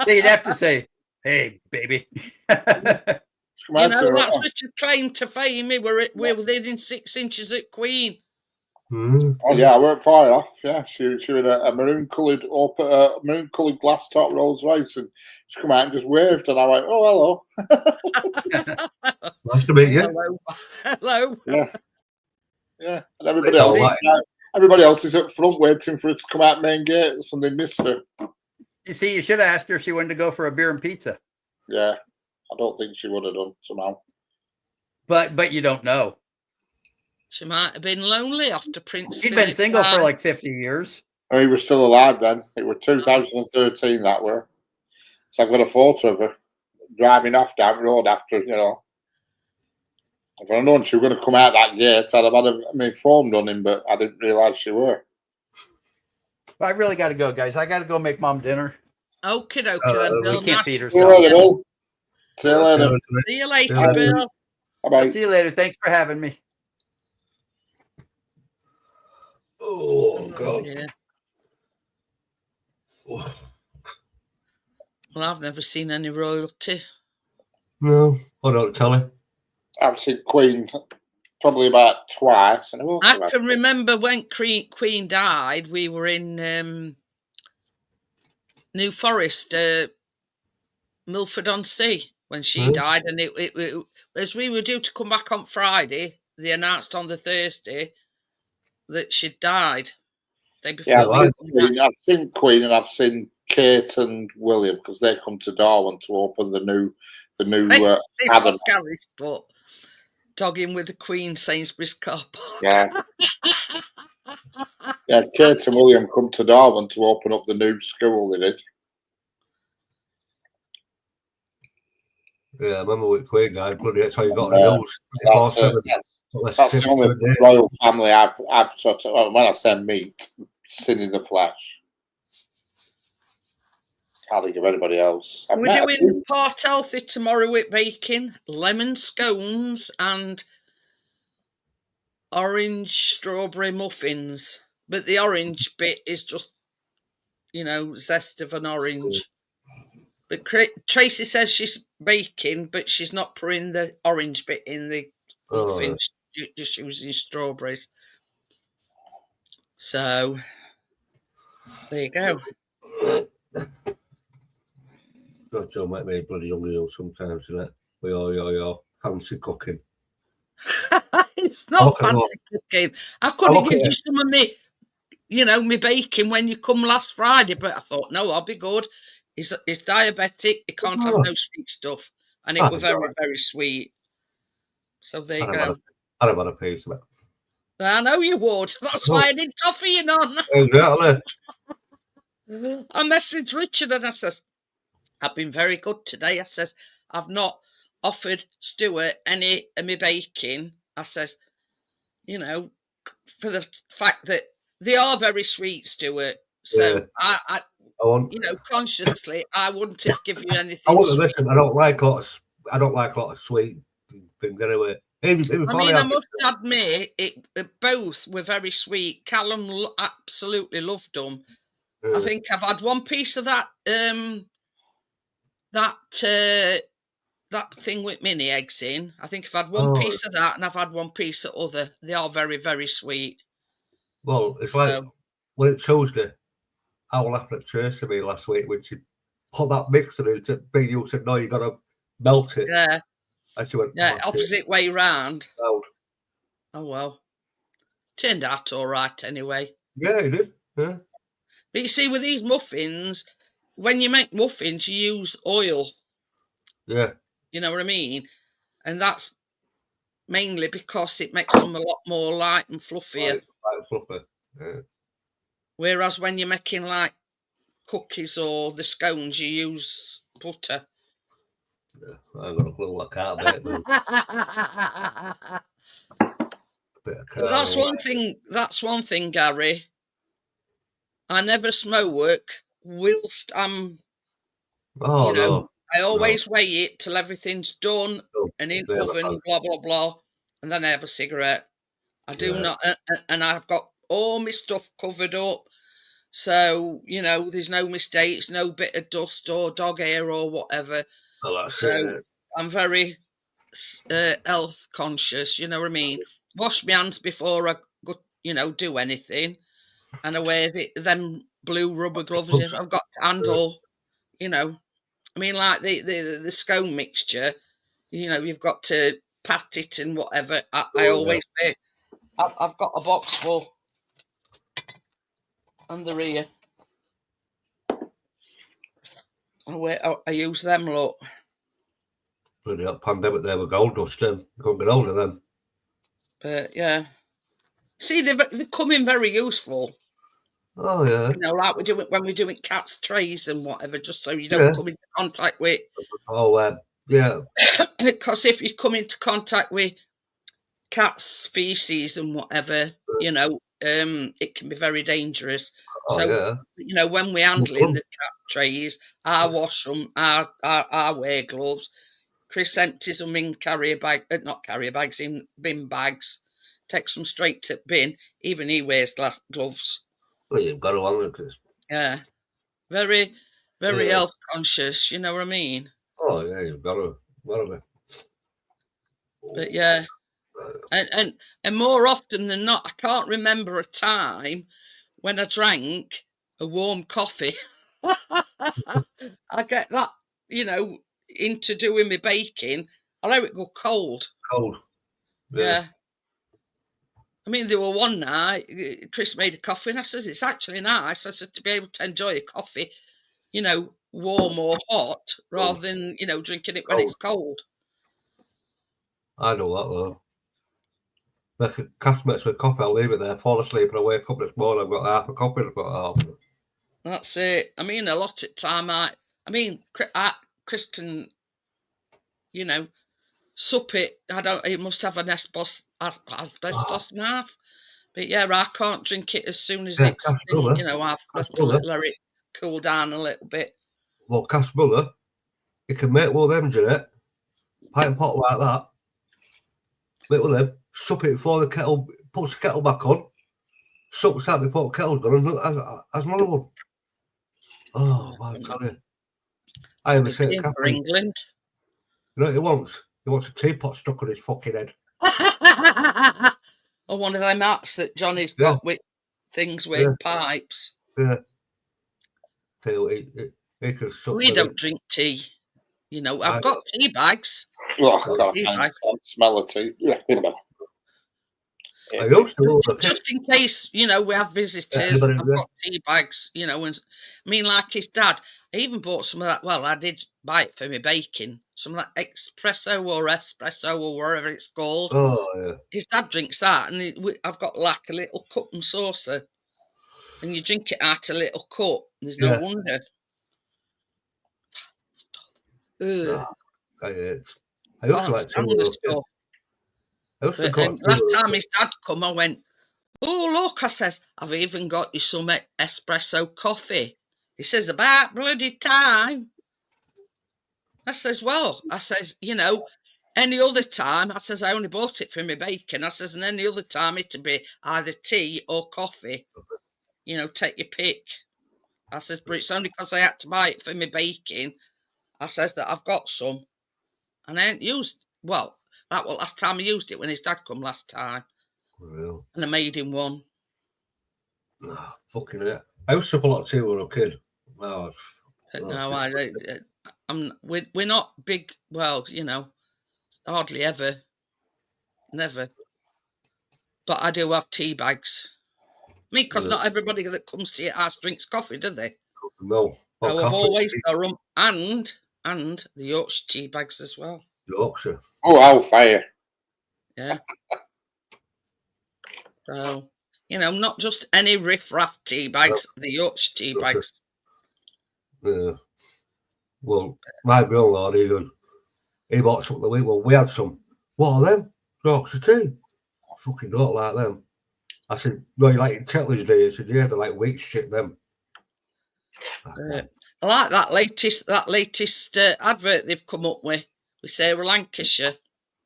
So you'd have to say, "Hey, baby." She come out to her. That's Richard claimed to fame. We're within 6 inches at Queen. Oh yeah, I weren't far off. Yeah, she was in a maroon coloured glass top Rolls Royce, and she come out and just waved, and I went, "Oh, hello." Nice to meet you. Hello. Yeah, and everybody else is at front waiting for her to come out main gates, and they missed her. You see, you should have asked her if she wanted to go for a beer and pizza, Yeah, I don't think she would have done somehow. but you don't know. She might have been lonely after Prince. She'd been Philip single for died. like 50 years. And he was still alive then. It was 2013 that were. So I've got a photo of her driving off down the road after, If I'd known she was going to come out that gate, I'd have had my phone running, but I didn't realise she were. But I really got to go, guys. I got to go make mom dinner. Okie dokie then, She Bill. can't feed See you herself. later, Bill. See you later. See you later, Bye. Bill. Bye-bye. See you later. Thanks for having me. Oh, God. Yeah. Well, I've never seen any royalty. No, I don't tell you. I've seen Queen probably about twice. And I can remember when Queen died, we were in New Forest, Milford-on-Sea, when she died. And it, as we were due to come back on Friday, they announced on the Thursday that she'd died. Day before Yeah, we I've come back. I've seen Queen and I've seen Kate and William because they come to Darwin to open the new See cabin. what Gary's put. Dogging with the Queen Sainsbury's car park. Yeah. Yeah, Kate and William come to Darwin to open up the new school they did. Yeah, I remember with Queen guy, bloody that's how you got Yeah, the news. That's it. 24/7. That's the only royal family I've sort of, when I say meet, seen in the flesh. Can't think of anybody else. I've We're met a doing few. part healthy tomorrow with bacon, lemon scones, and orange strawberry muffins. But the orange bit is just, zest of an orange. But Tracy says she's baking, but she's not putting the orange bit in the muffin. She's just using strawberries. So there you go. God, Joe make me bloody hungry sometimes, isn't it? With all your fancy cooking. It's not fancy cooking. I could have given you some of me, me bacon when you come last Friday, but I thought, no, I'll be good. He's diabetic. He can't have no sweet stuff. And it was very, very sweet. So there you go. I'd have had a piece of it. I know you would. That's why I didn't offer you none. Exactly. I messaged Richard and I says, I've been very good today. I says, I've not offered Stuart any of my bacon. I says, for the fact that they are very sweet, Stuart. So I consciously, I wouldn't have given you anything. I wouldn't listen. I don't like a lot of sweet things anyway. I must admit, both were very sweet. Callum absolutely loved them. I think I've had one piece of that that thing with mini eggs in. I think I've had one piece of that, and I've had one piece of other. They are very, very sweet. Well, it's like when it's Tuesday, I was laughing at church to me last week when she put that mixer in. Big you said, no, you got to melt it. Yeah. And she went, opposite way round. Oh well. Turned out all right anyway. Yeah, it did. Yeah. But you see, with these muffins, when you make muffins, you use oil. Yeah. You know what I mean? And that's mainly because it makes them a lot more light and fluffier. Light and fluffy. Yeah. Whereas when you're making like cookies or the scones, you use butter. Yeah, I ain't got a clue. I can't bet. That's one thing. That's one thing, Gary. I never smoke whilst I'm. No. I always wait it till everything's done and in oven, blah blah blah, and then I have a cigarette. I do not, and I've got all my stuff covered up, so there's no mistakes, no bit of dust or dog hair or whatever. I'm very health conscious. You know what I mean? Wash my hands before I go, do anything, and I wear them blue rubber gloves. I've got to handle, I mean, like the scone mixture, you've got to pat it and whatever. I always wear. I've got a box full under here. I use them, look. Bloody that pandemic there with gold dust, then. Couldn't get hold of them. But yeah. See, they're coming very useful. Oh, yeah. Like we do it when we're doing cats' trays and whatever, just so you don't come into contact with. Oh, yeah. Because if you come into contact with cats' feces and whatever, it can be very dangerous. When we're handling the cat trays, I wash them, I wear gloves. Chris empties them in in bin bags, takes them straight to bin. Even he wears gloves. Well, you've got to have it, Chris. Yeah. Very, very health conscious, you know what I mean? Oh, yeah, you've got to. But yeah. And more often than not, I can't remember a time when I drank a warm coffee. I get that, into doing my baking. I let it go cold. Yeah. I mean, there were one night, Chris made a coffee, and I says, it's actually nice. I said, to be able to enjoy a coffee, warm or hot, rather than, drinking it when it's cold. I know that, though. Like a cast makes me coffee, I'll leave it there, fall asleep, and I wake up this morning, I've got half a coffee, I've got half. That's it. I mean, a lot of time, Chris can you know, sup it. It must have an asbestos mouth. But yeah, I can't drink it as soon as it's, Casperella. you know, I've got to Casperella. let it cool down a little bit. Well, Casperella, you can make one of them, Jeanette. Pint pot like that. Make one of them. Sup it before the kettle, puts the kettle back on. Sups that before the kettle's gone, and as another one. Oh, man, tell you. I ever said to For Catherine, England. you know what he wants? He wants a teapot stuck on his fucking head. Or one of them hats that Johnny's got with things with pipes. Yeah. Tell you what, he can suck We don't drink tea. You know, I've got tea bags. Oh, God, I can't smell the tea. Yeah. I used to Just in case, you know, we have visitors, I've got tea bags, you know, and I mean, like his dad, I even bought some of that. Well, I did buy it for me baking, some of that espresso or whatever it's called. Oh, yeah. His dad drinks that, and I've got like a little cup and saucer, and you drink it out a little cup. There's no wonder. I used to like to. Last time his dad come, I went, oh, look, I says, I've even got you some espresso coffee. He says, about bloody time. I says, well, I says, you know, any other time, I says, I only bought it for my bacon. I says, and any other time it'd be either tea or coffee. You know, take your pick. I says, but it's only because I had to buy it for my baking. I says that I've got some. And I ain't used, well, that was last time I used it when his dad come last time. Real. And I made him one. Oh, fucking it. I used to have a lot of tea when I was a kid. No, we're not big, well, you know, hardly ever. Never. But I do have tea bags. I mean, because not everybody that comes to your house drinks coffee, do they? No. So I've always got them and the Yorkshire tea bags as well. Yorkshire. Oh, hellfire. Yeah. So, you know, not just any riff-raff tea bags, the Yorkshire tea bags. Yeah. Well, my brother-in-law, he bought something the week. Well, we had some. What are them? Yorkshire tea. I fucking don't like them. I said, no, you like Tetley's day? He said, yeah, they're like weak shit, them. I like that latest advert they've come up with Sarah Lancashire.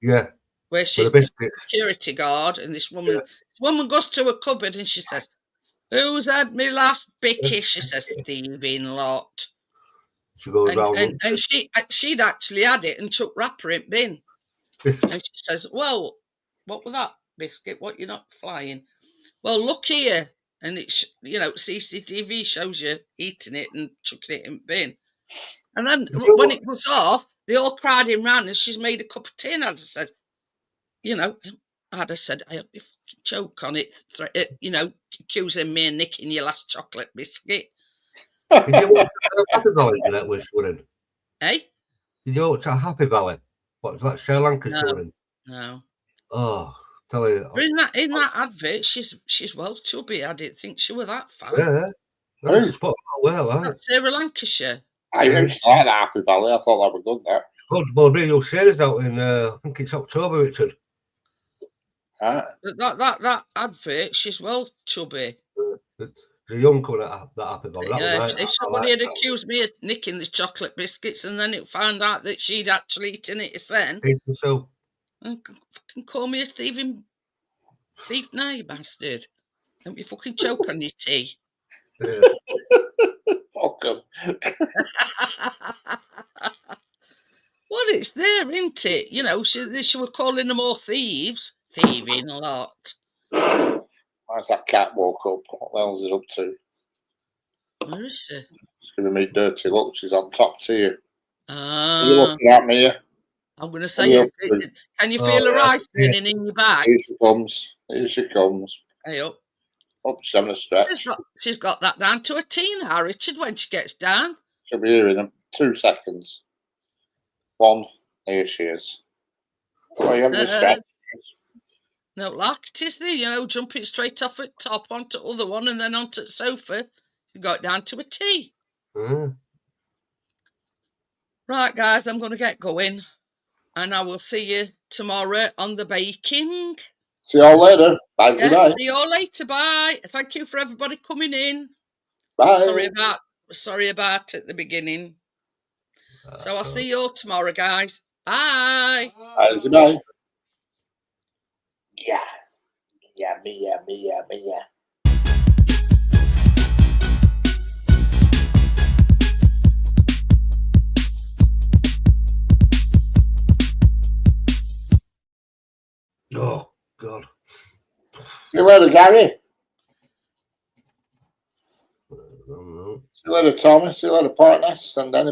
Yeah. Where she's a security guard, and this woman goes to a cupboard and she says, "Who's had me last bicky?" She says, "Thieving lot." She goes round and she'd actually had it and took wrapper in bin. And she says, "Well, what was that biscuit? What, you're not flying? Well, look here." And it's, you know, CCTV shows you eating it and chucking it in bin. And then when it was off, they all crowding round and she's made a cup of tea. And I just said, you know, I'd have said, I hope you choke on it, you know, accusing me of nicking your last chocolate biscuit. Did you watch Happy Valley that was running? Eh? Did you watch Happy Valley? What was that, Sarah Lancashire running? No. Oh, tell you. In that advert, she's well chubby. I didn't think she was that fat. Yeah. That's Sarah Lancashire. I used to like that Happy Valley. I thought that was good, that. Good. Well, Neil Sarah's out in, I think it's October, Richard. That advert, she's well chubby. There's a young one at that Happy Valley. If somebody had accused me of nicking the chocolate biscuits and then it found out that she'd actually eaten it then, so fucking call me a thief now, you bastard. Don't you fucking choke on your tea. Yeah. Fuck them. Well, it's there, isn't it? You know, she were calling them all thieves. Thieving a lot. Why's that cat woke up? What the hell's it up to? Where is she? It's giving me dirty look. She's on top to you. Are you Ah, looking at me here? I'm going to say, can you feel her eyes spinning in your back? Here she comes. Here she comes. Hey up. Oh, she's having a stretch. She's got that down to a T now, Richard, when she gets down. She'll be here in 2 seconds. 1. Here she is. Oh, you having a stretch? No, like it is there, you know, jumping straight off at top onto the other one and then onto the sofa. You got it down to a T. Mm. Right, guys, I'm going to get going. and I will see you tomorrow on the baking. See you all later. Bye. Yeah, Bye. see you all later. Bye. Thank you for everybody coming in. Bye. Sorry about at the beginning. So I'll see you all tomorrow, guys. Bye. Bye. Bye. Yeah. Yeah, me. Oh, God. See you later, Gary. I don't know. See you later, Thomas. See you later, partners. And then